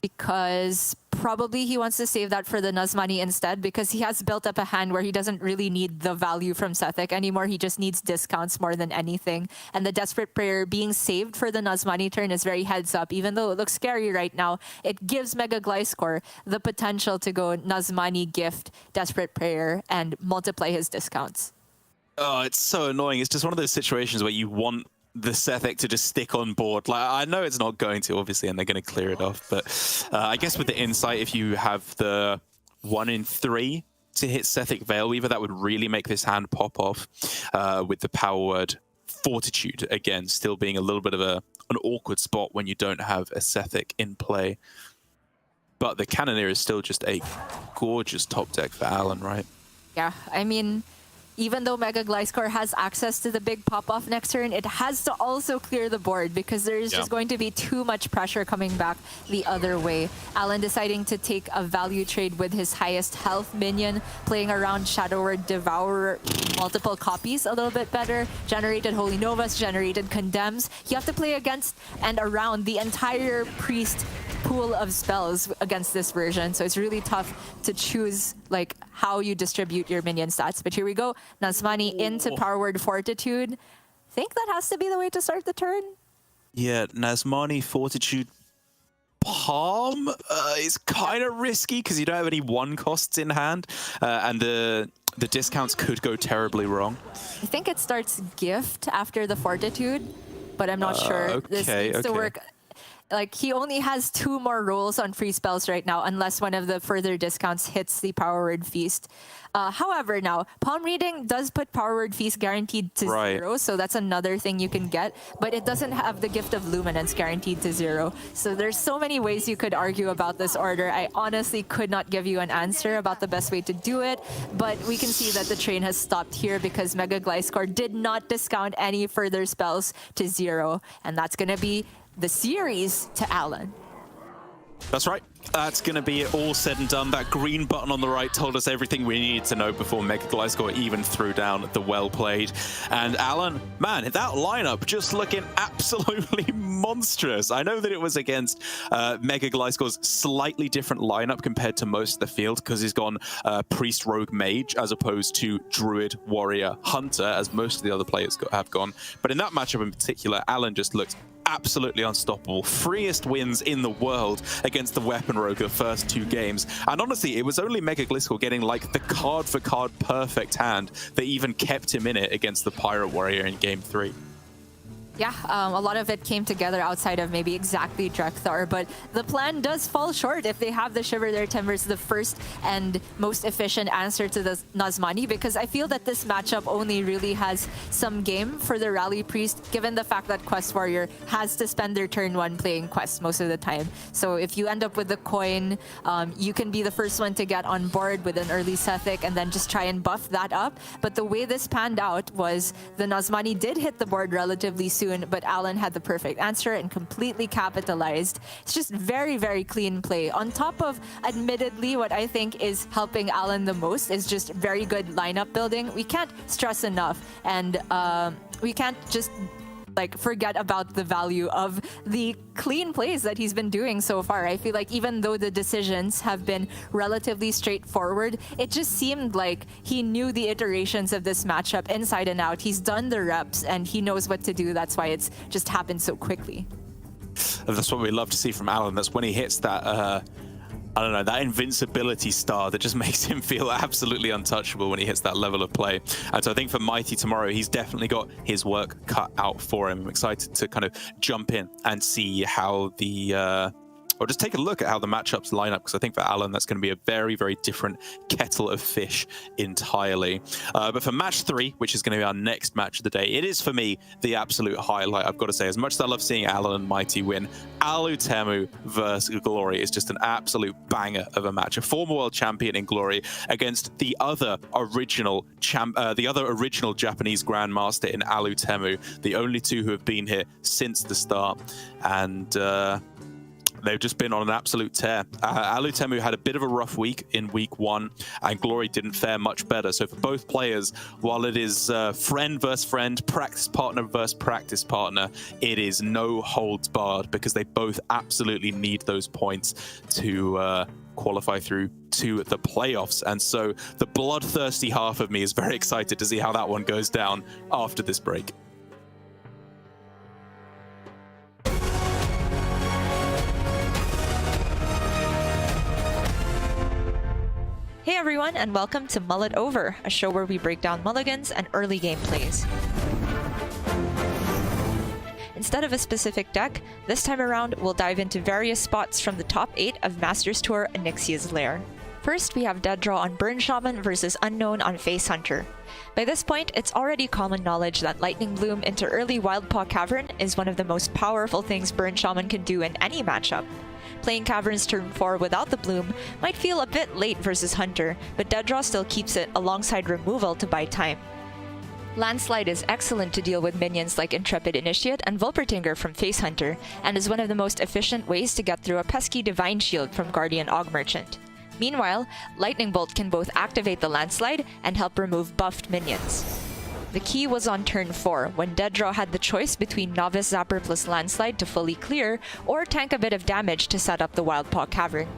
S5: because probably he wants to save that for the Nazmani instead, because he has built up a hand where he doesn't really need the value from Sethic anymore. He just needs discounts more than anything. And the Desperate Prayer being saved for the Nazmani turn is very heads up. Even though it looks scary right now, it gives MegaGliscor the potential to go Nazmani, Gift, Desperate Prayer, and multiply his discounts.
S4: Oh, it's so annoying. It's just one of those situations where you want the Sethic to just stick on board. Like, I know it's not going to, obviously, and they're going to clear it off. But I guess with the Insight, if you have the 1 in 3 to hit Sethic Veilweaver, that would really make this hand pop off. With the Power Word Fortitude, again, still being a little bit of an awkward spot when you don't have a Sethic in play. But the Cannoneer is still just a gorgeous top deck for Alan, right?
S5: Yeah, I mean, even though MegaGliscor has access to the big pop-off next turn, it has to also clear the board because there is just going to be too much pressure coming back the other way. Alan deciding to take a value trade with his highest health minion, playing around Shadow Word Devourer, multiple copies a little bit better, generated Holy Novas, generated Condemns. You have to play against and around the entire Priest pool of spells against this version, so it's really tough to choose like how you distribute your minion stats. But here we go, Nazmani into Power Word Fortitude. Think that has to be the way to start the turn.
S4: Yeah, Nazmani, Fortitude, Palm is kind of risky because you don't have any 1 costs in hand, and the discounts could go terribly wrong.
S5: I think it starts Gift after the Fortitude, but I'm not sure. This needs to work. Like, he only has 2 more rolls on free spells right now, unless one of the further discounts hits the Power Word Feast. However, now, Palm Reading does put Power Word Feast guaranteed to 0, so that's another thing you can get, but it doesn't have the Gift of Luminance guaranteed to 0. So there's so many ways you could argue about this order. I honestly could not give you an answer about the best way to do it, but we can see that the train has stopped here because MegaGliscor did not discount any further spells to 0, and that's going to be the series to Alan.
S4: That's right. That's going to be it all said and done. That green button on the right told us everything we needed to know before MegaGliscor even threw down the well played. And Alan, man, that lineup just looking absolutely monstrous. I know that it was against MegaGliscor's slightly different lineup compared to most of the field because he's gone Priest, Rogue, Mage as opposed to Druid, Warrior, Hunter as most of the other players have gone. But in that matchup in particular, Alan just looked absolutely unstoppable. Freest wins in the world against the Weapon Rogue the first 2 games. And honestly, it was only MegaGliscor getting like the card for card perfect hand that even kept him in it against the Pirate Warrior in game 3.
S5: Yeah, a lot of it came together outside of maybe exactly Drekthar, but the plan does fall short if they have the Shiver Their Timbers, the first and most efficient answer to the Nazmani, because I feel that this matchup only really has some game for the Rally Priest, given the fact that Quest Warrior has to spend their turn 1 playing Quest most of the time. So if you end up with the coin, you can be the first one to get on board with an early Sethic and then just try and buff that up. But the way this panned out was the Nazmani did hit the board relatively soon, but Alan had the perfect answer and completely capitalized. It's just very, very clean play. On top of, admittedly, what I think is helping Alan the most is just very good lineup building. We can't stress enough, and we can't just like forget about the value of the clean plays that he's been doing so far. I feel like even though the decisions have been relatively straightforward, it just seemed like he knew the iterations of this matchup inside and out. He's done the reps and he knows what to do. That's why it's just happened so quickly.
S4: And that's what we love to see from Alan. That's when he hits that I don't know, that invincibility star that just makes him feel absolutely untouchable when he hits that level of play. And so I think for Mighty tomorrow, he's definitely got his work cut out for him. I'm excited to kind of jump in and see how or just take a look at how the matchups line up, because I think for Alan, that's going to be a very, very different kettle of fish entirely. But for match 3, which is going to be our next match of the day, it is for me the absolute highlight, I've got to say. As much as I love seeing Alan and Mighty win, Alutemu versus Glory is just an absolute banger of a match. A former world champion in Glory against the other original Japanese Grandmaster in Alutemu, the only two who have been here since the start. And they've just been on an absolute tear. Alutemu had a bit of a rough week in week 1, and Glory didn't fare much better. So for both players, while it is friend versus friend, practice partner versus practice partner, it is no holds barred, because they both absolutely need those points to qualify through to the playoffs. And so the bloodthirsty half of me is very excited to see how that one goes down after this break.
S5: Hey everyone, and welcome to Mull It Over, a show where we break down mulligans and early game plays. Instead of a specific deck, this time around we'll dive into various spots from the top 8 of Masters Tour Onyxia's Lair. First, we have Dead Draw on Burn Shaman versus Unknown on Face Hunter. By this point, it's already common knowledge that Lightning Bloom into early Wildpaw Cavern is one of the most powerful things Burn Shaman can do in any matchup. Playing Caverns turn 4 without the Bloom might feel a bit late versus Hunter, but Dead Draw still keeps it alongside removal to buy time. Landslide is excellent to deal with minions like Intrepid Initiate and Vulpertinger from Face Hunter, and is one of the most efficient ways to get through a pesky Divine Shield from Guardian Og Merchant. Meanwhile, Lightning Bolt can both activate the Landslide and help remove buffed minions. The key was on turn 4, when Dead Draw had the choice between Novice Zapper plus Landslide to fully clear, or tank a bit of damage to set up the Wildpaw Cavern.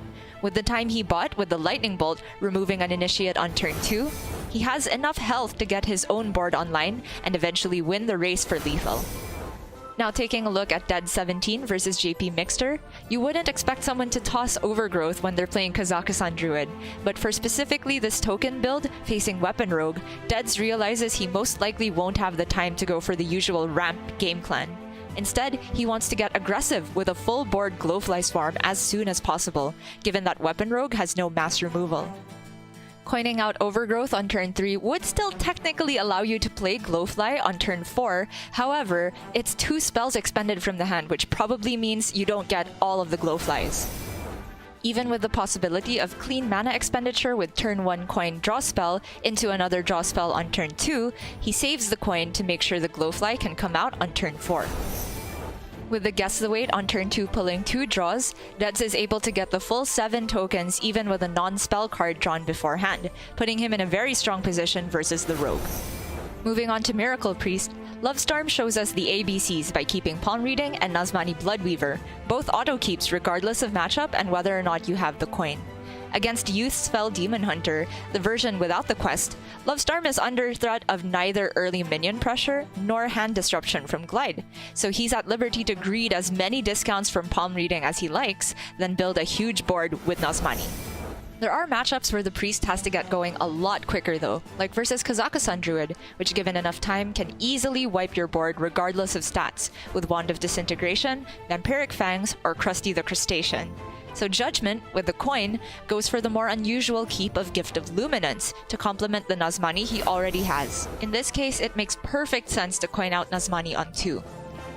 S5: With the time he bought with the Lightning Bolt, removing an Initiate on turn 2, he has enough health to get his own board online and eventually win the race for lethal. Now taking a look at Dead 17 versus JP Mixter, you wouldn't expect someone to toss Overgrowth when they're playing Kazakhstan Druid, but for specifically this token build facing Weapon Rogue, Deads realizes he most likely won't have the time to go for the usual ramp game plan. Instead, he wants to get aggressive with a full board Glowfly Swarm as soon as possible, given that Weapon Rogue has no mass removal. Coining out Overgrowth on turn 3 would still technically allow you to play Glowfly on turn 4, however, it's 2 spells expended from the hand, which probably means you don't get all of the Glowflies. Even with the possibility of clean mana expenditure with turn 1 coin draw spell into another draw spell on turn 2, he saves the coin to make sure the Glowfly can come out on turn 4. With the Guess the Wait on turn 2 pulling 2 draws, Deads is able to get the full 7 tokens even with a non-spell card drawn beforehand, putting him in a very strong position versus the Rogue. Moving on to Miracle Priest, Lovestorm shows us the ABCs by keeping Palm Reading and Nazmani Bloodweaver, both auto-keeps regardless of matchup and whether or not you have the coin. Against Youth's Fell Demon Hunter, the version without the quest, Lovestorm is under threat of neither early minion pressure nor hand disruption from Glide, so he's at liberty to greed as many discounts from Palm Reading as he likes, then build a huge board with Nazmani. There are matchups where the Priest has to get going a lot quicker though, like versus Kazakhstan Druid, which given enough time can easily wipe your board regardless of stats, with Wand of Disintegration, Vampiric Fangs, or Krusty the Crustacean. So Judgment, with the coin, goes for the more unusual keep of Gift of Luminance to complement the Nazmani he already has. In this case, it makes perfect sense to coin out Nazmani on 2.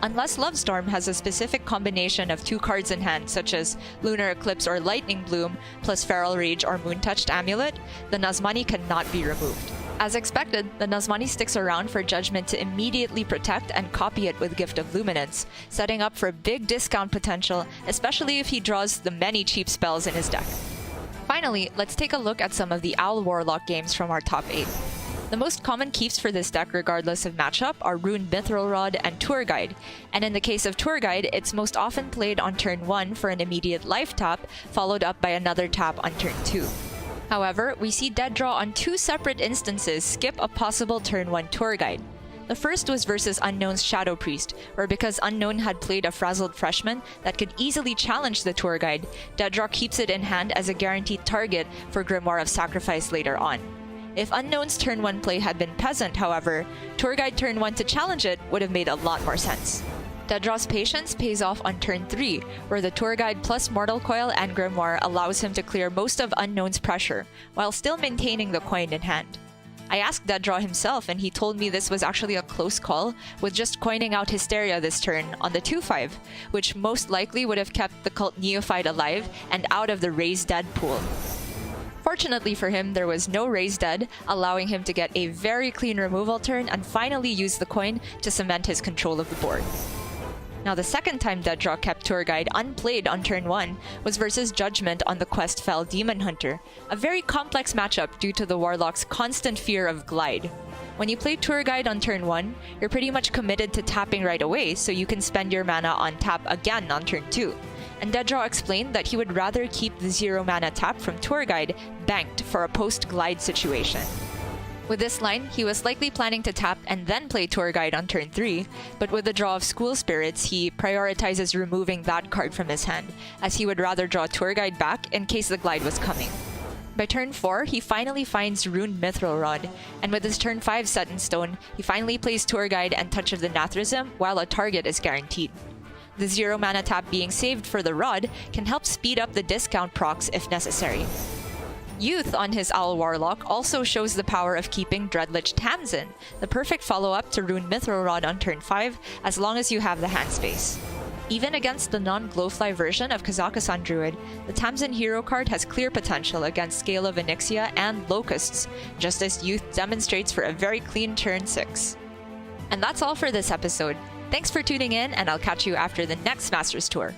S5: Unless Lovestorm has a specific combination of 2 cards in hand, such as Lunar Eclipse or Lightning Bloom, plus Feral Rage or Moontouched Amulet, the Nazmani cannot be removed. As expected, the Nazmani sticks around for Judgment to immediately protect and copy it with Gift of Luminance, setting up for big discount potential, especially if he draws the many cheap spells in his deck. Finally, let's take a look at some of the Owl Warlock games from our top 8. The most common keeps for this deck regardless of matchup are Ruined Mithril Rod and Tour Guide, and in the case of Tour Guide, it's most often played on turn 1 for an immediate life tap, followed up by another tap on turn 2. However, we see Dead Draw on 2 separate instances skip a possible turn 1 Tour Guide. The first was versus Unknown's Shadow Priest, where because Unknown had played a frazzled freshman that could easily challenge the tour guide, Deadrock keeps it in hand as a guaranteed target for Grimoire of Sacrifice later on. If Unknown's turn 1 play had been Peasant, however, tour guide turn 1 to challenge it would have made a lot more sense. Deadraw's patience pays off on turn 3, where the tour guide plus Mortal Coil and Grimoire allows him to clear most of Unknown's pressure, while still maintaining the coin in hand. I asked Deadraw himself and he told me this was actually a close call, with just coining out Hysteria this turn on the 2-5, which most likely would have kept the Cult Neophyte alive and out of the Raise Dead pool. Fortunately for him, there was no Raise Dead, allowing him to get a very clean removal turn and finally use the coin to cement his control of the board. Now, the second time Deadraw kept Tour Guide unplayed on turn 1 was versus Judgment on the Quest Fell Demon Hunter, a very complex matchup due to the Warlock's constant fear of Glide. When you play Tour Guide on turn 1, you're pretty much committed to tapping right away so you can spend your mana on tap again on turn 2. And Deadraw explained that he would rather keep the 0 mana tap from Tour Guide banked for a post-Glide situation. With this line, he was likely planning to tap and then play Tour Guide on turn 3, but with the draw of School Spirits, he prioritizes removing that card from his hand, as he would rather draw Tour Guide back in case the Glide was coming. By turn 4, he finally finds Runed Mithril Rod, and with his turn 5 set in stone, he finally plays Tour Guide and Touch of the Nathrism while a target is guaranteed. The 0 mana tap being saved for the Rod can help speed up the discount procs if necessary. Youth on his Owl Warlock also shows the power of keeping Dreadlich Tamsin, the perfect follow-up to Runed Mithril Rod on turn 5 as long as you have the hand space. Even against the non-Glowfly version of Kazakusan Druid, the Tamsin hero card has clear potential against Scale of Onyxia and Locusts, just as Youth demonstrates for a very clean turn 6. And that's all for this episode. Thanks for tuning in, and I'll catch you after the next Masters Tour.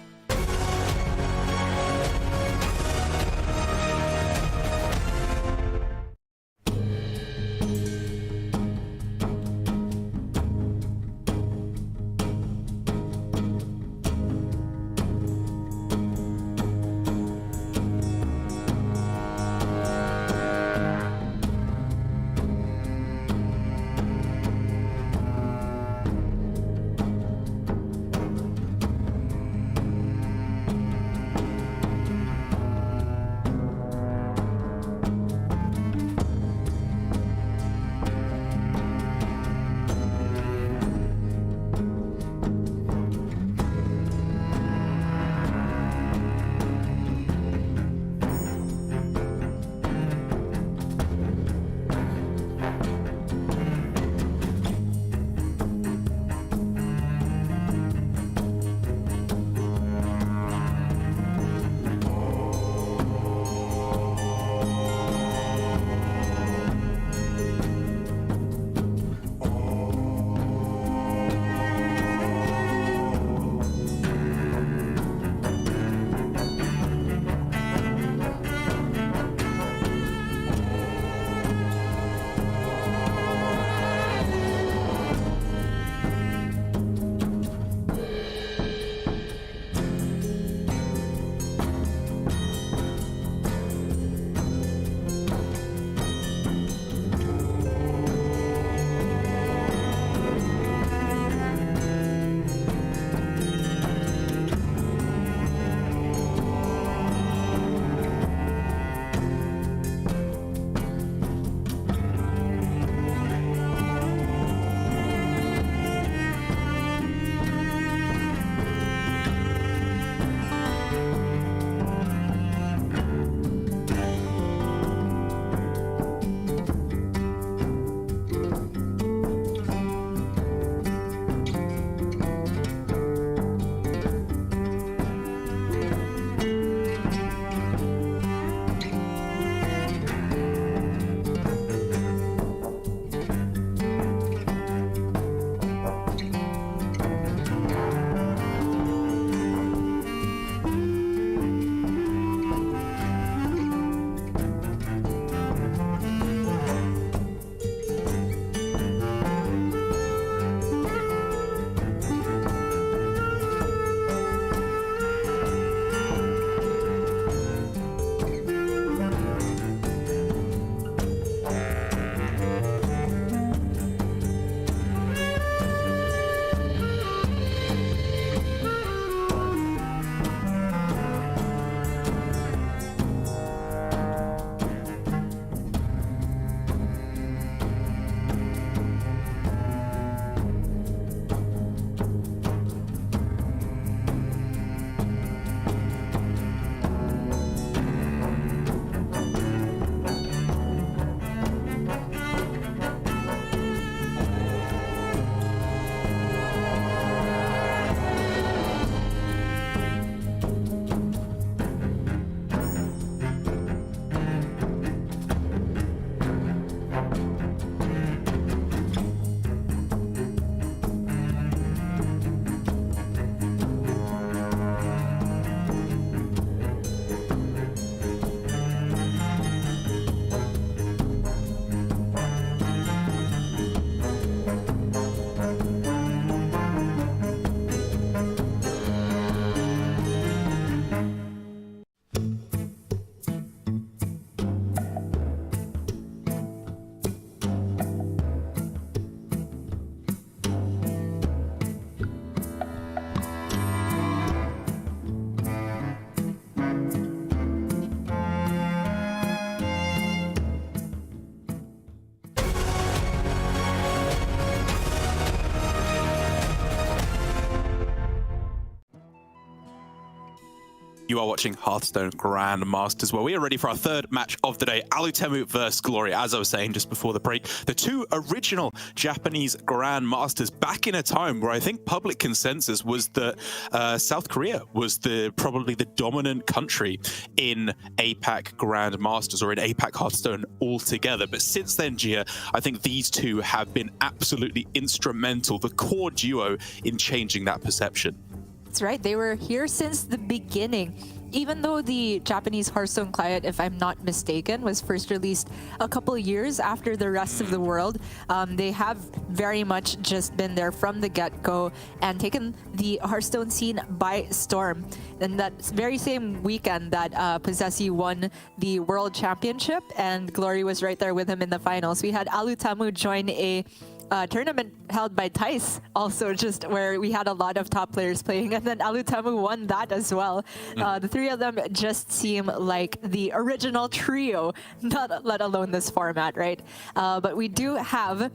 S4: You are watching Hearthstone Grandmasters, where we are ready for our third match of the day, Alutemu versus Glory. As I was saying just before the break, the two original Japanese Grandmasters back in a time where I think public consensus was that South Korea was probably the dominant country in APAC Grandmasters, or in APAC Hearthstone altogether. But since then, Gia, I think these two have been absolutely instrumental, the core duo, in changing that perception.
S5: That's right. They were here since the beginning. Even though the Japanese Hearthstone client, if I'm not mistaken, was first released a couple of years after the rest of the world, they have very much just been there from the get-go and taken the Hearthstone scene by storm. And that very same weekend that Possessi won the World Championship and Glory was right there with him in the finals, we had Alutemu join a tournament held by Tice, also just where we had a lot of top players playing, and then Alutemu won that as well. The three of them just seem like the original trio, not let alone this format, right? But we do have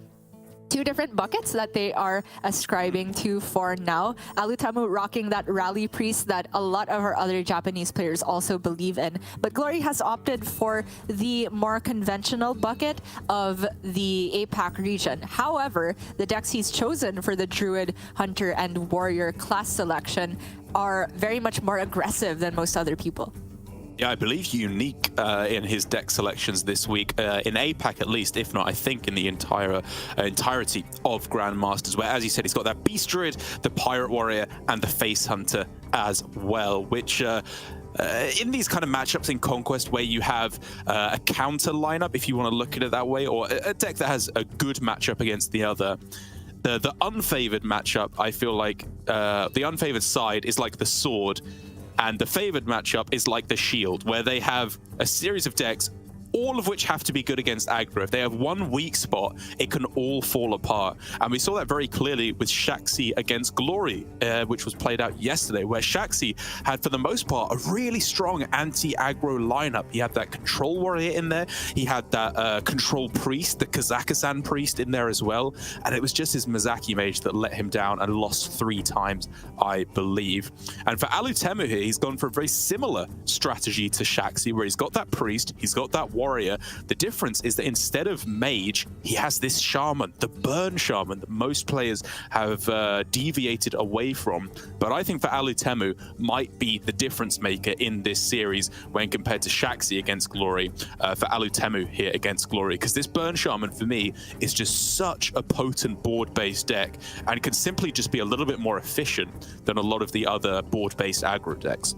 S5: two different buckets that they are ascribing to for now. Alutemu rocking that Rally Priest that a lot of our other Japanese players also believe in. But Glory has opted for the more conventional bucket of the APAC region. However, the decks he's chosen for the Druid, Hunter, and Warrior class selection are very much more aggressive than most other people.
S4: Yeah, I believe unique in his deck selections this week, in APAC at least, if not, I think, in the entirety of Grandmasters, where, as you said, he's got that Beast Druid, the Pirate Warrior, and the Face Hunter as well, which in these kind of matchups in Conquest where you have a counter lineup, if you want to look at it that way, or a deck that has a good matchup against the other, the unfavored matchup, I feel like the unfavored side is like the sword, and the favored matchup is like the shield, where they have a series of decks, all of which have to be good against aggro. If they have one weak spot, it can all fall apart. And we saw that very clearly with Shaxi against Glory, which was played out yesterday, where Shaxi had, for the most part, a really strong anti-aggro lineup. He had that Control Warrior in there. He had that Control Priest, the Kazakhstan Priest in there as well. And it was just his Mizaki Mage that let him down and lost 3 times, I believe. And for Alutemu here, he's gone for a very similar strategy to Shaxi, where he's got that Priest, he's got that Warrior. The difference is that instead of Mage, he has this Shaman, the Burn Shaman, that most players have deviated away from. But I think for Alutemu might be the difference maker in this series when compared to Shaxi against Glory, for Alutemu here against Glory, because this Burn Shaman for me is just such a potent board-based deck and can simply just be a little bit more efficient than a lot of the other board-based aggro decks.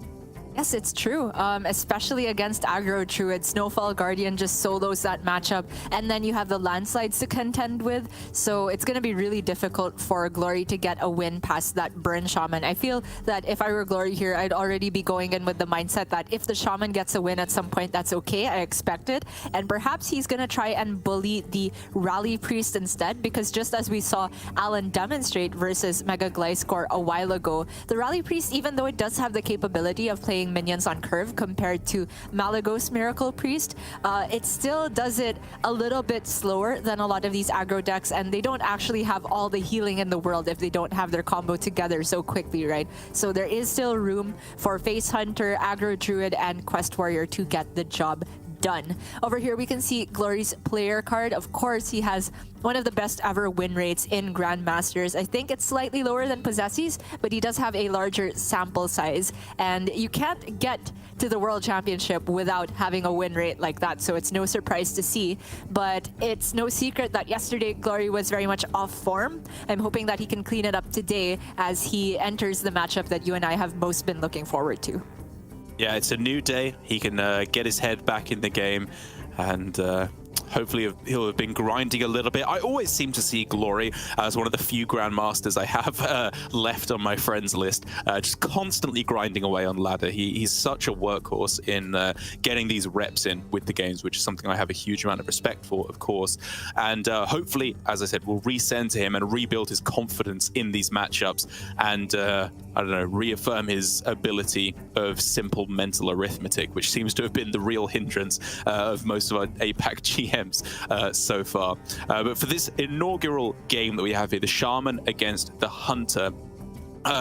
S5: Yes, it's true, especially against aggro Druid. Snowfall Guardian just solos that matchup, and then you have the landslides to contend with, so it's going to be really difficult for Glory to get a win past that Burn Shaman. I feel that if I were Glory here, I'd already be going in with the mindset that if the Shaman gets a win at some point, that's okay, I expect it, and perhaps he's going to try and bully the Rally Priest instead, because just as we saw Alan demonstrate versus MegaGliscor a while ago, the Rally Priest, even though it does have the capability of playing minions on curve compared to Malagos Miracle Priest, it still does it a little bit slower than a lot of these aggro decks, and they don't actually have all the healing in the world if they don't have their combo together so quickly, right? So there is still room for Face Hunter, aggro Druid, and Quest Warrior to get the job done. Over here we can see Glory's player card. Of course, he has one of the best ever win rates in Grandmasters. I think it's slightly lower than Possessi's, but he does have a larger sample size, and you can't get to the World Championship without having a win rate like that, so it's no surprise to see. But it's no secret that yesterday Glory was very much off form. I'm hoping that he can clean it up today as he enters the matchup that you and I have most been looking forward to.
S4: Yeah, it's a new day. He can get his head back in the game, and hopefully he'll have been grinding a little bit. I always seem to see Glory as one of the few Grandmasters I have left on my friends list, just constantly grinding away on ladder. He's such a workhorse in getting these reps in with the games, which is something I have a huge amount of respect for, of course. And hopefully, as I said, we'll recenter him and rebuild his confidence in these matchups, and I don't know, reaffirm his ability of simple mental arithmetic, which seems to have been the real hindrance of most of our APAC GMs so far. But for this inaugural game that we have here, the Shaman against the Hunter,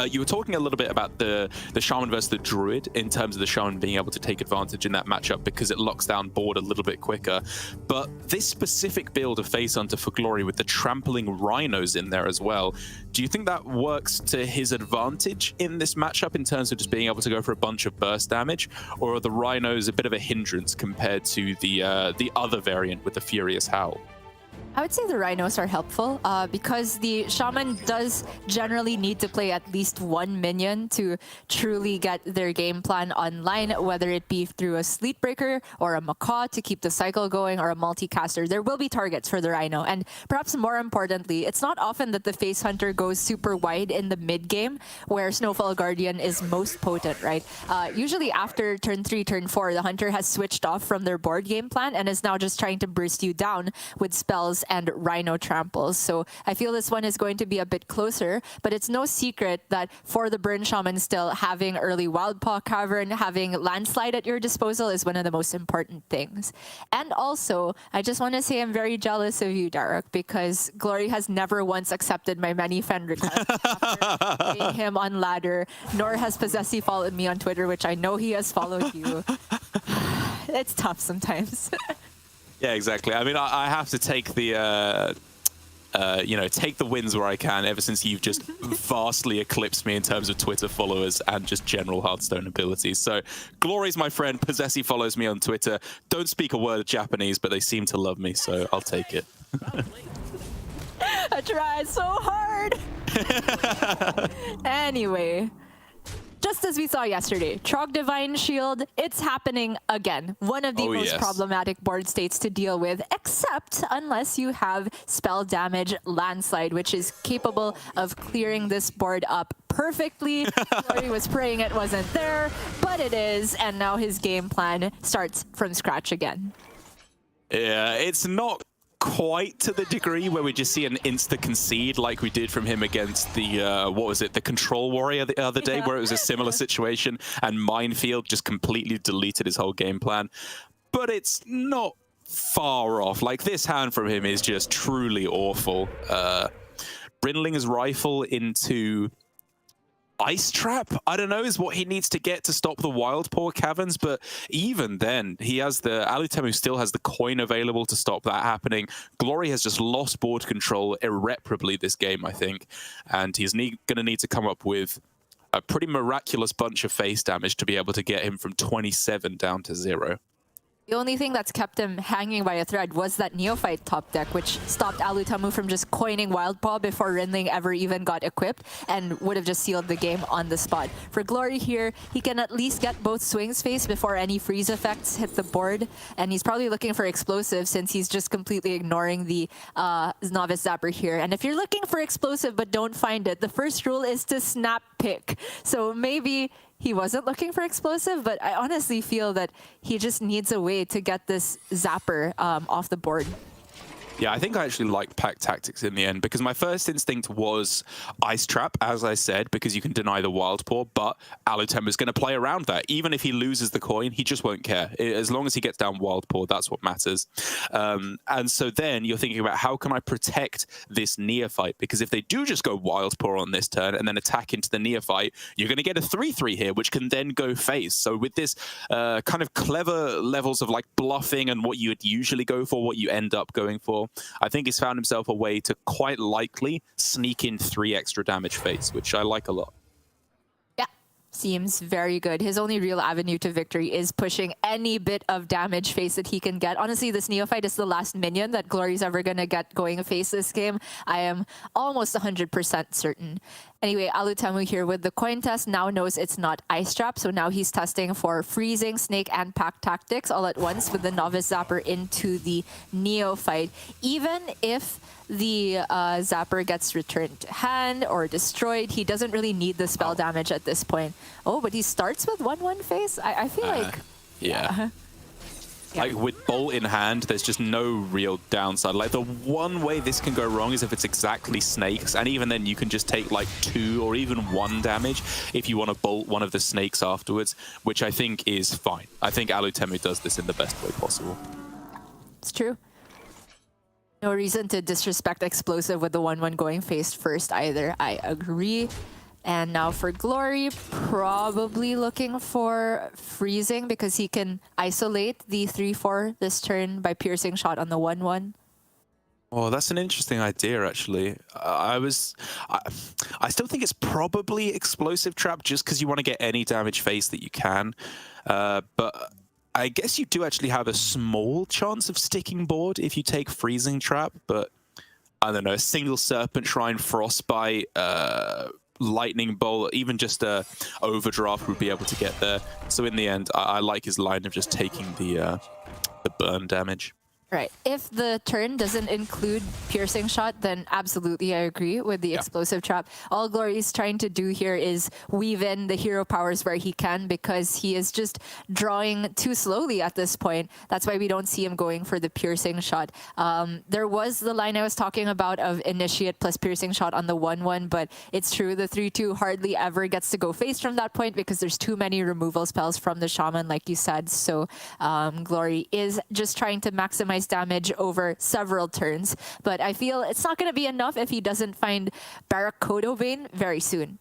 S4: You were talking a little bit about the Shaman versus the Druid in terms of the Shaman being able to take advantage in that matchup because it locks down board a little bit quicker. But this specific build of Face Hunter for Glory with the trampling Rhinos in there as well, do you think that works to his advantage in this matchup in terms of just being able to go for a bunch of burst damage? Or are the Rhinos a bit of a hindrance compared to the other variant with the Furious Howl?
S5: I would say the Rhinos are helpful because the Shaman does generally need to play at least one minion to truly get their game plan online, whether it be through a Sleep Breaker or a Macaw to keep the cycle going or a multicaster. There will be targets for the Rhino. And perhaps more importantly, it's not often that the Face Hunter goes super wide in the mid game where Snowfall Guardian is most potent, right? Usually after turn 3, turn 4, the Hunter has switched off from their board game plan and is now just trying to burst you down with spells and Rhino tramples. So I feel this one is going to be a bit closer, but it's no secret that for the Burn Shaman still, having early Wildpaw Cavern, having Landslide at your disposal is one of the most important things. And also, I just want to say I'm very jealous of you, Daruk, because Glory has never once accepted my many friend requests after playing him on ladder, nor has Possessy followed me on Twitter, which I know he has followed you. It's tough sometimes.
S4: Yeah, exactly. I mean, I have to take the, take the wins where I can ever since you've just vastly eclipsed me in terms of Twitter followers and just general Hearthstone abilities. So Glory's my friend. Possessy follows me on Twitter. Don't speak a word of Japanese, but they seem to love me, so I'll take it.
S5: I tried so hard. Anyway. Just as we saw yesterday, Trog Divine Shield, it's happening again. One of the most problematic board states to deal with, except unless you have spell damage Landslide, which is capable of clearing this board up perfectly. Glory was praying it wasn't there, but it is, and now his game plan starts from scratch again.
S4: Yeah, it's not quite to the degree where we just see an insta concede like we did from him against the the Control Warrior the other day, where it was a similar situation and Minefield just completely deleted his whole game plan. But it's not far off. Like, this hand from him is just truly awful. Brynling's Rifle into Ice Trap, I don't know, is what he needs to get to stop the Wildpaw Caverns, but even then, he has the Alutemu still has the coin available to stop that happening. Glory has just lost board control irreparably this game, I think, and he's going to need to come up with a pretty miraculous bunch of face damage to be able to get him from 27 down to 0.
S5: The only thing that's kept him hanging by a thread was that Neophyte top deck, which stopped Alutemu from just coining Wildpaw before Rinling ever even got equipped and would have just sealed the game on the spot. For Glory here, he can at least get both swings face before any freeze effects hit the board, and he's probably looking for explosive since he's just completely ignoring the Novice Zapper here. And if you're looking for explosive but don't find it, the first rule is to snap pick. So maybe he wasn't looking for explosive, but I honestly feel that he just needs a way to get this Zapper off the board.
S4: Yeah, I think I actually liked Pack Tactics in the end because my first instinct was Ice Trap, as I said, because you can deny the Wildpaw, but Alutemu is going to play around that. Even if he loses the coin, he just won't care. As long as he gets down Wildpaw, that's what matters. And so then you're thinking about how can I protect this Neophyte? Because if they do just go Wildpaw on this turn and then attack into the Neophyte, you're going to get a 3-3 here, which can then go face. So with this kind of clever levels of like bluffing and what you would usually go for, what you end up going for, I think he's found himself a way to quite likely sneak in 3 extra damage face, which I like a lot.
S5: Yeah, seems very good. His only real avenue to victory is pushing any bit of damage face that he can get. Honestly, this Neophyte is the last minion that Glory's ever going to get going face this game. I am almost 100% certain. Anyway, Alutemu here with the coin test now knows it's not Ice Trap, so now he's testing for Freezing, Snake, and Pack Tactics all at once with the Novice Zapper into the Neophyte. Even if the Zapper gets returned to hand or destroyed, he doesn't really need the spell damage at this point. Oh, but he starts with 1-1 face? I feel like...
S4: Yeah. Like, with Bolt in hand, there's just no real downside. Like, the one way this can go wrong is if it's exactly snakes, and even then you can just take like 2 or even 1 damage if you want to bolt one of the snakes afterwards, which I think is fine. I think Alutemu does this in the best way possible.
S5: It's true. No reason to disrespect explosive with the 1-1 going face first either. I agree. And now for Glory, probably looking for freezing because he can isolate the 3-4 this turn by piercing shot on the 1-1.
S4: Oh, that's an interesting idea, actually. I still think it's probably explosive trap just because you want to get any damage face that you can. But I guess you do actually have a small chance of sticking board if you take freezing trap. But I don't know, a single serpent shrine, frostbite, lightning bolt, even just a overdraft would be able to get there. So in the end, I like his line of just taking the burn damage.
S5: Right. If the turn doesn't include piercing shot, then absolutely I agree with the explosive trap. All Glory is trying to do here is weave in the hero powers where he can because he is just drawing too slowly at this point. That's why we don't see him going for the piercing shot. There was the line I was talking about of initiate plus piercing shot on the 1-1, but it's true, the 3-2 hardly ever gets to go face from that point because there's too many removal spells from the shaman, like you said. So Glory is just trying to maximize damage over several turns, but I feel it's not going to be enough if he doesn't find Barracuda Vein very soon.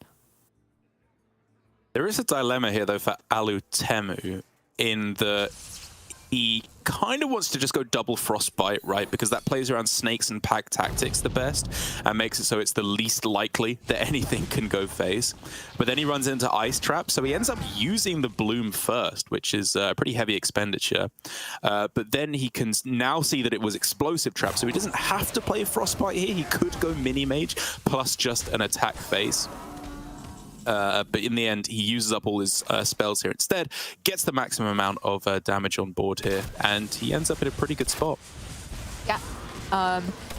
S4: There is a dilemma here, though, for Alutemu in the he kind of wants to just go double frostbite, right? Because that plays around snakes and pack tactics the best and makes it so it's the least likely that anything can go face. But then he runs into ice trap, so he ends up using the bloom first, which is a pretty heavy expenditure. But then he can now see that it was explosive trap, so he doesn't have to play frostbite here. He could go mini mage plus just an attack face. But in the end, he uses up all his spells here instead, gets the maximum amount of damage on board here, and he ends up in a pretty good spot.
S5: Yeah.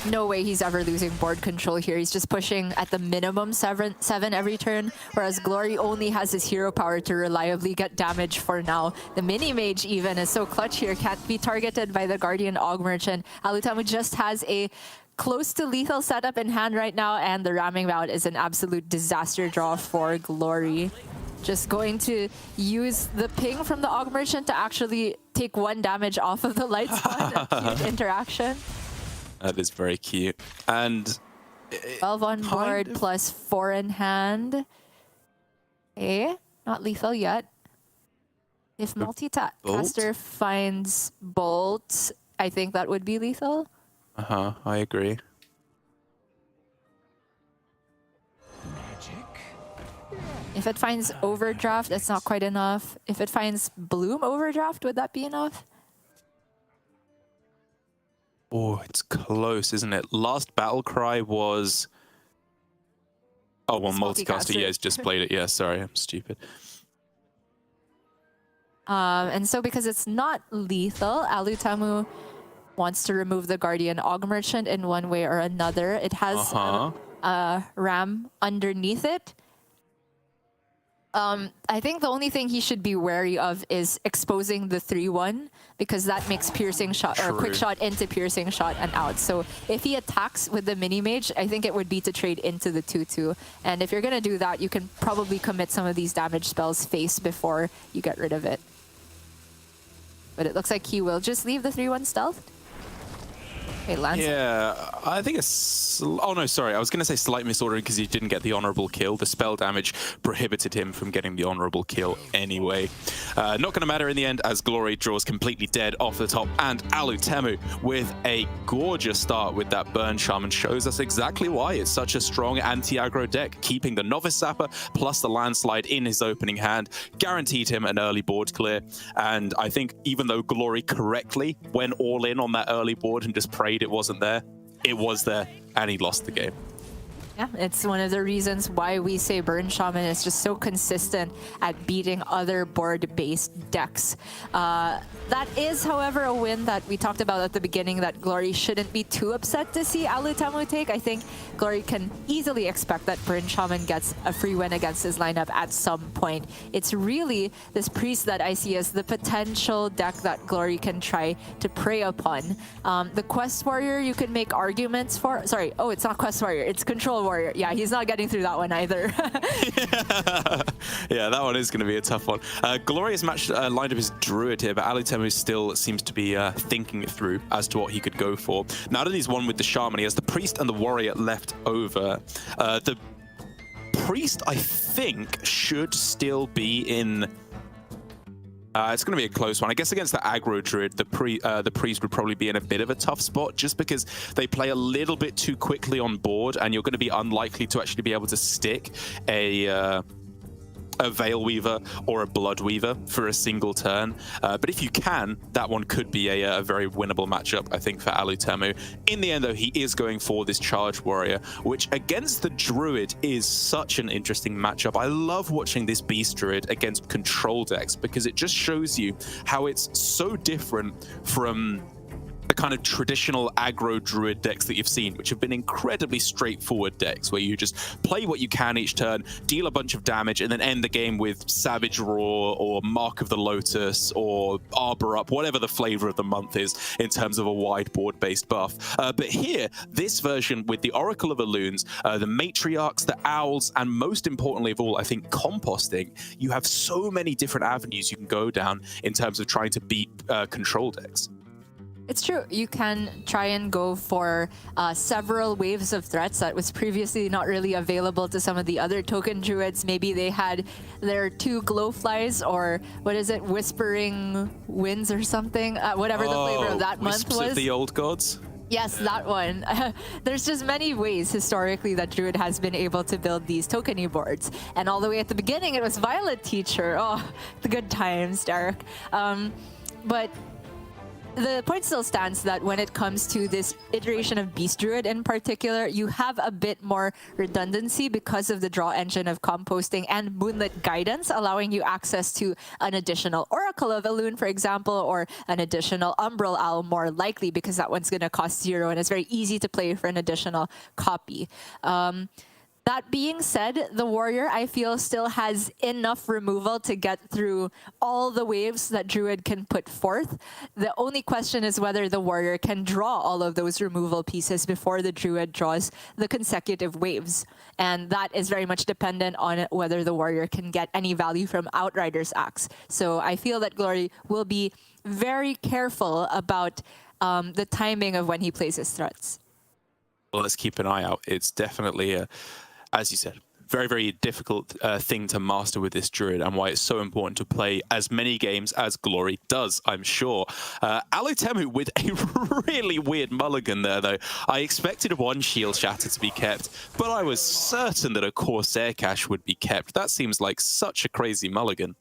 S5: No way he's ever losing board control here. He's just pushing at the minimum 7 every turn, whereas Glory only has his hero power to reliably get damage for now. The mini mage even is so clutch here, can't be targeted by the Guardian Og Merchant. Alutemu just has a close to lethal setup in hand right now, and the ramming bout is an absolute disaster draw for Glory. Just going to use the ping from the Og Merchant to actually take 1 damage off of the light spot. A cute interaction.
S4: That is very cute. And
S5: 12 on board plus 4 in hand. Okay, not lethal yet. If multicaster finds Bolt, I think that would be lethal.
S4: I agree.
S5: If it finds Overdraft, that's not quite enough. If it finds Bloom Overdraft, would that be enough?
S4: Oh, it's close, isn't it? Last battle cry was... Oh, well, multicaster, yeah, he's just played it. Yeah, sorry, I'm stupid.
S5: And so because it's not lethal, Alutemu wants to remove the Guardian Og Merchant in one way or another. It has a ram underneath it. I think the only thing he should be wary of is exposing the 3-1 because that makes piercing shot or quick shot into piercing shot and out. So if he attacks with the mini mage, I think it would be to trade into the 2-2. And if you're gonna do that, you can probably commit some of these damage spells face before you get rid of it. But it looks like he will just leave the 3-1 stealth. Okay, Lance.
S4: Yeah, I think it's... Oh, no, sorry. I was going to say slight misordering because he didn't get the honorable kill. The spell damage prohibited him from getting the honorable kill anyway. Not going to matter in the end as Glory draws completely dead off the top. And Alutemu with a gorgeous start with that Burn Shaman shows us exactly why it's such a strong anti-aggro deck. Keeping the Novice Sapper plus the Landslide in his opening hand guaranteed him an early board clear. And I think even though Glory correctly went all in on that early board and just prayed it wasn't there, it was there, and he lost the game.
S5: Yeah, it's one of the reasons why we say Burn Shaman is just so consistent at beating other board-based decks. That is, however, a win that we talked about at the beginning that Glory shouldn't be too upset to see Alutemu take. I think Glory can easily expect that Burn Shaman gets a free win against his lineup at some point. It's really this Priest that I see as the potential deck that Glory can try to prey upon. The Quest Warrior, you can make arguments for... Sorry, oh, it's not Quest Warrior, it's Control Warrior. Yeah, he's not getting through that one either.
S4: Yeah, that one is going to be a tough one. Glory has matched lined up his Druid here, but Alutemu still seems to be thinking it through as to what he could go for. Now that he's won with the Shaman, he has the Priest and the Warrior left over. The Priest, I think, should still be in... it's going to be a close one. I guess against the aggro druid, the priest would probably be in a bit of a tough spot just because they play a little bit too quickly on board, and you're going to be unlikely to actually be able to stick a Veil Weaver or a Blood Weaver for a single turn. But if you can, that one could be a very winnable matchup, I think, for Alutemu. In the end, though, he is going for this Charge Warrior, which against the Druid is such an interesting matchup. I love watching this Beast Druid against control decks because it just shows you how it's so different from the kind of traditional aggro druid decks that you've seen, which have been incredibly straightforward decks where you just play what you can each turn, deal a bunch of damage, and then end the game with Savage Roar or Mark of the Lotus or Arbor Up, whatever the flavor of the month is in terms of a wide board based buff. But here, this version with the Oracle of Elunes, the Matriarchs, the Owls, and most importantly of all, I think, composting, you have so many different avenues you can go down in terms of trying to beat control decks.
S5: It's true. You can try and go for several waves of threats that was previously not really available to some of the other token druids. Maybe they had their 2 Glowflies or what is it, Whispering Winds or something, whatever the flavor of that month was.
S4: Of the Old Gods?
S5: Yes, that one. There's just many ways historically that Druid has been able to build these tokeny boards. And all the way at the beginning, it was Violet Teacher. Oh, the good times, Derek. But the point still stands that when it comes to this iteration of Beast Druid in particular, you have a bit more redundancy because of the draw engine of composting and Moonlit Guidance, allowing you access to an additional Oracle of Elune, for example, or an additional Umbral Owl, more likely, because that one's going to cost 0 and it's very easy to play for an additional copy. That being said, the Warrior, I feel, still has enough removal to get through all the waves that Druid can put forth. The only question is whether the Warrior can draw all of those removal pieces before the Druid draws the consecutive waves. And that is very much dependent on whether the Warrior can get any value from Outrider's Axe. So I feel that Glory will be very careful about the timing of when he plays his threats.
S4: Well, let's keep an eye out. It's definitely as you said, very, very difficult thing to master with this Druid, and why it's so important to play as many games as Glory does, I'm sure. Alutemu with a really weird mulligan there, though. I expected one Shield Shatter to be kept, but I was certain that a Corsair Cache would be kept. That seems like such a crazy mulligan.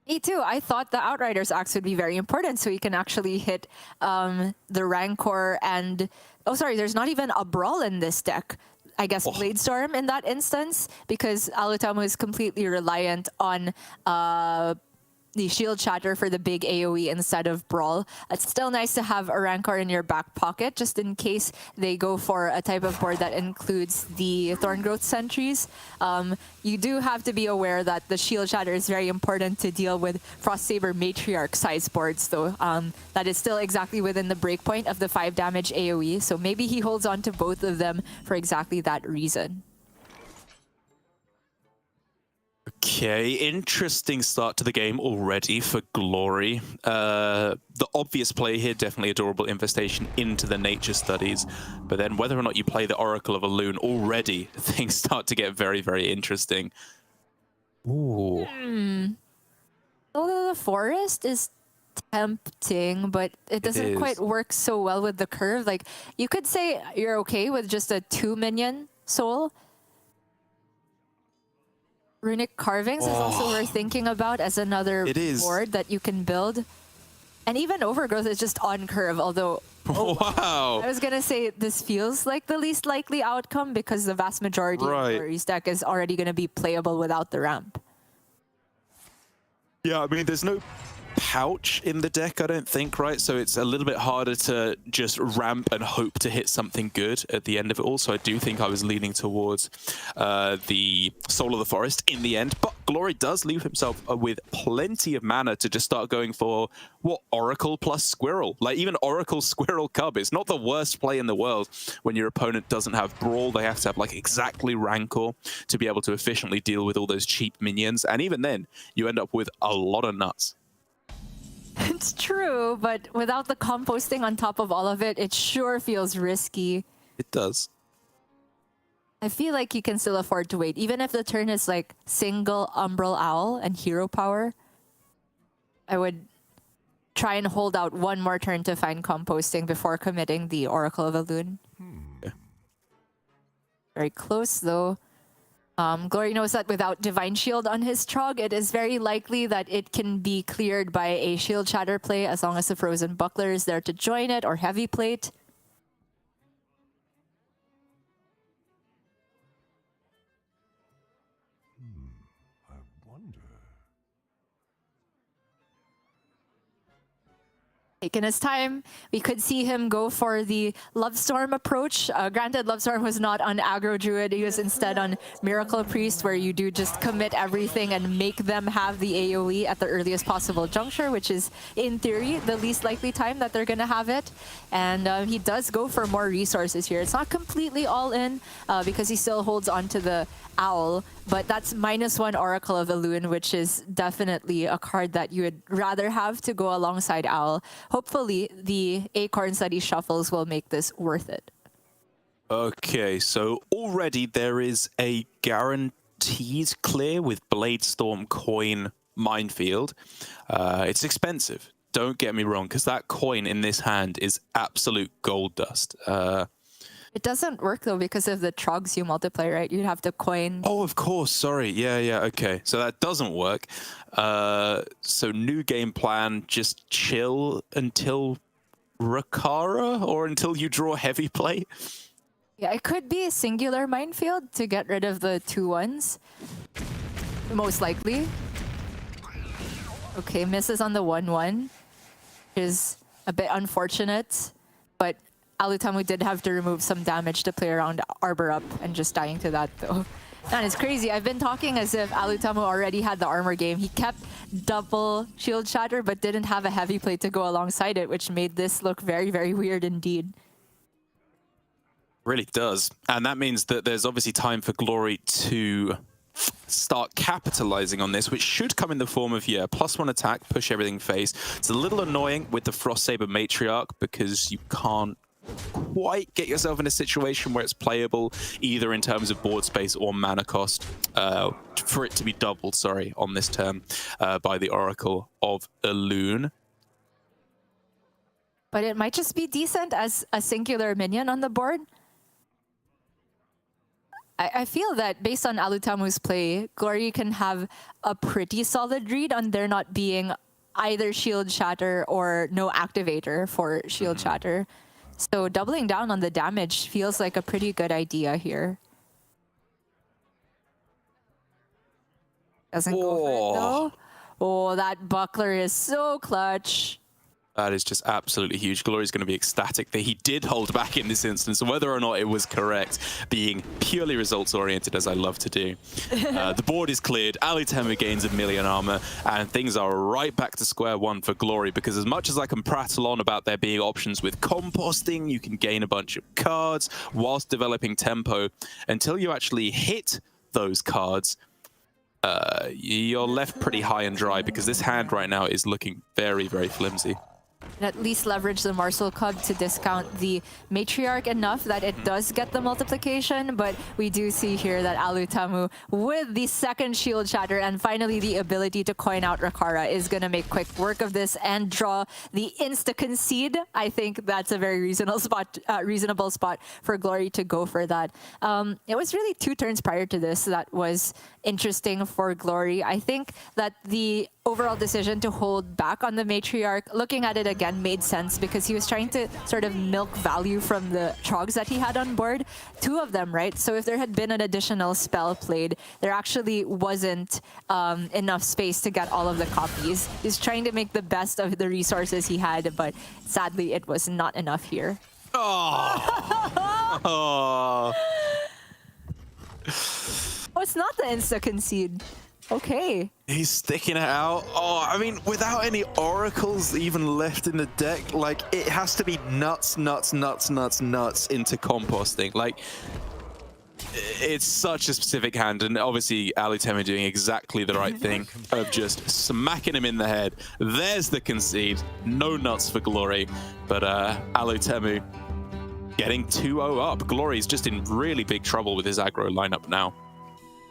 S5: Me too. I thought the Outrider's Axe would be very important, so you can actually hit the Rancor and... Oh, sorry, there's not even a Brawl in this deck. I guess Bladestorm in that instance, because Alutemu is completely reliant on the Shield Shatter for the big AoE instead of Brawl. It's still nice to have a Rancor in your back pocket, just in case they go for a type of board that includes the Thorngrowth Sentries. You do have to be aware that the Shield Shatter is very important to deal with Frostsaber Matriarch size boards, though. That is still exactly within the breakpoint of the 5 damage AoE, so maybe he holds on to both of them for exactly that reason.
S4: Okay, interesting start to the game already for Glory. The obvious play here, definitely Adorable Infestation into the Nature Studies. But then whether or not you play the Oracle of Elune, already things start to get very, very interesting. Ooh.
S5: Although the Forest is tempting, but it doesn't quite work so well with the curve. Like, you could say you're okay with just a 2-minion soul. Runic Carvings is also worth thinking about as another board that you can build. And even Overgrowth is just on curve, although...
S4: Wow!
S5: I was going to say this feels like the least likely outcome because the vast majority of Glory's deck is already going to be playable without the ramp.
S4: Yeah, I mean, there's no pouch in the deck, I don't think, right? So it's a little bit harder to just ramp and hope to hit something good at the end of it all. So I do think I was leaning towards the Soul of the Forest in the end. But Glory does leave himself with plenty of mana to just start going for, what, Oracle plus Squirrel? Like, even Oracle Squirrel Cub is not the worst play in the world when your opponent doesn't have Brawl. They have to have, like, exactly Rancor to be able to efficiently deal with all those cheap minions. And even then, you end up with a lot of nuts.
S5: It's true, but without the composting on top of all of it, it sure feels risky.
S4: It does.
S5: I feel like you can still afford to wait. Even if the turn is like single Umbral Owl and hero power, I would try and hold out one more turn to find composting before committing the Oracle of Elune. Very close though. Glory knows that without Divine Shield on his Trog, it is very likely that it can be cleared by a Shield Shatter play as long as the Frozen Buckler is there to join it, or Heavy Plate.
S7: I wonder.
S5: Taking his time, we could see him go for the Love Storm approach. Granted, Love Storm was not on Aggro Druid. He was instead on Miracle Priest, where you do just commit everything and make them have the AoE at the earliest possible juncture, which is, in theory, the least likely time that they're going to have it. And he does go for more resources here. It's not completely all in, because he still holds on to the Owl, but that's -1 Oracle of Elune, which is definitely a card that you would rather have to go alongside Owl. Hopefully, the Acorns that he shuffles will make this worth it.
S4: Okay, so already there is a guaranteed clear with Bladestorm, Coin, Minefield. It's expensive, don't get me wrong, because that coin in this hand is absolute gold dust.
S5: It doesn't work though because of the Trogs you multiply, right? You'd have to coin.
S4: Oh, of course. Sorry. Yeah. Okay. So that doesn't work. So new game plan, just chill until Rakara or until you draw Heavy Play.
S5: Yeah, it could be a singular Minefield to get rid of the 2/1s. Most likely. Okay, misses on the 1/1, which is a bit unfortunate, but Alutemu did have to remove some damage to play around Arbor Up and just dying to that though. Man, it's crazy. I've been talking as if Alutemu already had the armor game. He kept double Shield Shatter but didn't have a Heavy Plate to go alongside it, which made this look very, very weird indeed.
S4: Really does. And that means that there's obviously time for Glory to start capitalizing on this, which should come in the form of, +1 attack, push everything face. It's a little annoying with the Frost Saber Matriarch because you can't quite get yourself in a situation where it's playable, either in terms of board space or mana cost, for it to be doubled, on this turn by the Oracle of Elune.
S5: But it might just be decent as a singular minion on the board. I feel that based on Alutemu's play, Glory can have a pretty solid read on there not being either Shield Shatter or no activator for Shield Shatter. So doubling down on the damage feels like a pretty good idea here. Doesn't go for it though. Oh, that buckler is so clutch.
S4: That is just absolutely huge. Glory's going to be ecstatic that he did hold back in this instance, whether or not it was correct, being purely results-oriented, as I love to do. The board is cleared, Alutemu gains 1,000,000 armor, and things are right back to square one for Glory, because as much as I can prattle on about there being options with composting, you can gain a bunch of cards whilst developing tempo, until you actually hit those cards, you're left pretty high and dry, because this hand right now is looking very, very flimsy.
S5: And at least leverage the Morsel Cub to discount the Matriarch enough that it does get the multiplication, but we do see here that Alutemu, with the second Shield Shatter and finally the ability to coin out Rakara, is going to make quick work of this and draw the insta-concede. I think that's a very reasonable spot for Glory to go for that. It was really 2 turns prior to this that was interesting for Glory. I think that the overall decision to hold back on the Matriarch, looking at it again, made sense because he was trying to sort of milk value from the Trogs that he had on board. 2 of them, right? So if there had been an additional spell played, there actually wasn't enough space to get all of the copies. He's trying to make the best of the resources he had, but sadly it was not enough here.
S4: Oh! Oh.
S5: Oh, it's not the insta-concede. Okay.
S4: He's sticking it out. Oh, I mean, without any oracles even left in the deck, like, it has to be nuts into composting. Like, it's such a specific hand, and obviously Alutemu doing exactly the right thing of just smacking him in the head. There's the concede. No nuts for Glory, but Alutemu getting 2-0 up. Glory's just in really big trouble with his aggro lineup now.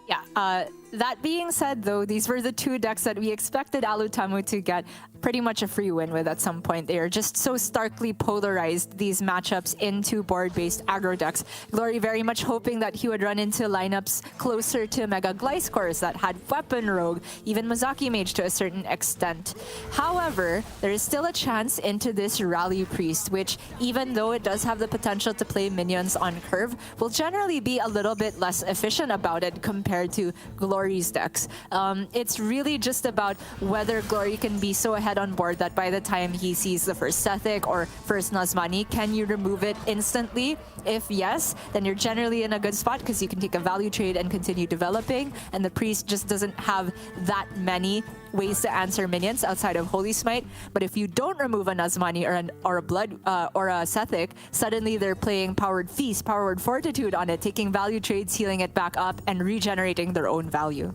S5: Yeah, that being said, though, these were the two decks that we expected Alutemu to get pretty much a free win with at some point. They are just so starkly polarized, these matchups, into board-based aggro decks. Glory very much hoping that he would run into lineups closer to MegaGliscors that had Weapon Rogue, even Mozaki Mage to a certain extent. However, there is still a chance into this Rally Priest, which, even though it does have the potential to play minions on curve, will generally be a little bit less efficient about it compared to Glory's decks. It's really just about whether Glory can be so ahead on board that by the time he sees the first Sethic or first Nazmani, can you remove it instantly? If yes, then you're generally in a good spot because you can take a value trade and continue developing, and the Priest just doesn't have that many ways to answer minions outside of Holy Smite. But if you don't remove a Nazmani or a Blood or a Sethic, suddenly they're playing Powered Feast, Powered Fortitude on it, taking value trades, healing it back up, and regenerating their own value.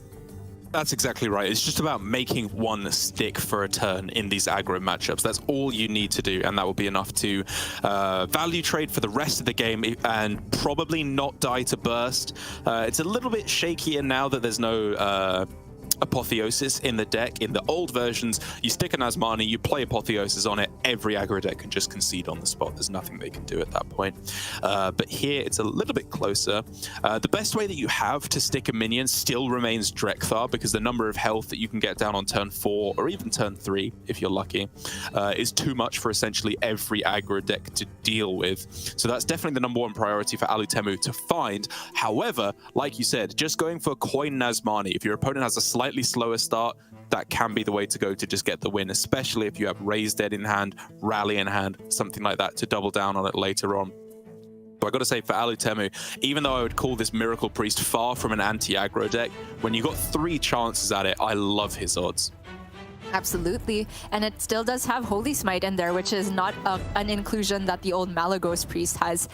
S4: That's exactly right. It's just about making one stick for a turn in these aggro matchups. That's all you need to do, and that will be enough to value trade for the rest of the game and probably not die to burst. It's a little bit shakier now that there's no Apotheosis in the deck. In the old versions, you stick an Nazmani, you play Apotheosis on it, every aggro deck can just concede on the spot. There's nothing they can do at that point. But here, it's a little bit closer. The best way that you have to stick a minion still remains Drekthar, because the number of health that you can get down on turn 4, or even turn 3, if you're lucky, is too much for essentially every aggro deck to deal with. So that's definitely the number one priority for Alutemu to find. However, like you said, just going for Coin Nazmani, if your opponent has a slightly slower start, that can be the way to go to just get the win, especially if you have Raise Dead in hand, Rally in hand, something like that to double down on it later on. But I got to say, for Alutemu, even though I would call this Miracle Priest far from an anti-aggro deck, when you got 3 chances at it, I love his odds.
S5: Absolutely, and it still does have Holy Smite in there, which is not an inclusion that the old Malagos Priest has.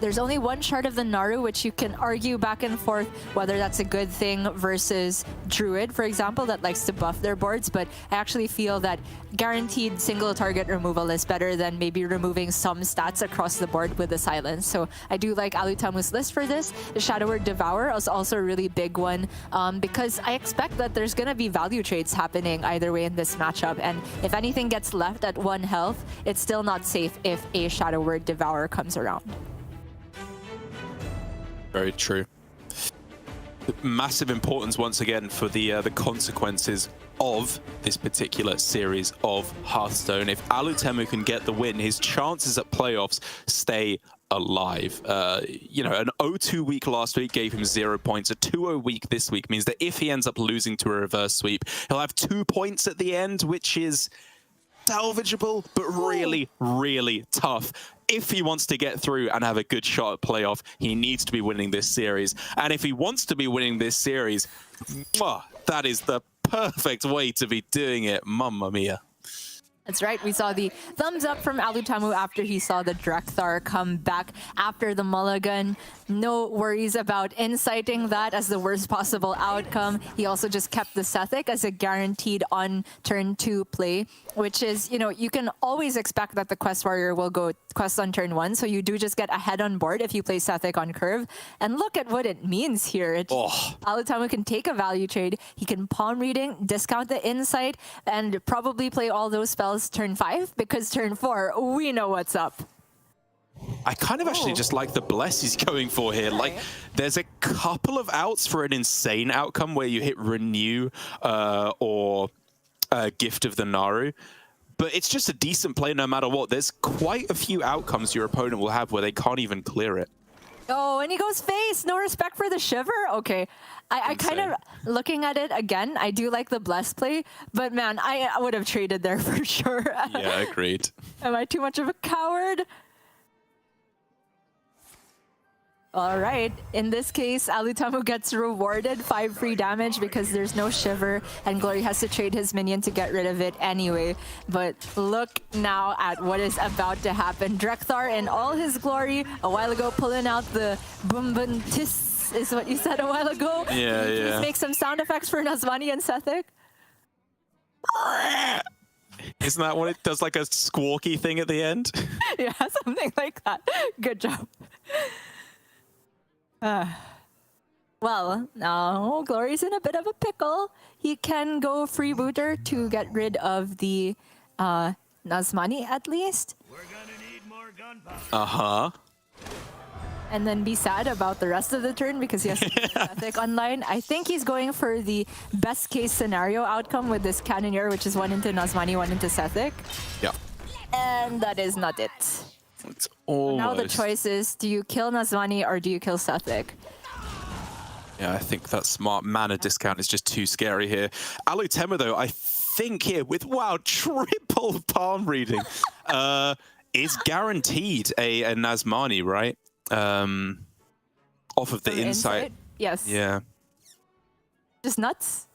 S5: There's only one shard of the Naru, which you can argue back and forth whether that's a good thing versus Druid, for example, that likes to buff their boards, but I actually feel that guaranteed single target removal is better than maybe removing some stats across the board with the Silence. So I do like Alutemu's list for this. The Shadow Word Devour is also a really big one, because I expect that there's going to be value trades happening either way in this matchup, and if anything gets left at 1 health, it's still not safe if a Shadow Word Devourer comes around.
S4: Very true. Massive importance once again for the consequences of this particular series of Hearthstone. If Alutemu can get the win, his chances at playoffs stay alive. You know, an 0-2 week last week gave him 0 points. A 2-0 week this week means that if he ends up losing to a reverse sweep, he'll have 2 points at the end, which is salvageable, but really, really tough. If he wants to get through and have a good shot at playoff, he needs to be winning this series. And if he wants to be winning this series, that is the perfect way to be doing it. Mamma mia.
S5: That's right. We saw the thumbs up from Alutemu after he saw the Drekthar come back after the mulligan. No worries about inciting that as the worst possible outcome. He also just kept the Sethic as a guaranteed on turn 2 play, which is, you know, you can always expect that the Quest Warrior will go Quest on turn 1, so you do just get ahead on board if you play Sethic on curve. And look at what it means here. Alutemu can take a value trade, he can palm reading, discount the insight, and probably play all those spells turn 5, because turn 4, we know what's up.
S4: I kind of actually just like the bless he's going for here. Like, there's a couple of outs for an insane outcome where you hit Renew or Gift of the Naru, but it's just a decent play no matter what. There's quite a few outcomes your opponent will have where they can't even clear it.
S5: Oh, and he goes face. No respect for the Shiver? Okay. I kind of, looking at it again, I do like the bless play, but man, I would have traded there for sure.
S4: Yeah, agreed.
S5: Am I too much of a coward? All right, in this case, Alutemu gets rewarded 5 free damage because there's no Shiver, and Glory has to trade his minion to get rid of it anyway. But look now at what is about to happen. Drekthar in all his glory, a while ago pulling out the Bumbuntis, is what you said a while ago.
S4: Yeah,
S5: Can you
S4: yeah.
S5: please make some sound effects for Nazmani and Sethic?
S4: Isn't that what it does, like a squawky thing at the end?
S5: Yeah, something like that. Good job. Well, now Glory's in a bit of a pickle. He can go freebooter to get rid of the Nazmani at least.
S4: Uh-huh.
S5: And then be sad about the rest of the turn because he has Ethic online. I think he's going for the best case scenario outcome with this Cannoneer, which is 1 into Nazmani, 1 into Sethic.
S4: Yeah.
S5: And that is not it.
S4: It's almost...
S5: Now the choice is, do you kill Nazmani or do you kill Sethic?
S4: Yeah, I think that smart mana discount is just too scary here. Alutemu, though, I think here with, wow, triple palm reading, is guaranteed a Nazmani, right? Off of the insight.
S5: Yes.
S4: Yeah.
S5: Just nuts.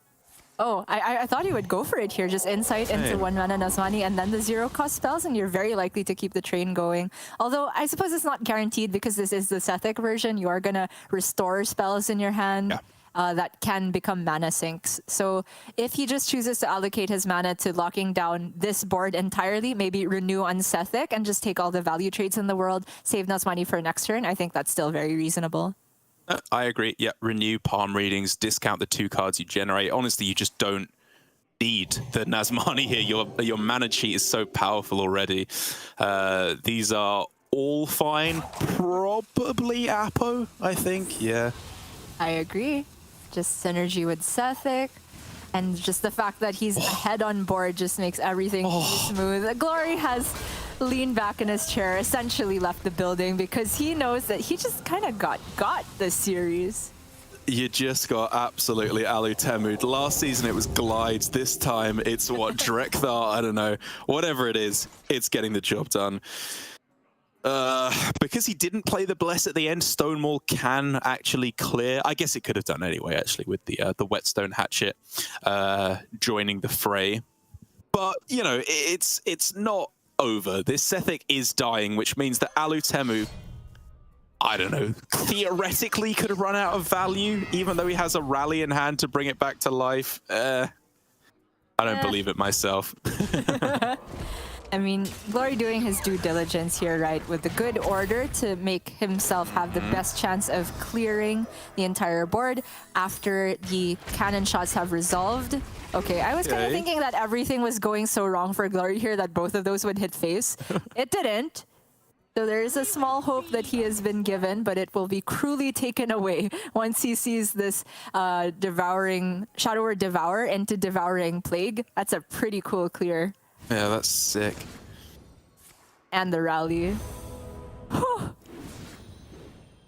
S5: Oh, I thought he would go for it here. Just insight into 1 mana Nazmani and then the 0-cost spells, and you're very likely to keep the train going. Although, I suppose it's not guaranteed because this is the Sethic version. You are going to restore spells in your hand that can become mana sinks. So if he just chooses to allocate his mana to locking down this board entirely, maybe renew on Sethic and just take all the value trades in the world, save Nazmani for next turn, I think that's still very reasonable.
S4: I agree. Yeah, renew palm readings, discount the 2 cards you generate. Honestly, you just don't need the Nazmani here. Your mana cheat is so powerful already. These are all fine. Probably Apo, I think. Yeah.
S5: I agree. Just synergy with Sethic. And just the fact that he's ahead on board just makes everything smooth. Glory has leaned back in his chair, essentially left the building because he knows that he just kind of got this series.
S4: You just got absolutely Alutemu. Last season it was Glides. This time it's what, Drekthar? I don't know. Whatever it is, it's getting the job done. Because he didn't play the Bless at the end, Stonewall can actually clear. I guess it could have done anyway, actually, with the Whetstone Hatchet joining the fray. But, you know, it's not over. This Sethic is dying, which means that Alutemu, I don't know, theoretically could have run out of value, even though he has a rally in hand to bring it back to life. I don't believe it myself.
S5: I mean, Glory doing his due diligence here, right, with the good order to make himself have the best chance of clearing the entire board after the cannon shots have resolved. Okay, I was kind of thinking that everything was going so wrong for Glory here that both of those would hit face. It didn't. So there is a small hope that he has been given, but it will be cruelly taken away once he sees this devouring Shadow Word Devour into Devouring Plague. That's a pretty cool clear.
S4: Yeah, that's sick.
S5: And the rally.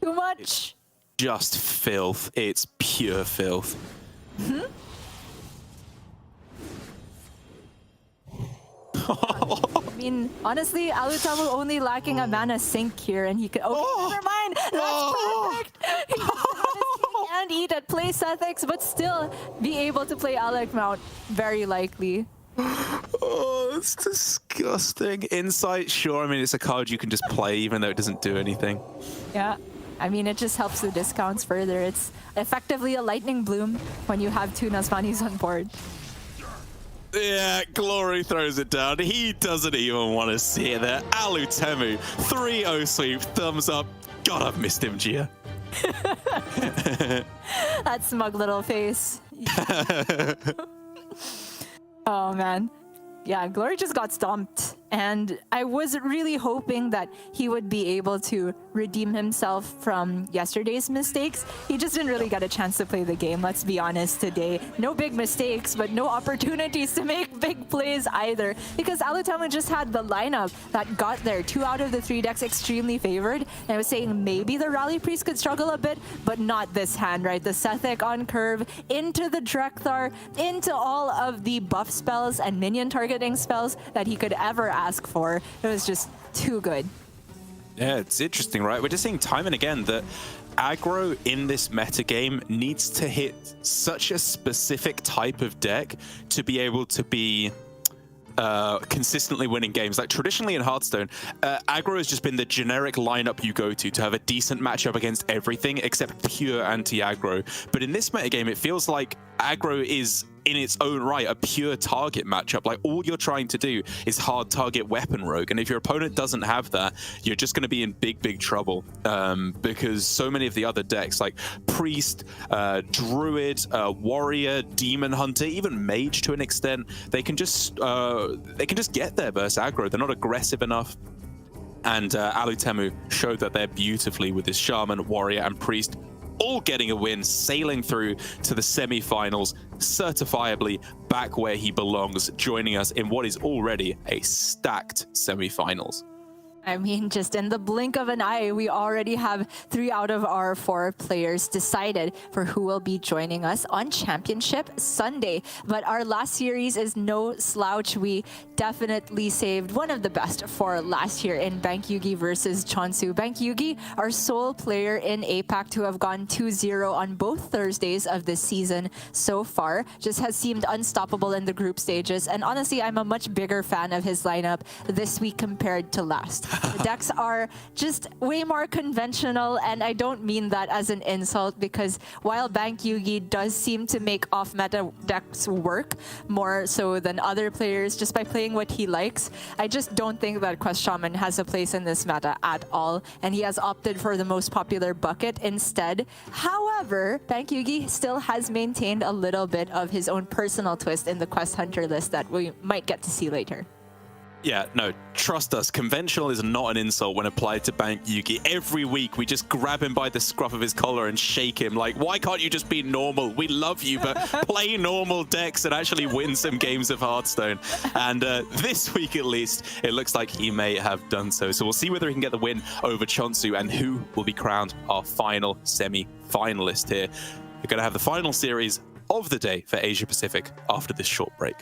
S5: Too much.
S4: It's just filth. It's pure filth.
S5: I mean, honestly, Alutemu only lacking a mana sink here, and he could. Oh, never mind. That's perfect. He can have his cake and eat at play Sethics, but still be able to play Alec Mount very likely.
S4: Oh, it's disgusting. Insight, sure. I mean, it's a card you can just play, even though it doesn't do anything.
S5: Yeah. I mean, it just helps the discounts further. It's effectively a lightning bloom when you have 2 Nazmanis on board.
S4: Yeah, Glory throws it down. He doesn't even want to see it there. Alutemu, 3-0 sweep, thumbs up. God, I've missed him, Gia.
S5: That smug little face. Oh, man. Yeah, Glory just got stomped. And I was really hoping that he would be able to redeem himself from yesterday's mistakes. He just didn't really get a chance to play the game, let's be honest, today. No big mistakes, but no opportunities to make big plays either. Because Alutemu just had the lineup that got there. 2 out of the 3 decks extremely favored. And I was saying maybe the Rally Priest could struggle a bit, but not this hand, right? The Sethic on curve, into the Drekthar, into all of the buff spells and minion targeting spells that he could ever ask for. It was just too good.
S4: Yeah, it's interesting, right? We're just seeing time and again that aggro in this metagame needs to hit such a specific type of deck to be able to be consistently winning games. Like traditionally in Hearthstone, aggro has just been the generic lineup you go to have a decent matchup against everything except pure anti-aggro. But in this metagame, it feels like aggro is in its own right a pure target matchup. Like, all you're trying to do is hard target weapon rogue, and if your opponent doesn't have that, you're just going to be in big trouble, because so many of the other decks like priest, druid, warrior, demon hunter, even mage to an extent, they can just get there versus aggro. They're not aggressive enough. And Alutemu showed that there beautifully with his shaman, warrior, and priest all getting a win, sailing through to the semi-finals, certifiably back where he belongs, joining us in what is already a stacked semi-finals.
S5: I mean, just in the blink of an eye, we already have 3 out of our 4 players decided for who will be joining us on Championship Sunday. But our last series is no slouch. We definitely saved one of the best for last year in Bankyugi versus Chonsu. Bankyugi, our sole player in APAC to have gone 2-0 on both Thursdays of this season so far, just has seemed unstoppable in the group stages. And honestly, I'm a much bigger fan of his lineup this week compared to last. The decks are just way more conventional, and I don't mean that as an insult, because while Bankyugi does seem to make off-meta decks work more so than other players just by playing what he likes, I just don't think that Quest Shaman has a place in this meta at all, and he has opted for the most popular bucket instead. However, Bankyugi still has maintained a little bit of his own personal twist in the Quest Hunter list that we might get to see later.
S4: Yeah, no, trust us, conventional is not an insult when applied to Bankyugi. Every week, we just grab him by the scruff of his collar and shake him like, why can't you just be normal? We love you, but play normal decks and actually win some games of Hearthstone. And this week, at least, it looks like he may have done so. So we'll see whether he can get the win over Chonsu and who will be crowned our final semi-finalist here. We're going to have the final series of the day for Asia Pacific after this short break.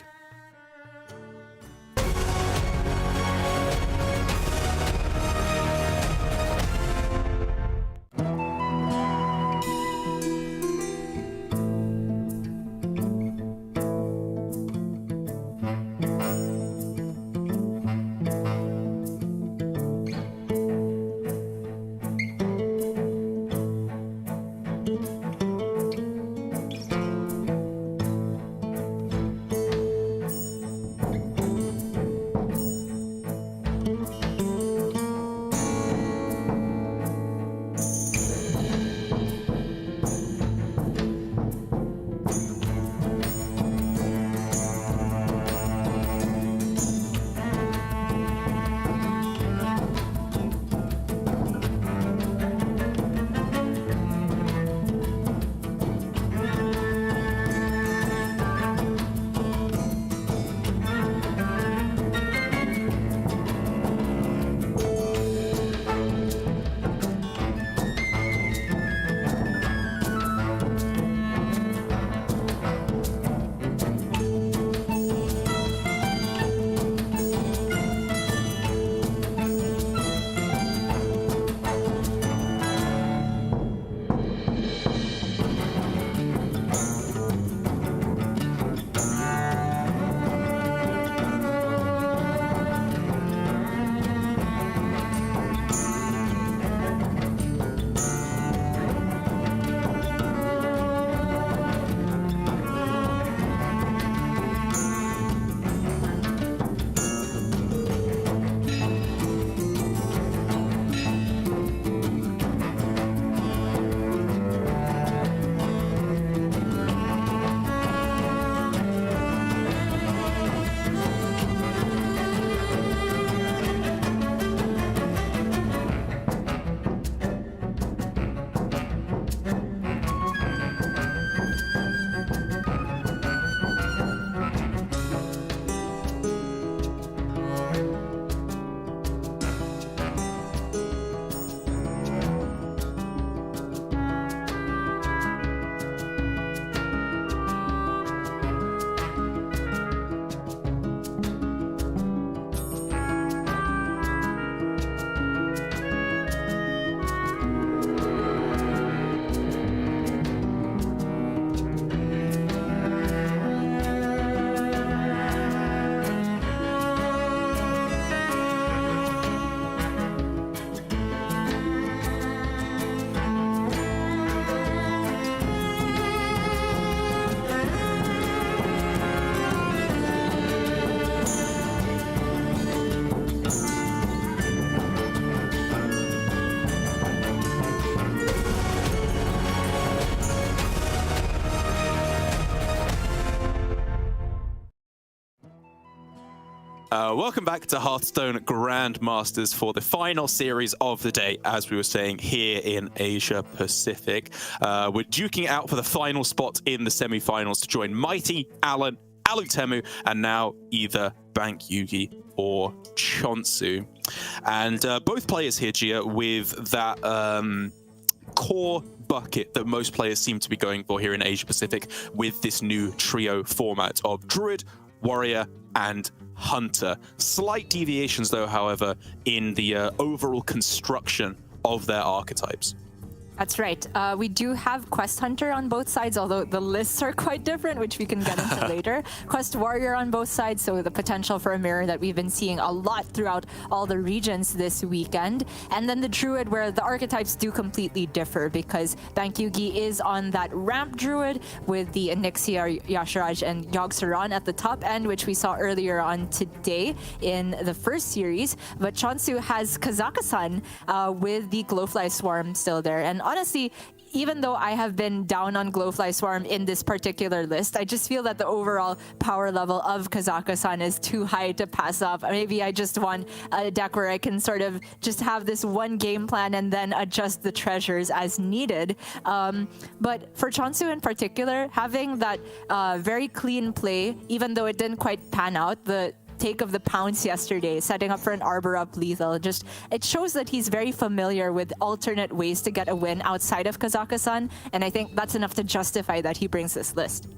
S4: Welcome back to Hearthstone Grandmasters for the final series of the day, as we were saying, here in Asia Pacific. We're duking it out for the final spot in the semi-finals to join Mighty, Alan, Alutemu, and now either Bankyugi or Chonsu. And both players here, Gia, with that core bucket that most players seem to be going for here in Asia Pacific with this new trio format of Druid, Warrior, and Hunter. Slight deviations, though, however, in the overall construction of their archetypes.
S5: That's right. We do have Quest Hunter on both sides, although the lists are quite different, which we can get into later. Quest Warrior on both sides, so the potential for a mirror that we've been seeing a lot throughout all the regions this weekend. And then the Druid, where the archetypes do completely differ, because Bankyugi is on that ramp Druid with the Onyxia, Yasharaj, and Yogg-Saron at the top end, which we saw earlier on today in the first series. But Chonsu has Kazakhstan with the Glowfly Swarm still there. And honestly, even though I have been down on Glowfly Swarm in this particular list, I just feel that the overall power level of Kazakhstan is too high to pass up. Maybe I just want a deck where I can sort of just have this one game plan and then adjust the treasures as needed. But for Chonsu in particular, having that very clean play, even though it didn't quite pan out, the take of the pounce yesterday, setting up for an Arbor up lethal, just it shows that he's very familiar with alternate ways to get a win outside of Kazakhstan, and I think that's enough to justify that he brings this list.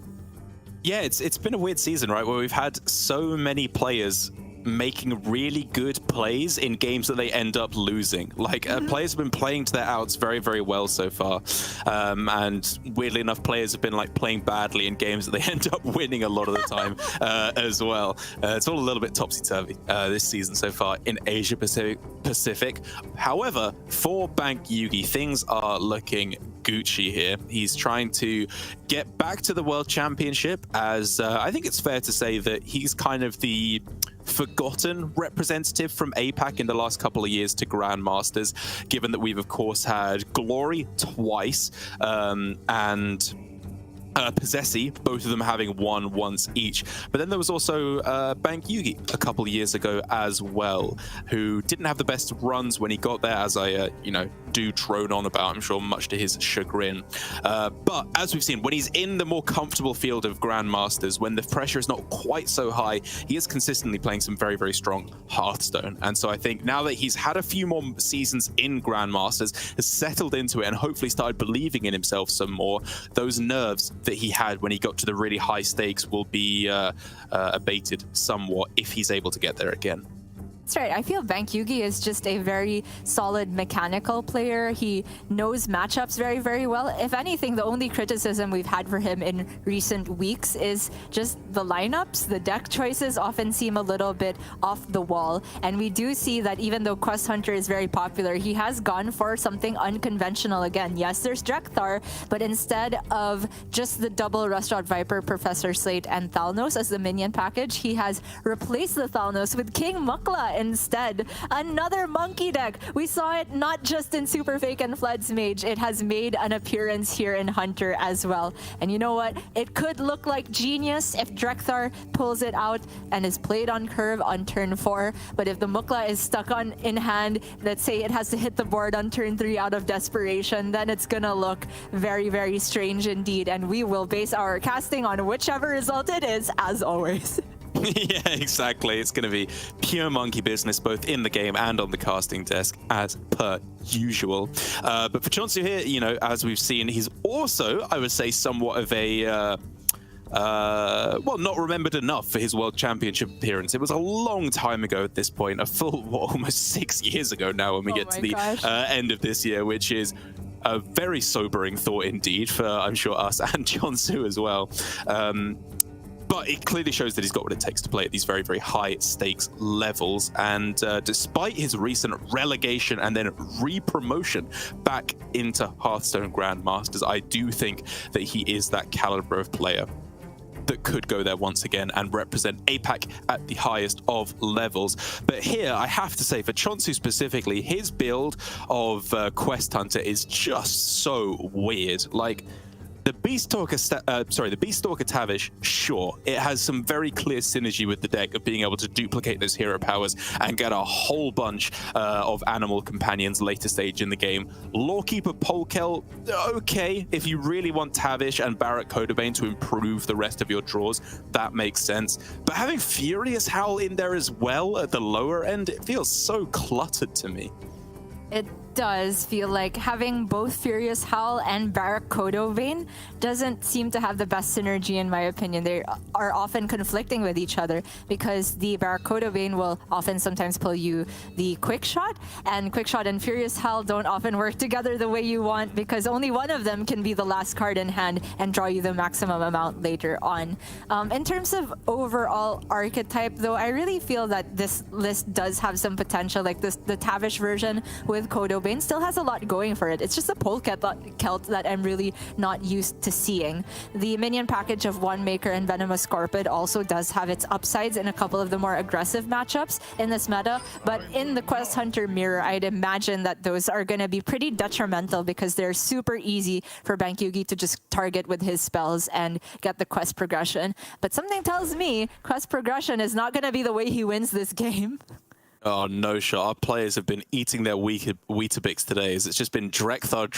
S4: Yeah, it's been a weird season, right, where we've had so many players making really good plays in games that they end up losing. Like, players have been playing to their outs very, very well so far. And weirdly enough, players have been like playing badly in games that they end up winning a lot of the time as well. It's all a little bit topsy-turvy this season so far in Asia Pacific. However, for Bankyugi, things are looking Gucci here. He's trying to get back to the World Championship, as I think it's fair to say that he's kind of the forgotten representative from APAC in the last couple of years to Grandmasters, given that we've of course had Glory twice and Possessi, both of them having won once each. But then there was also Bankyugi a couple of years ago as well, who didn't have the best runs when he got there, as I do drone on about, I'm sure much to his chagrin. But as we've seen, when he's in the more comfortable field of Grandmasters, when the pressure is not quite so high, he is consistently playing some very, very strong Hearthstone. And so I think now that he's had a few more seasons in Grandmasters, has settled into it and hopefully started believing in himself some more, those nerves that he had when he got to the really high stakes will be abated somewhat if he's able to get there again.
S5: That's right. I feel Bankyugi is just a very solid mechanical player. He knows matchups very, very well. If anything, the only criticism we've had for him in recent weeks is just the lineups. The deck choices often seem a little bit off the wall. And we do see that even though Quest Hunter is very popular, he has gone for something unconventional again. Yes, there's Drekthar, but instead of just the double Restaurant Viper, Professor Slate, and Thalnos as the minion package, he has replaced the Thalnos with King Mukla instead. Another monkey deck. We saw it not just in Super Fake and Fled's Mage. It has made an appearance here in Hunter as well. And you know what? It could look like genius if Drekthar pulls it out and is played on curve on turn 4. But if the Mukla is stuck on in hand, let's say it has to hit the board on turn 3 out of desperation, then it's gonna look very, very strange indeed. And we will base our casting on whichever result it is, as always.
S4: Yeah, exactly. It's going to be pure monkey business, both in the game and on the casting desk, as per usual. But for Chonsu here, as we've seen, he's also, I would say, somewhat of a not remembered enough for his World Championship appearance. It was a long time ago at this point, a full, almost 6 years ago now when we get to the end of this year, which is a very sobering thought indeed for, I'm sure, us and Chonsu as well. But it clearly shows that he's got what it takes to play at these very, very high stakes levels. And despite his recent relegation and then re-promotion back into Hearthstone Grandmasters, I do think that he is that caliber of player that could go there once again and represent APAC at the highest of levels. But here, I have to say, for Chonsu specifically, his build of Quest Hunter is just so weird. Like, The Beastalker, the Beastalker Tavish, sure, it has some very clear synergy with the deck of being able to duplicate those hero powers and get a whole bunch of animal companions later stage in the game. Lawkeeper Polkel, okay, if you really want Tavish and Barrack Codobane to improve the rest of your draws, that makes sense. But having Furious Howl in there as well at the lower end, it feels so cluttered to me.
S5: It does feel like having both Furious Howl and Barrack Codobane doesn't seem to have the best synergy, in my opinion. They are often conflicting with each other because the Barrack Codobane will often sometimes pull you the Quick Shot, and Quick Shot and Furious Howl don't often work together the way you want because only one of them can be the last card in hand and draw you the maximum amount later on. In terms of overall archetype, though, I really feel that this list does have some potential. Like the Tavish version with Codobane still has a lot going for it. It's just a Polkelt that I'm really not used to seeing. The minion package of One Maker and Venomous Scorpid also does have its upsides in a couple of the more aggressive matchups in this meta, but in the Quest Hunter mirror, I'd imagine that those are going to be pretty detrimental because they're super easy for Bankyugi to just target with his spells and get the quest progression. But something tells me quest progression is not going to be the way he wins this game.
S4: Oh, no shot. Our players have been eating their Weetabix today. It's just been Drekthar,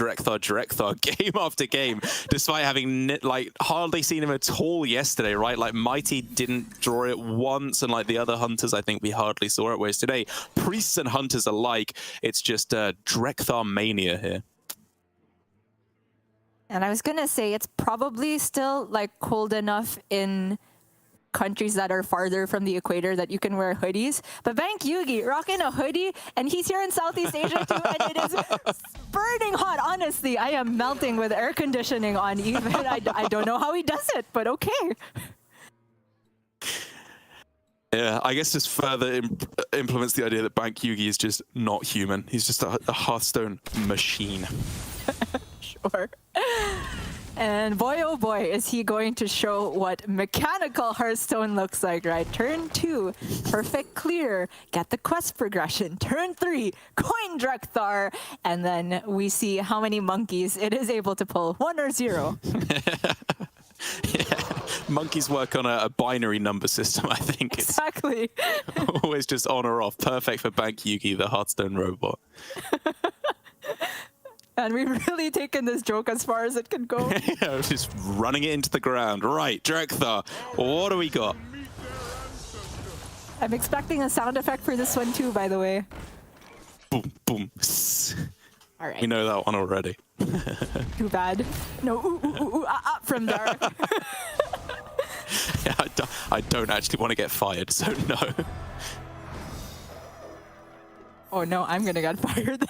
S4: game after game, despite having like hardly seen him at all yesterday, right? Like Mighty didn't draw it once, and like the other hunters, I think we hardly saw it. Whereas today, priests and hunters alike, it's just Drekthar mania here.
S5: And I was gonna say it's probably still like cold enough in countries that are farther from the equator that you can wear hoodies, but Bankyugi rocking a hoodie, and he's here in Southeast Asia too, and it is burning hot. Honestly, I am melting with air conditioning on even. I don't know how he does it, but okay.
S4: Yeah, I guess just further implements the idea that Bankyugi is just not human. He's just a Hearthstone machine.
S5: Sure. And boy, oh boy, is he going to show what mechanical Hearthstone looks like, right? Turn 2, perfect clear, get the quest progression. Turn 3, coin Drekthar, and then we see how many monkeys it is able to pull, 1 or 0.
S4: Yeah, monkeys work on a binary number system, I think.
S5: Exactly.
S4: It's always just on or off. Perfect for Bankyugi, the Hearthstone robot.
S5: And we've really taken this joke as far as it can go.
S4: Yeah, just running it into the ground. Right, Drekthar, what do we got?
S5: I'm expecting a sound effect for this one too, by the way.
S4: Boom, boom.
S5: All right.
S4: We know that one already.
S5: Too bad. No, from there.
S4: Yeah, I don't actually want to get fired, so no.
S5: Oh no, I'm gonna get fired.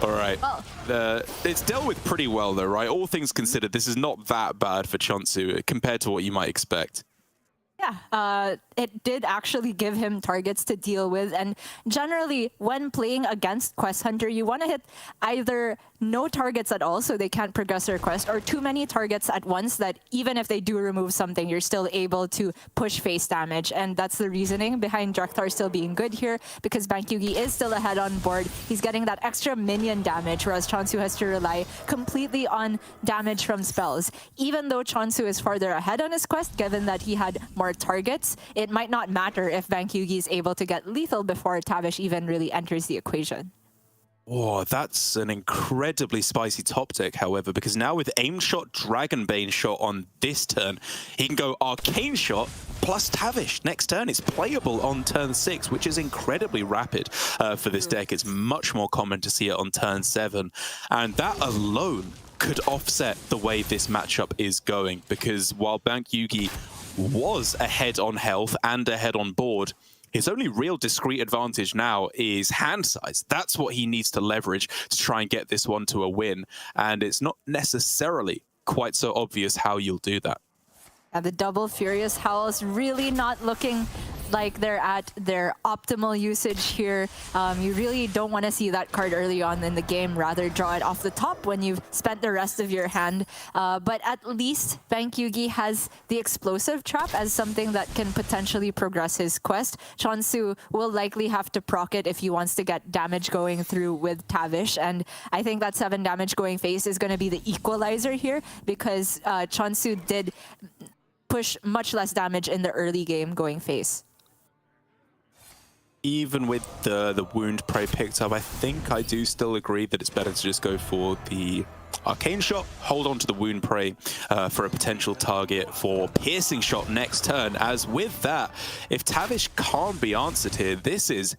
S4: All right.
S5: Well.
S4: It's dealt with pretty well, though, right? All things considered, this is not that bad for Chonsu compared to what you might expect.
S5: Yeah, it did actually give him targets to deal with, and generally when playing against Quest Hunter, you want to hit either no targets at all so they can't progress their quest, or too many targets at once that even if they do remove something, you're still able to push face damage. And that's the reasoning behind Drekthar still being good here, because Bankyugi is still ahead on board. He's getting that extra minion damage, whereas Chonsu has to rely completely on damage from spells. Even though Chonsu is farther ahead on his quest, given that he had more targets, it might not matter if Bankyugi is able to get lethal before Tavish even really enters the equation.
S4: Oh, that's an incredibly spicy top deck, however, because now with Aim Shot, Dragonbane Shot on this turn, he can go Arcane Shot plus Tavish next turn. It's playable on turn 6, which is incredibly rapid for this deck. It's much more common to see it on turn 7. And that alone could offset the way this matchup is going, because while Bankyugi was ahead on health and ahead on board, his only real discrete advantage now is hand size. That's what he needs to leverage to try and get this one to a win. And it's not necessarily quite so obvious how you'll do that.
S5: The double Furious Howl is really not looking like they're at their optimal usage here. You really don't want to see that card early on in the game. Rather draw it off the top when you've spent the rest of your hand. But at least Bankyugi has the explosive trap as something that can potentially progress his quest. Chonsu will likely have to proc it if he wants to get damage going through with Tavish, and I think that 7 damage going face is going to be the equalizer here, because Chonsu did push much less damage in the early game going face.
S4: Even with the wound prey picked up, I think I do still agree that it's better to just go for the arcane shot, hold on to the wound prey for a potential target for piercing shot next turn, as with that, if Tavish can't be answered here, this is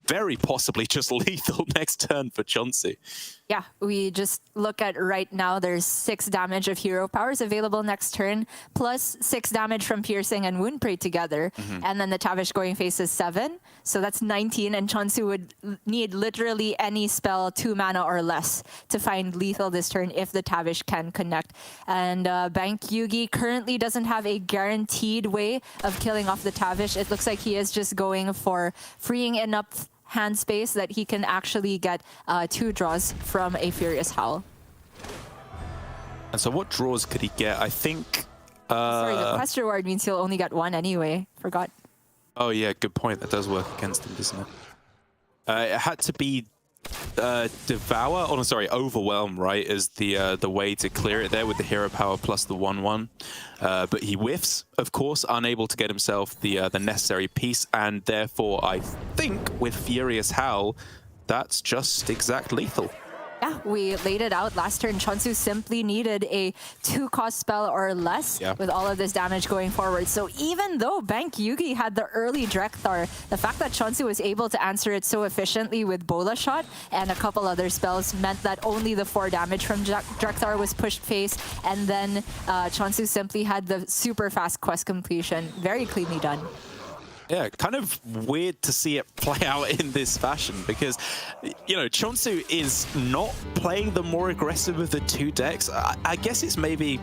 S4: very possibly just lethal next turn for Chonsu.
S5: Yeah, we just look at right now, there's 6 damage of hero powers available next turn, plus 6 damage from piercing and wound prey together. And then the Tavish going face is 7, so that's 19, and Chonsu would need literally any spell 2 mana or less to find lethal this turn if the Tavish can connect. And Bankyugi currently doesn't have a guaranteed way of killing off the Tavish. It looks like he is just going for freeing enough hand space that he can actually get 2 draws from a Furious Howl.
S4: And so what draws could he get? I think...
S5: Sorry, the quest reward means he'll only get 1 anyway. Forgot.
S4: Oh yeah, good point. That does work against him, doesn't it? It had to be Devour, oh no, sorry, Overwhelm, right, is the way to clear it there with the hero power plus the 1/1. But he whiffs, of course, unable to get himself the necessary piece, and therefore I think with Furious Howl, that's just exact lethal.
S5: Yeah, we laid it out last turn. Chonsu simply needed a 2-cost spell or less with all of this damage going forward. So even though Bankyugi had the early Drekthar, the fact that Chonsu was able to answer it so efficiently with Bola Shot and a couple other spells meant that only the 4 damage from Drekthar was pushed face, and then Chonsu simply had the super fast quest completion. Very cleanly done.
S4: Yeah, kind of weird to see it play out in this fashion because, you know, Chonsu is not playing the more aggressive of the 2 decks. I guess it's maybe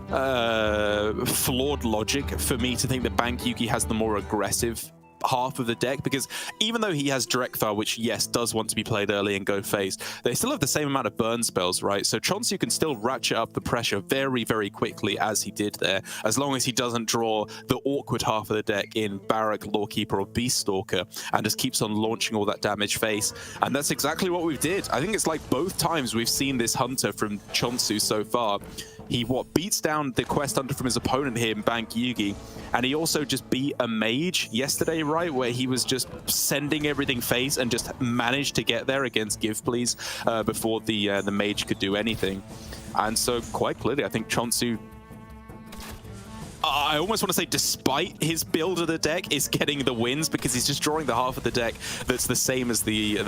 S4: flawed logic for me to think that Bankyugi has the more aggressive half of the deck, because even though he has Drekthar, which yes does want to be played early and go phase, they still have the same amount of burn spells, right? So Chonsu can still ratchet up the pressure very, very quickly as he did there, as long as he doesn't draw the awkward half of the deck in Barak, Lawkeeper, or Beaststalker, and just keeps on launching all that damage face. And that's exactly what we did. I think it's like both times we've seen this Hunter from Chonsu so far. He beats down the quest hunter from his opponent here in Bankyugi, and he also just beat a mage yesterday, right, where he was just sending everything face and just managed to get there against Give Please before the mage could do anything. And so quite clearly, I think Chonsu, I almost want to say despite his build of the deck, is getting the wins because he's just drawing the half of the deck that's the same as the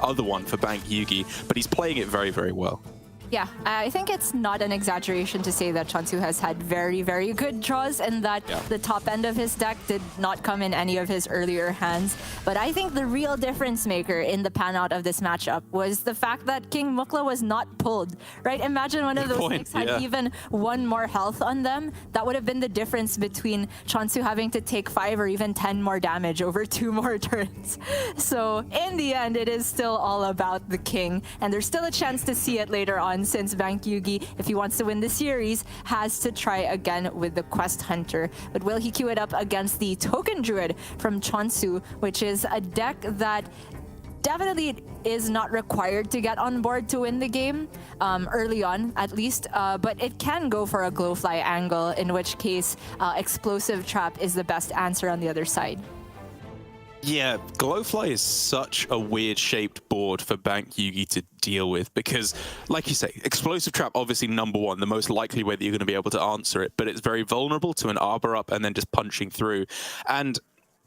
S4: other one for Bankyugi, but he's playing it very, very well.
S5: Yeah, I think it's not an exaggeration to say that Chonsu has had very, very good draws and that the top end of his deck did not come in any of his earlier hands. But I think the real difference maker in the pan out of this matchup was the fact that King Mukla was not pulled, right? Imagine one of those decks had even 1 more health on them. That would have been the difference between Chonsu having to take 5 or even 10 more damage over 2 more turns. So in the end, it is still all about the king, and there's still a chance to see it later on, since Bankyugi, if he wants to win the series, has to try again with the Quest Hunter. But will he queue it up against the Token Druid from Chonsu, which is a deck that definitely is not required to get on board to win the game, early on at least, but it can go for a Glowfly angle, in which case Explosive Trap is the best answer on the other side.
S4: Yeah, Glowfly is such a weird-shaped board for Bankyugi to deal with because, like you say, Explosive Trap, obviously #1, the most likely way that you're going to be able to answer it, but it's very vulnerable to an Arbor up and then just punching through. And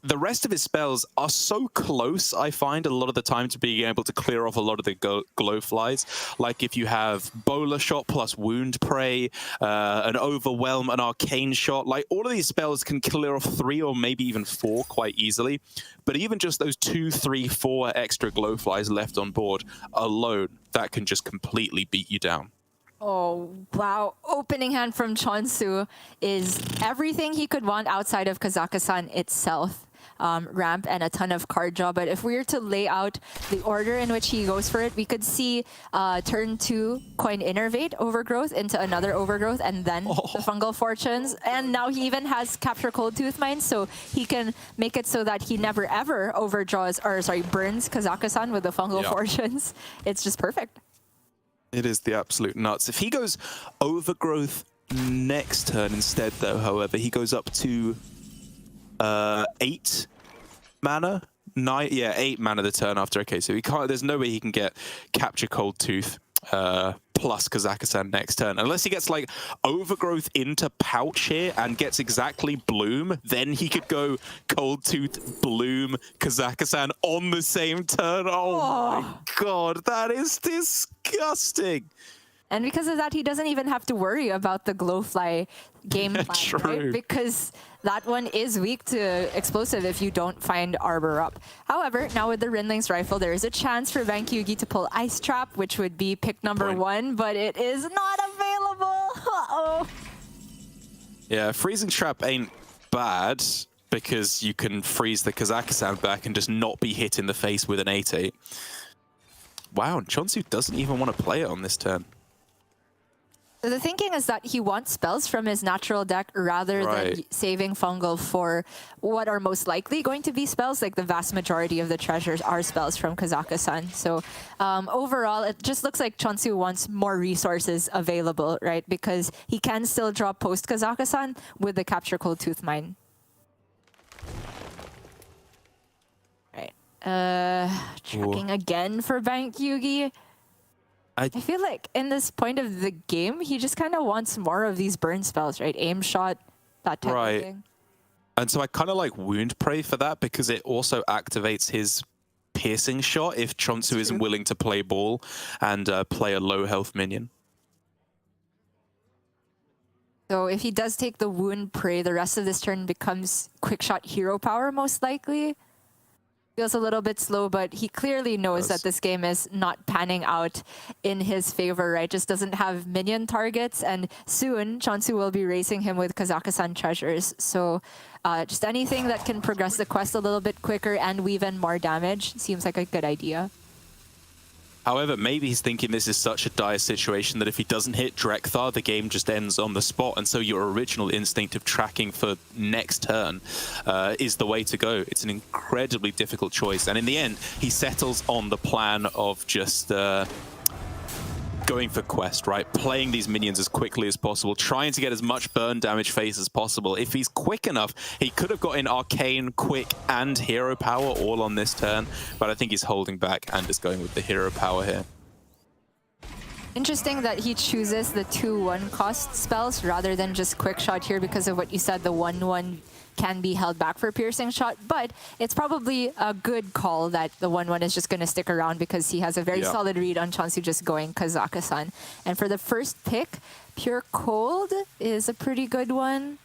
S4: the rest of his spells are so close, I find, a lot of the time to being able to clear off a lot of the Glowflies. Like if you have Bola Shot plus Wound Prey, an Overwhelm, an Arcane Shot, like all of these spells can clear off 3 or maybe even 4 quite easily. But even just those 2, 3, 4 extra Glowflies left on board alone, that can just completely beat you down.
S5: Oh, wow. Opening hand from Chonsu is everything he could want outside of Kazakhstan itself. Ramp and a ton of card draw. But if we were to lay out the order in which he goes for it, we could see turn 2 coin innervate overgrowth into another overgrowth and then the fungal fortunes. And now he even has capture cold tooth mine, so he can make it so that he never ever overdraws, or sorry, burns Kazakhstan with the fungal fortunes. It's just perfect.
S4: It is the absolute nuts. If he goes overgrowth next turn instead, though, however, he goes up to 8 mana. 8 mana the turn after. Okay, so he can't. There's no way he can get capture cold tooth plus Kazakhstan next turn unless he gets like overgrowth into pouch here and gets exactly bloom. Then he could go cold tooth, bloom, Kazakhstan on the same turn. Oh my god, that is disgusting.
S5: And because of that, he doesn't even have to worry about the Glowfly game plan, right? Because that one is weak to explosive if you don't find Arbor up. However, now with the Rinling's Rifle, there is a chance for Bankyugi to pull Ice Trap, which would be pick number 1, but it is not available. Uh-oh.
S4: Yeah, Freezing Trap ain't bad because you can freeze the Kazakhstan back and just not be hit in the face with an 8/8. Wow, and Chonsu doesn't even want to play it on this turn.
S5: So the thinking is that he wants spells from his natural deck rather than saving Fungal for what are most likely going to be spells. Like the vast majority of the treasures are spells from Kazakhstan. So overall, it just looks like Chonsu wants more resources available, right? Because he can still draw post Kazakhstan with the Capture Cold Tooth Mine. Right. Checking again for Bankyugi. I feel like in this point of the game, he just kind of wants more of these burn spells, right? Aim shot, that type of thing.
S4: And so I kind of like Wound Prey for that because it also activates his piercing shot if Chonsu isn't willing to play ball and play a low health minion.
S5: So if he does take the Wound Prey, the rest of this turn becomes Quick Shot Hero Power most likely. Feels a little bit slow, but he clearly knows that this game is not panning out in his favor, right? Just doesn't have minion targets, and soon Chonsu will be racing him with Kazakhstan treasures. So just anything that can progress the quest a little bit quicker and weave in more damage seems like a good idea.
S4: However, maybe he's thinking this is such a dire situation that if he doesn't hit Drekthar, the game just ends on the spot. And so your original instinct of tracking for next turn is the way to go. It's an incredibly difficult choice. And in the end, he settles on the plan of just going for quest, right? Playing these minions as quickly as possible, trying to get as much burn damage phase as possible. If he's quick enough, he could have gotten Arcane, Quick, and Hero Power all on this turn, but I think he's holding back and is going with the Hero Power here.
S5: Interesting that he chooses the 2/1 cost spells rather than just Quick Shot here because of what you said, the 1/1 can be held back for Piercing Shot, but it's probably a good call that the 1/1 is just going to stick around because he has a very solid read on Chonsu just going Kazakhstan. And for the first pick, Pure Cold is a pretty good one.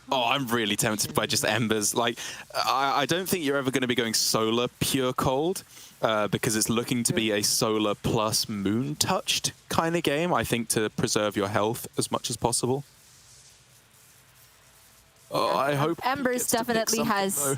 S4: Oh, I'm really tempted by just Embers. Like, I don't think you're ever going to be going solar Pure Cold because it's looking to be a solar plus moon touched kind of game, I think, to preserve your health as much as possible. Oh, I hope
S5: Embers definitely has,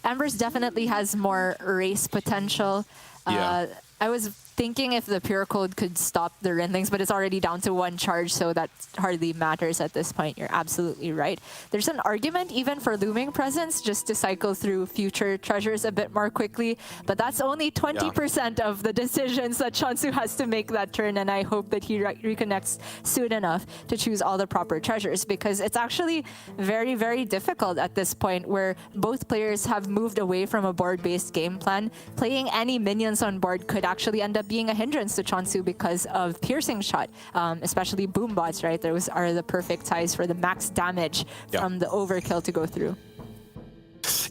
S5: Embers definitely has more race potential. I was thinking if the Pure Cold could stop the Rinlings, but it's already down to 1 charge, so that hardly matters at this point. You're absolutely right. There's an argument even for Looming Presence, just to cycle through future treasures a bit more quickly, but that's only 20% of the decisions that Chonsu has to make that turn, and I hope that he reconnects soon enough to choose all the proper treasures, because it's actually very, very difficult at this point where both players have moved away from a board-based game plan. Playing any minions on board could actually end up being a hindrance to Chonsu because of Piercing Shot, especially Boombots, right? Those are the perfect size for the max damage from the overkill to go through.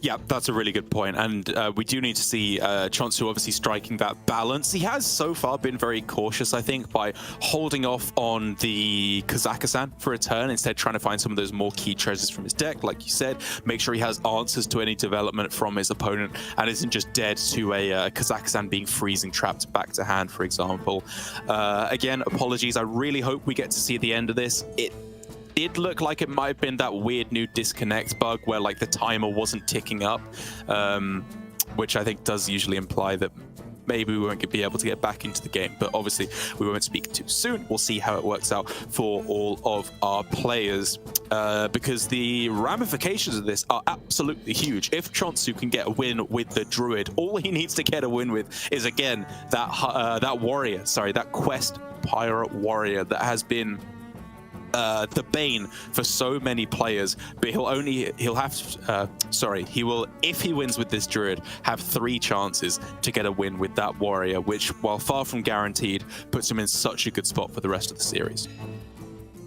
S4: Yeah, that's a really good point. And we do need to see Chonsu obviously striking that balance. He has so far been very cautious, I think, by holding off on the Kazakhstan for a turn, instead trying to find some of those more key treasures from his deck, like you said, make sure he has answers to any development from his opponent and isn't just dead to a Kazakhstan being freezing trapped back to hand, for example. Again, apologies. I really hope we get to see the end of this. It did look like it might have been that weird new disconnect bug where like the timer wasn't ticking up, which I think does usually imply that maybe we won't be able to get back into the game, but obviously we won't speak too soon. We'll see how it works out for all of our players, because the ramifications of this are absolutely huge. If Chonsu can get a win with the Druid, all he needs to get a win with is, again, that warrior, sorry, that quest pirate warrior that has been the bane for so many players, but he will, if he wins with this Druid, have 3 chances to get a win with that warrior, which, while far from guaranteed, puts him in such a good spot for the rest of the series.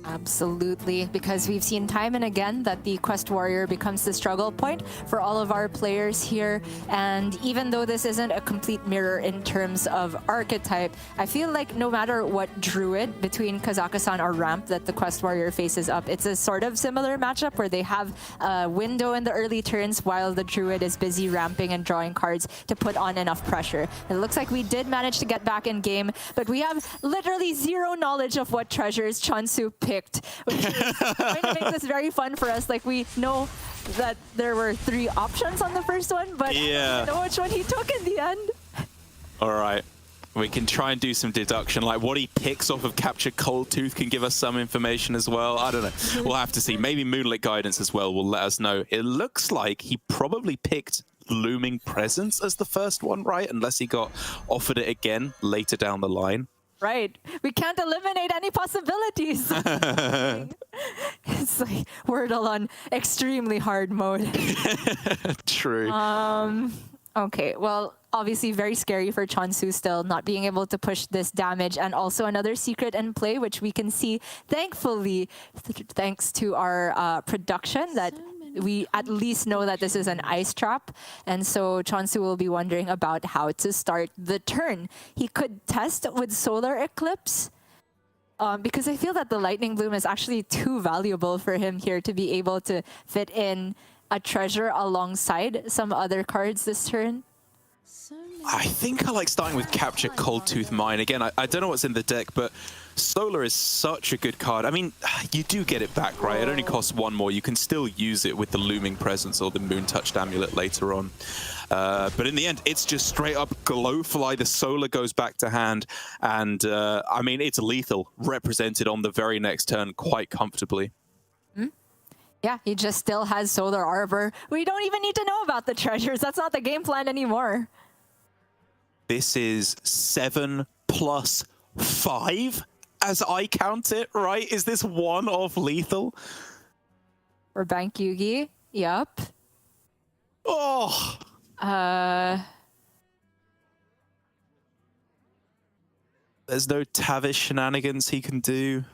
S5: Absolutely, because we've seen time and again that the Quest Warrior becomes the struggle point for all of our players here. And even though this isn't a complete mirror in terms of archetype, I feel like no matter what Druid between Kazakhstan or Ramp that the Quest Warrior faces up, it's a sort of similar matchup where they have a window in the early turns while the Druid is busy ramping and drawing cards to put on enough pressure. It looks like we did manage to get back in game, but we have literally zero knowledge of what treasures Chonsu picked, which is going to make this very fun for us. Like, we know that there were 3 options on the first one, but
S4: yeah,
S5: I don't know which one he took in the end.
S4: All right. We can try and do some deduction, like what he picks off of Capture Cold Tooth can give us some information as well. I don't know. We'll have to see. Maybe Moonlit Guidance as well will let us know. It looks like he probably picked Looming Presence as the first one, right? Unless he got offered it again later down the line.
S5: Right. We can't eliminate any possibilities. It's like Wordle on extremely hard mode.
S4: True.
S5: Okay, well, obviously very scary for Chonsu still, not being able to push this damage, and also another secret in play, which we can see, thankfully, thanks to our production, that we at least know that this is an ice trap, and so Chonsu will be wondering about how to start the turn. He could test with Solar Eclipse, because I feel that the Lightning Bloom is actually too valuable for him here to be able to fit in a treasure alongside some other cards this turn.
S4: I think I like starting with Capture Cold Tooth Mine. Again, I don't know what's in the deck, but Solar is such a good card. I mean, you do get it back, right? It only costs 1 more. You can still use it with the Looming Presence or the Moon Touched Amulet later on. But in the end, it's just straight up Glowfly. The Solar goes back to hand. And, I mean, it's lethal, represented on the very next turn quite comfortably.
S5: Yeah, he just still has Solar Arbor. We don't even need to know about the treasures. That's not the game plan anymore.
S4: This is 7 plus 5, as I count it, right? Is this 1 off lethal?
S5: For Bankyugi, yup.
S4: Oh! There's no Tavish shenanigans he can do.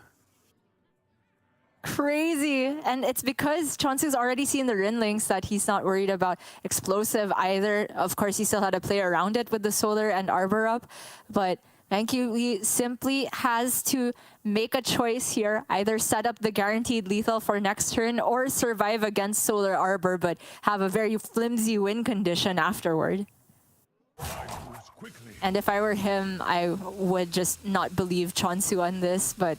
S5: Crazy. And it's because Chonsu's already seen the Rinlings that he's not worried about explosive either. Of course, he still had to play around it with the Solar and Arbor up, but Bankyugi simply has to make a choice here, either set up the guaranteed lethal for next turn or survive against Solar Arbor, but have a very flimsy win condition afterward. And if I were him, I would just not believe Chonsu on this, but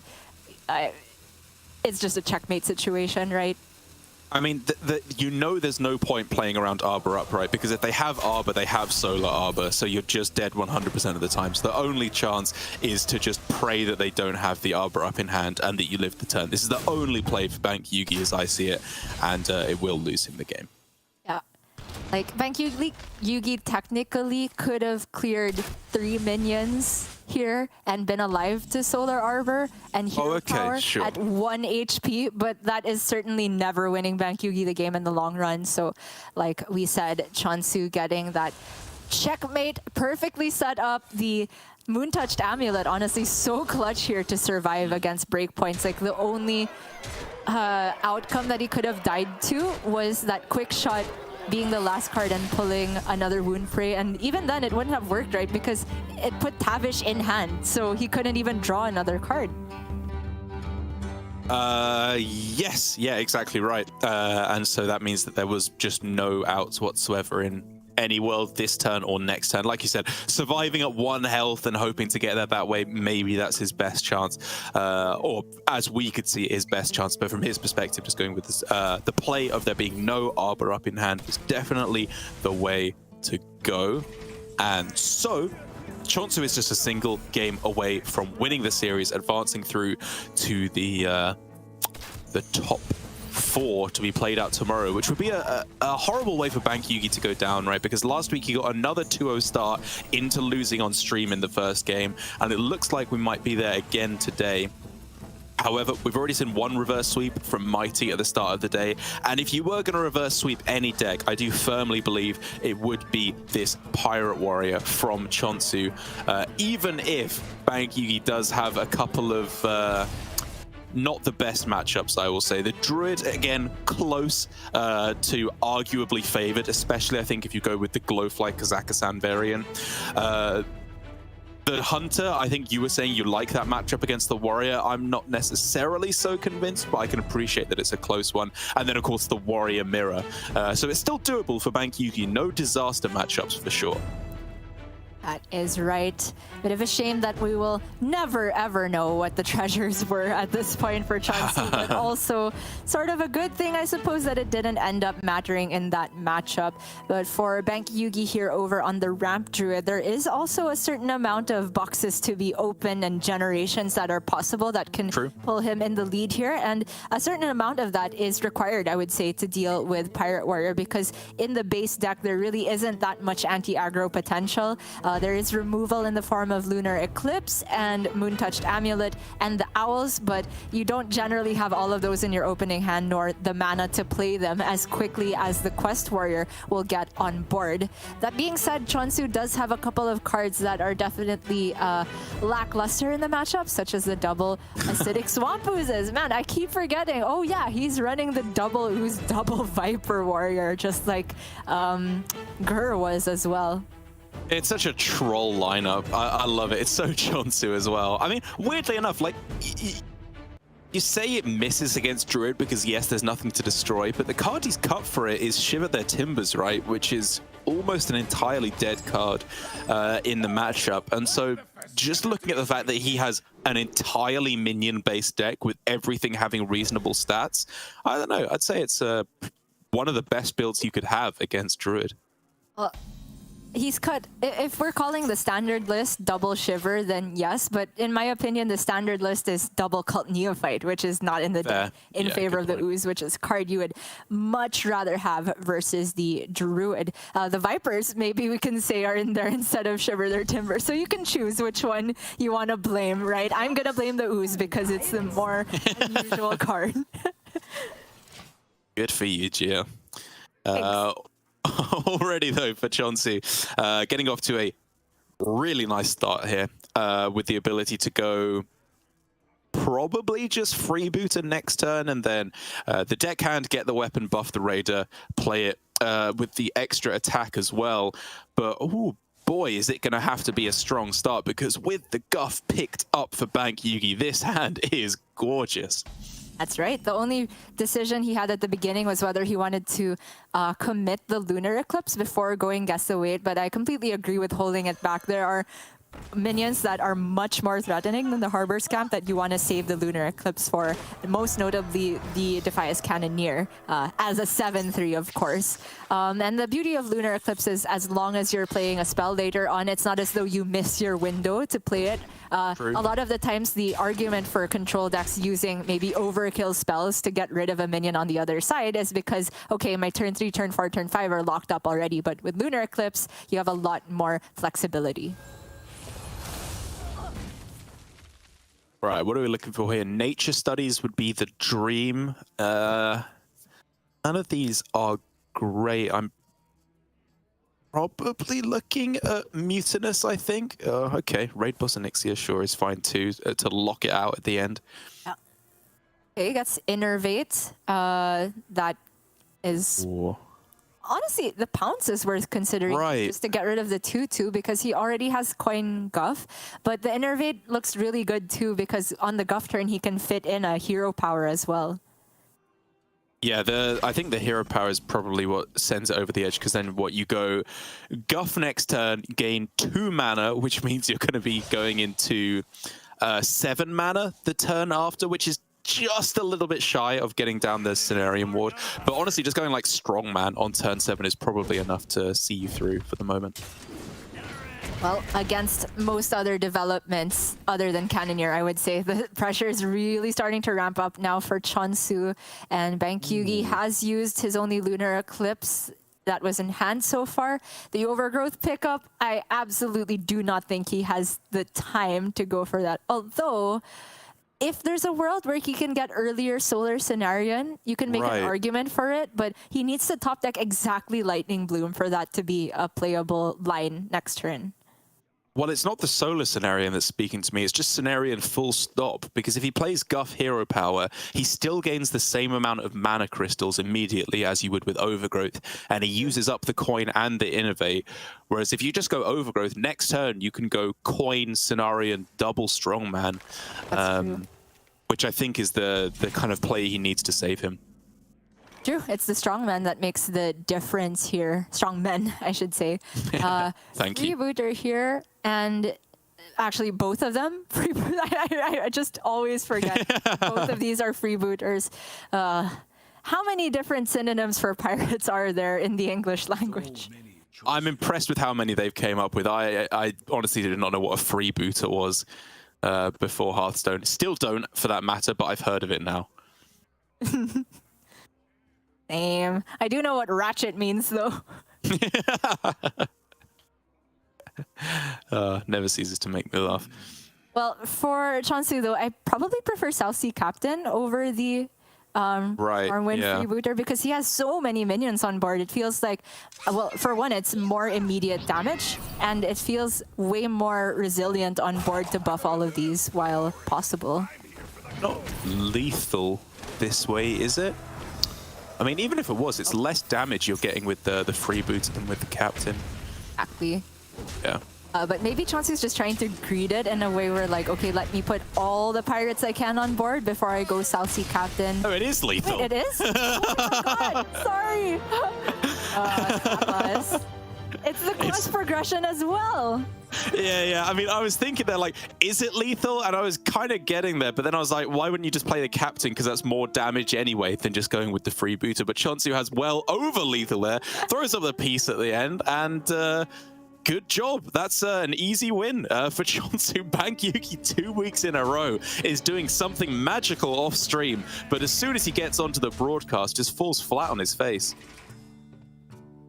S5: it's just a checkmate situation, right?
S4: I mean, you know there's no point playing around Arbor up, right? Because if they have Arbor, they have Solar Arbor, so you're just dead 100% of the time. So the only chance is to just pray that they don't have the Arbor up in hand and that you live the turn. This is the only play for Bankyugi as I see it, and it will lose him the game.
S5: Yeah. Like, Bankyugi technically could have cleared 3 minions here and been alive to Solar Arbor and Hero Power at 1 HP, but that is certainly never winning Bankyugi the game in the long run. So, like we said, Chonsu getting that checkmate, perfectly set up. The Moon Touched Amulet, honestly, so clutch here to survive against breakpoints. Like, the only outcome that he could have died to was that quick shot being the last card and pulling another Wound Prey, and even then it wouldn't have worked, right? Because it put Tavish in hand, so he couldn't even draw another card.
S4: Yes, yeah, exactly right. And so that means that there was just no outs whatsoever in any world this turn or next turn. Like you said, surviving at 1 health and hoping to get there that way, maybe that's his best chance. Or as we could see, his best chance. But from his perspective, just going with this, the play of there being no Arbor up in hand is definitely the way to go. And so Chonsu is just a single game away from winning the series, advancing through to the top 4 to be played out tomorrow, which would be a horrible way for Bankyugi to go down, right? Because last week he got another 2-0 start into losing on stream in the first game, and it looks like we might be there again today. However, we've already seen 1 reverse sweep from Mighty at the start of the day, and if you were going to reverse sweep any deck, I do firmly believe it would be this Pirate Warrior from Chonsu, even if Bankyugi does have a couple of not the best matchups, I will say. The Druid, again, close to arguably favored, especially I think if you go with the Glowfly Kazakhstan variant. The Hunter, I think you were saying you like that matchup against the Warrior. I'm not necessarily so convinced, but I can appreciate that it's a close one. And then, of course, the Warrior Mirror. So it's still doable for Bankyugi. No disaster matchups for sure.
S5: That is right. Bit of a shame that we will never ever know what the treasures were at this point for Chonsu, but also sort of a good thing, I suppose, that it didn't end up mattering in that matchup. But for Bankyugi here over on the Ramp Druid, there is also a certain amount of boxes to be open and generations that are possible that can pull him in the lead here. And a certain amount of that is required, I would say, to deal with Pirate Warrior, because in the base deck, there really isn't that much anti-aggro potential. There is removal in the form of Lunar Eclipse and Moon-Touched Amulet and the Owls, but you don't generally have all of those in your opening hand, nor the mana to play them as quickly as the Quest Warrior will get on board. That being said, Chonsu does have a couple of cards that are definitely lackluster in the matchup, such as the double Acidic Swamp Oozes. Man, I keep forgetting. Oh yeah, he's running the double Ooze, double Viper Warrior, just like Gur was as well.
S4: It's such a troll lineup. I love it. It's so Chonsu as well. I mean, weirdly enough, like, you say it misses against Druid because, yes, there's nothing to destroy, but the card he's cut for it is Shiver Their Timbers, right? Which is almost an entirely dead card in the matchup. And so just looking at the fact that he has an entirely minion-based deck with everything having reasonable stats, I don't know. I'd say it's one of the best builds you could have against Druid.
S5: He's cut, if we're calling the standard list double Shiver, then yes, but in my opinion, the standard list is double Cult Neophyte, which is not in the deck in favor of the Ooze, which is a card you would much rather have versus the Druid. The Vipers, maybe we can say, are in there instead of Shiver Their Timber, so you can choose which one you want to blame, right? I'm going to blame the Ooze because it's the more unusual card.
S4: Good for you, Gia. Already, though, for Chonsu, getting off to a really nice start here with the ability to go probably just freebooter next turn, and then the deckhand, get the weapon, buff the raider, play it with the extra attack as well. But, oh boy, is it going to have to be a strong start, because with the guff picked up for Bankyugi, this hand is gorgeous.
S5: That's right. The only decision he had at the beginning was whether he wanted to commit the Lunar Eclipse before going Guess the Weight, but I completely agree with holding it back. There are minions that are much more threatening than the Harbor Scamp that you want to save the Lunar Eclipse for, most notably the Defias Cannoneer, as a 7/3, of course. And the beauty of Lunar Eclipse is, as long as you're playing a spell later on, it's not as though you miss your window to play it. A lot of the times, the argument for control decks using maybe overkill spells to get rid of a minion on the other side is because, okay, my turn 3, turn 4, turn 5 are locked up already, but with Lunar Eclipse, you have a lot more flexibility.
S4: Right, what are we looking for here? Nature Studies would be the dream. None of these are great. I'm probably looking at Mutinous, I think. Okay, Raid Boss Onyxia sure is fine too, to lock it out at the end.
S5: Yeah. Okay, that's Innervate. That is...
S4: Ooh.
S5: Honestly, the pounce is worth considering just to get rid of the 2/2 because he already has coin guff. But the innervate looks really good too because on the guff turn he can fit in a hero power as well.
S4: Yeah, I think the hero power is probably what sends it over the edge, because then you go guff next turn, gain 2 mana, which means you're going to be going into 7 mana the turn after, which is just a little bit shy of getting down the Cenarian Ward. But honestly, just going like Strongman on turn 7 is probably enough to see you through for the moment.
S5: Well, against most other developments other than Cannoneer, I would say the pressure is really starting to ramp up now for Chonsu. And Bankyugi has used his only Lunar Eclipse that was in hand so far. The Overgrowth pickup, I absolutely do not think he has the time to go for that. Although, if there's a world where he can get earlier Solar Cenarian, you can make an argument for it, but he needs to top deck exactly Lightning Bloom for that to be a playable line next turn.
S4: Well, it's not the Solar Cenarian that's speaking to me, it's just Cenarian full stop, because if he plays Guff Hero Power, he still gains the same amount of mana crystals immediately as you would with Overgrowth, and he uses up the coin and the Innovate, whereas if you just go Overgrowth, next turn you can go coin, Cenarian, double Strongman, which I think is the kind of play he needs to save him.
S5: True, it's the strongman that makes the difference here. Strongmen, I should say.
S4: Thank you.
S5: Freebooter here, and actually both of them. I just always forget. Both of these are freebooters. How many different synonyms for pirates are there in the English language?
S4: I'm impressed with how many they've came up with. I honestly did not know what a freebooter was before Hearthstone. Still don't, for that matter, but I've heard of it now.
S5: Same. I do know what ratchet means, though.
S4: Never ceases to make me laugh.
S5: Well, for Chonsu, though, I probably prefer South Sea Captain over the Stormwind Freebooter because he has so many minions on board. It feels like, well, for one, it's more immediate damage, and it feels way more resilient on board to buff all of these while possible.
S4: Not lethal this way, is it? I mean, even if it was, it's less damage you're getting with the freebooter than with the captain.
S5: Exactly.
S4: Yeah.
S5: But maybe Chauncey's just trying to greed it in a way where, like, okay, let me put all the pirates I can on board before I go South Sea Captain.
S4: Oh, it is lethal.
S5: Wait, it is? Oh my god, sorry. It's the quest progression as well.
S4: Yeah. I mean, I was thinking there, like, is it lethal? And I was kind of getting there, but then I was like, why wouldn't you just play the captain? Because that's more damage anyway than just going with the freebooter. But Chonsu has well over lethal there, throws up the piece at the end, and good job. That's an easy win for Chonsu. Bankyugi 2 weeks in a row is doing something magical off stream, but as soon as he gets onto the broadcast, just falls flat on his face.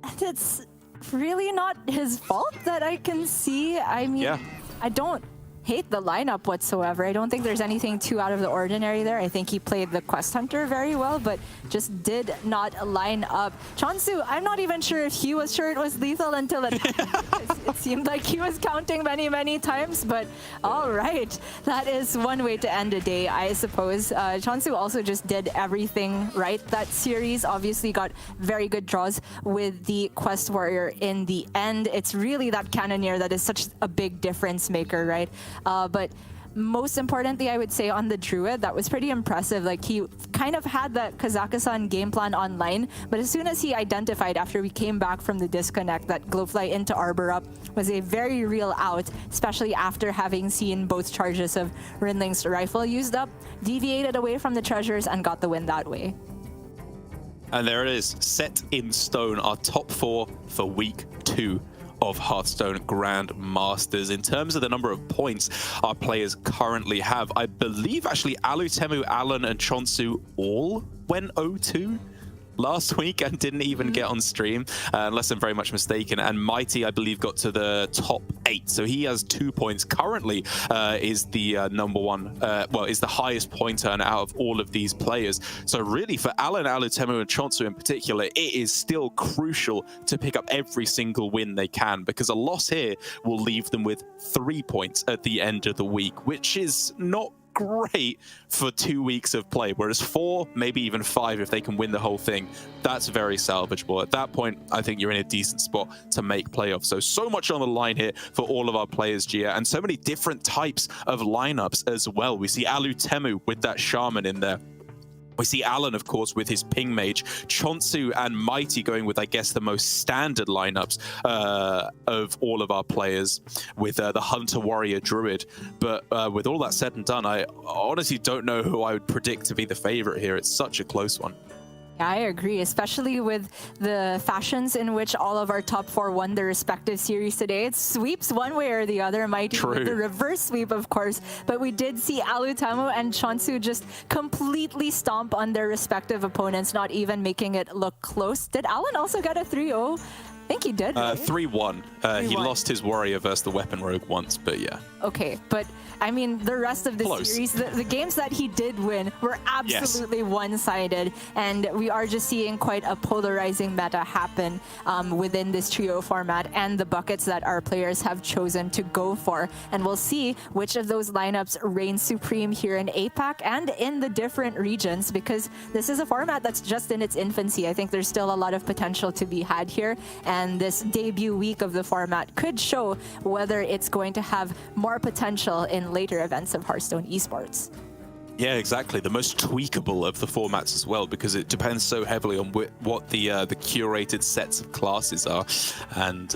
S5: And it's really not his fault that I can see. I mean, I don't hate the lineup whatsoever. I don't think there's anything too out of the ordinary there. I think he played the Quest Hunter very well, but just did not line up. Chonsu, I'm not even sure if he was sure it was lethal until it happened. It seemed like he was counting many, many times, but all right. That is one way to end a day, I suppose. Chonsu also just did everything right that series. Obviously got very good draws with the Quest Warrior in the end. It's really that Cannoneer that is such a big difference maker, right? But most importantly, I would say on the Druid, that was pretty impressive. Like, he kind of had the Kazakhstan game plan online, but as soon as he identified after we came back from the disconnect that Glowfly into Arbor Up was a very real out, especially after having seen both charges of Rinling's rifle used up, deviated away from the treasures and got the win that way.
S4: And there it is, set in stone, our top 4 for week 2 of Hearthstone Grandmasters. In terms of the number of points our players currently have, I believe actually Alutemu, Alan, and Chonsu all went 0-2 last week and didn't even get on stream, unless I'm very much mistaken. And Mighty, I believe, got to the top 8, so he has 2 points. Currently is the number one, is the highest point earner out of all of these players. So really, for Alan, Alutemu, and Chonsu in particular, it is still crucial to pick up every single win they can, because a loss here will leave them with 3 points at the end of the week, which is not great for 2 weeks of play, whereas 4, maybe even 5 if they can win the whole thing, that's very salvageable. At that point, I think you're in a decent spot to make playoffs. So much on the line here for all of our players, Gia, and so many different types of lineups as well. We see Alutemu with that Shaman in there. We see Alan, of course, with his Ping Mage. Chonsu and Mighty going with, I guess, the most standard lineups of all of our players, with the Hunter, Warrior, Druid. But with all that said and done, I honestly don't know who I would predict to be the favorite here. It's such a close one.
S5: Yeah, I agree, especially with the fashions in which all of our top 4 won their respective series today. It sweeps one way or the other, Mighty with the reverse sweep, of course. But we did see Alutemu and Chonsu just completely stomp on their respective opponents, not even making it look close. Did Alan also get a 3-0? I think he did, right?
S4: 3-1. He lost his Warrior versus the Weapon Rogue once, but yeah.
S5: Okay, but I mean, the rest of the
S4: Close.
S5: series, the games that he did win were absolutely one-sided, and we are just seeing quite a polarizing meta happen within this trio format and the buckets that our players have chosen to go for. And we'll see which of those lineups reign supreme here in APAC and in the different regions, because this is a format that's just in its infancy. I think there's still a lot of potential to be had here, and this debut week of the format could show whether it's going to have more potential in later events of Hearthstone Esports.
S4: Yeah, exactly. The most tweakable of the formats as well, because it depends so heavily on what the curated sets of classes are, and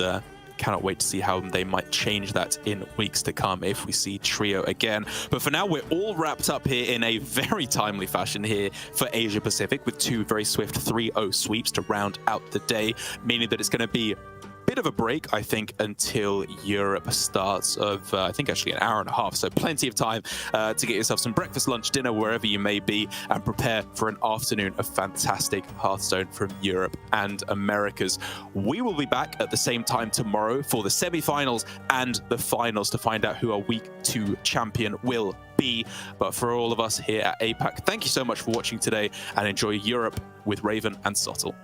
S4: cannot wait to see how they might change that in weeks to come if we see Trio again. But for now, we're all wrapped up here in a very timely fashion here for Asia Pacific, with 2 very swift 3-0 sweeps to round out the day, meaning that it's going to be bit of a break, I think, until Europe starts of, I think, actually an hour and a half. So plenty of time to get yourself some breakfast, lunch, dinner, wherever you may be, and prepare for an afternoon of fantastic Hearthstone from Europe and Americas. We will be back at the same time tomorrow for the semi-finals and the finals to find out who our Week 2 champion will be. But for all of us here at APAC, thank you so much for watching today, and enjoy Europe with Raven and Sottle.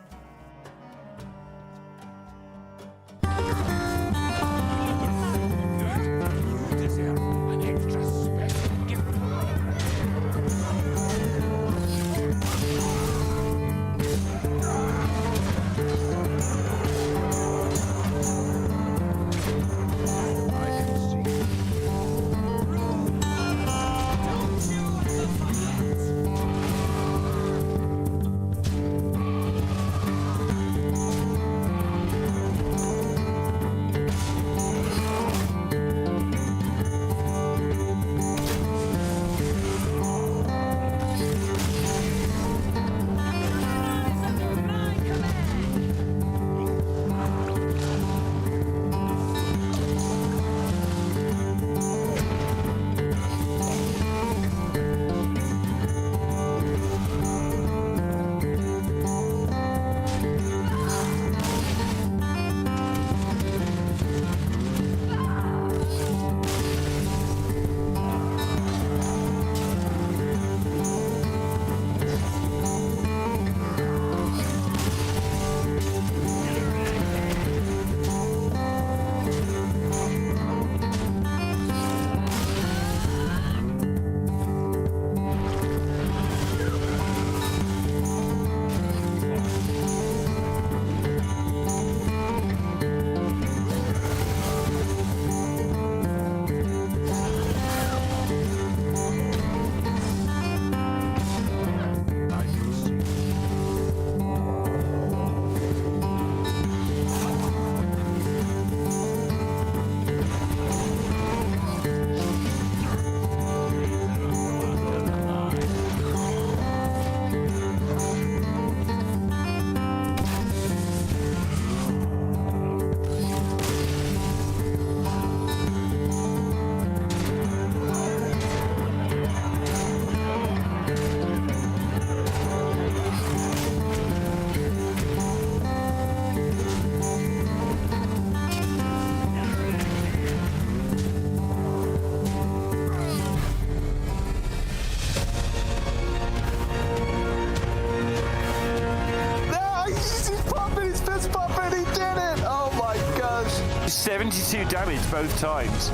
S2: Fist bump, and he did it! Oh my gosh! 72 damage both times.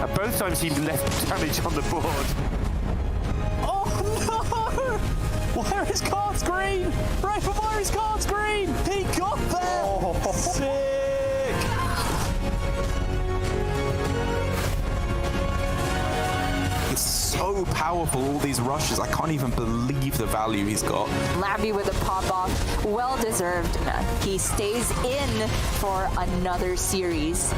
S2: And both times he left damage on the board.
S3: Oh no! Where is cards green? Right before his cards green! He got there! Oh, sick!
S8: It's so powerful, all these rushes. I can't even believe the value he's got.
S5: Lamby with a pop-off, well deserved. He stays in for another series.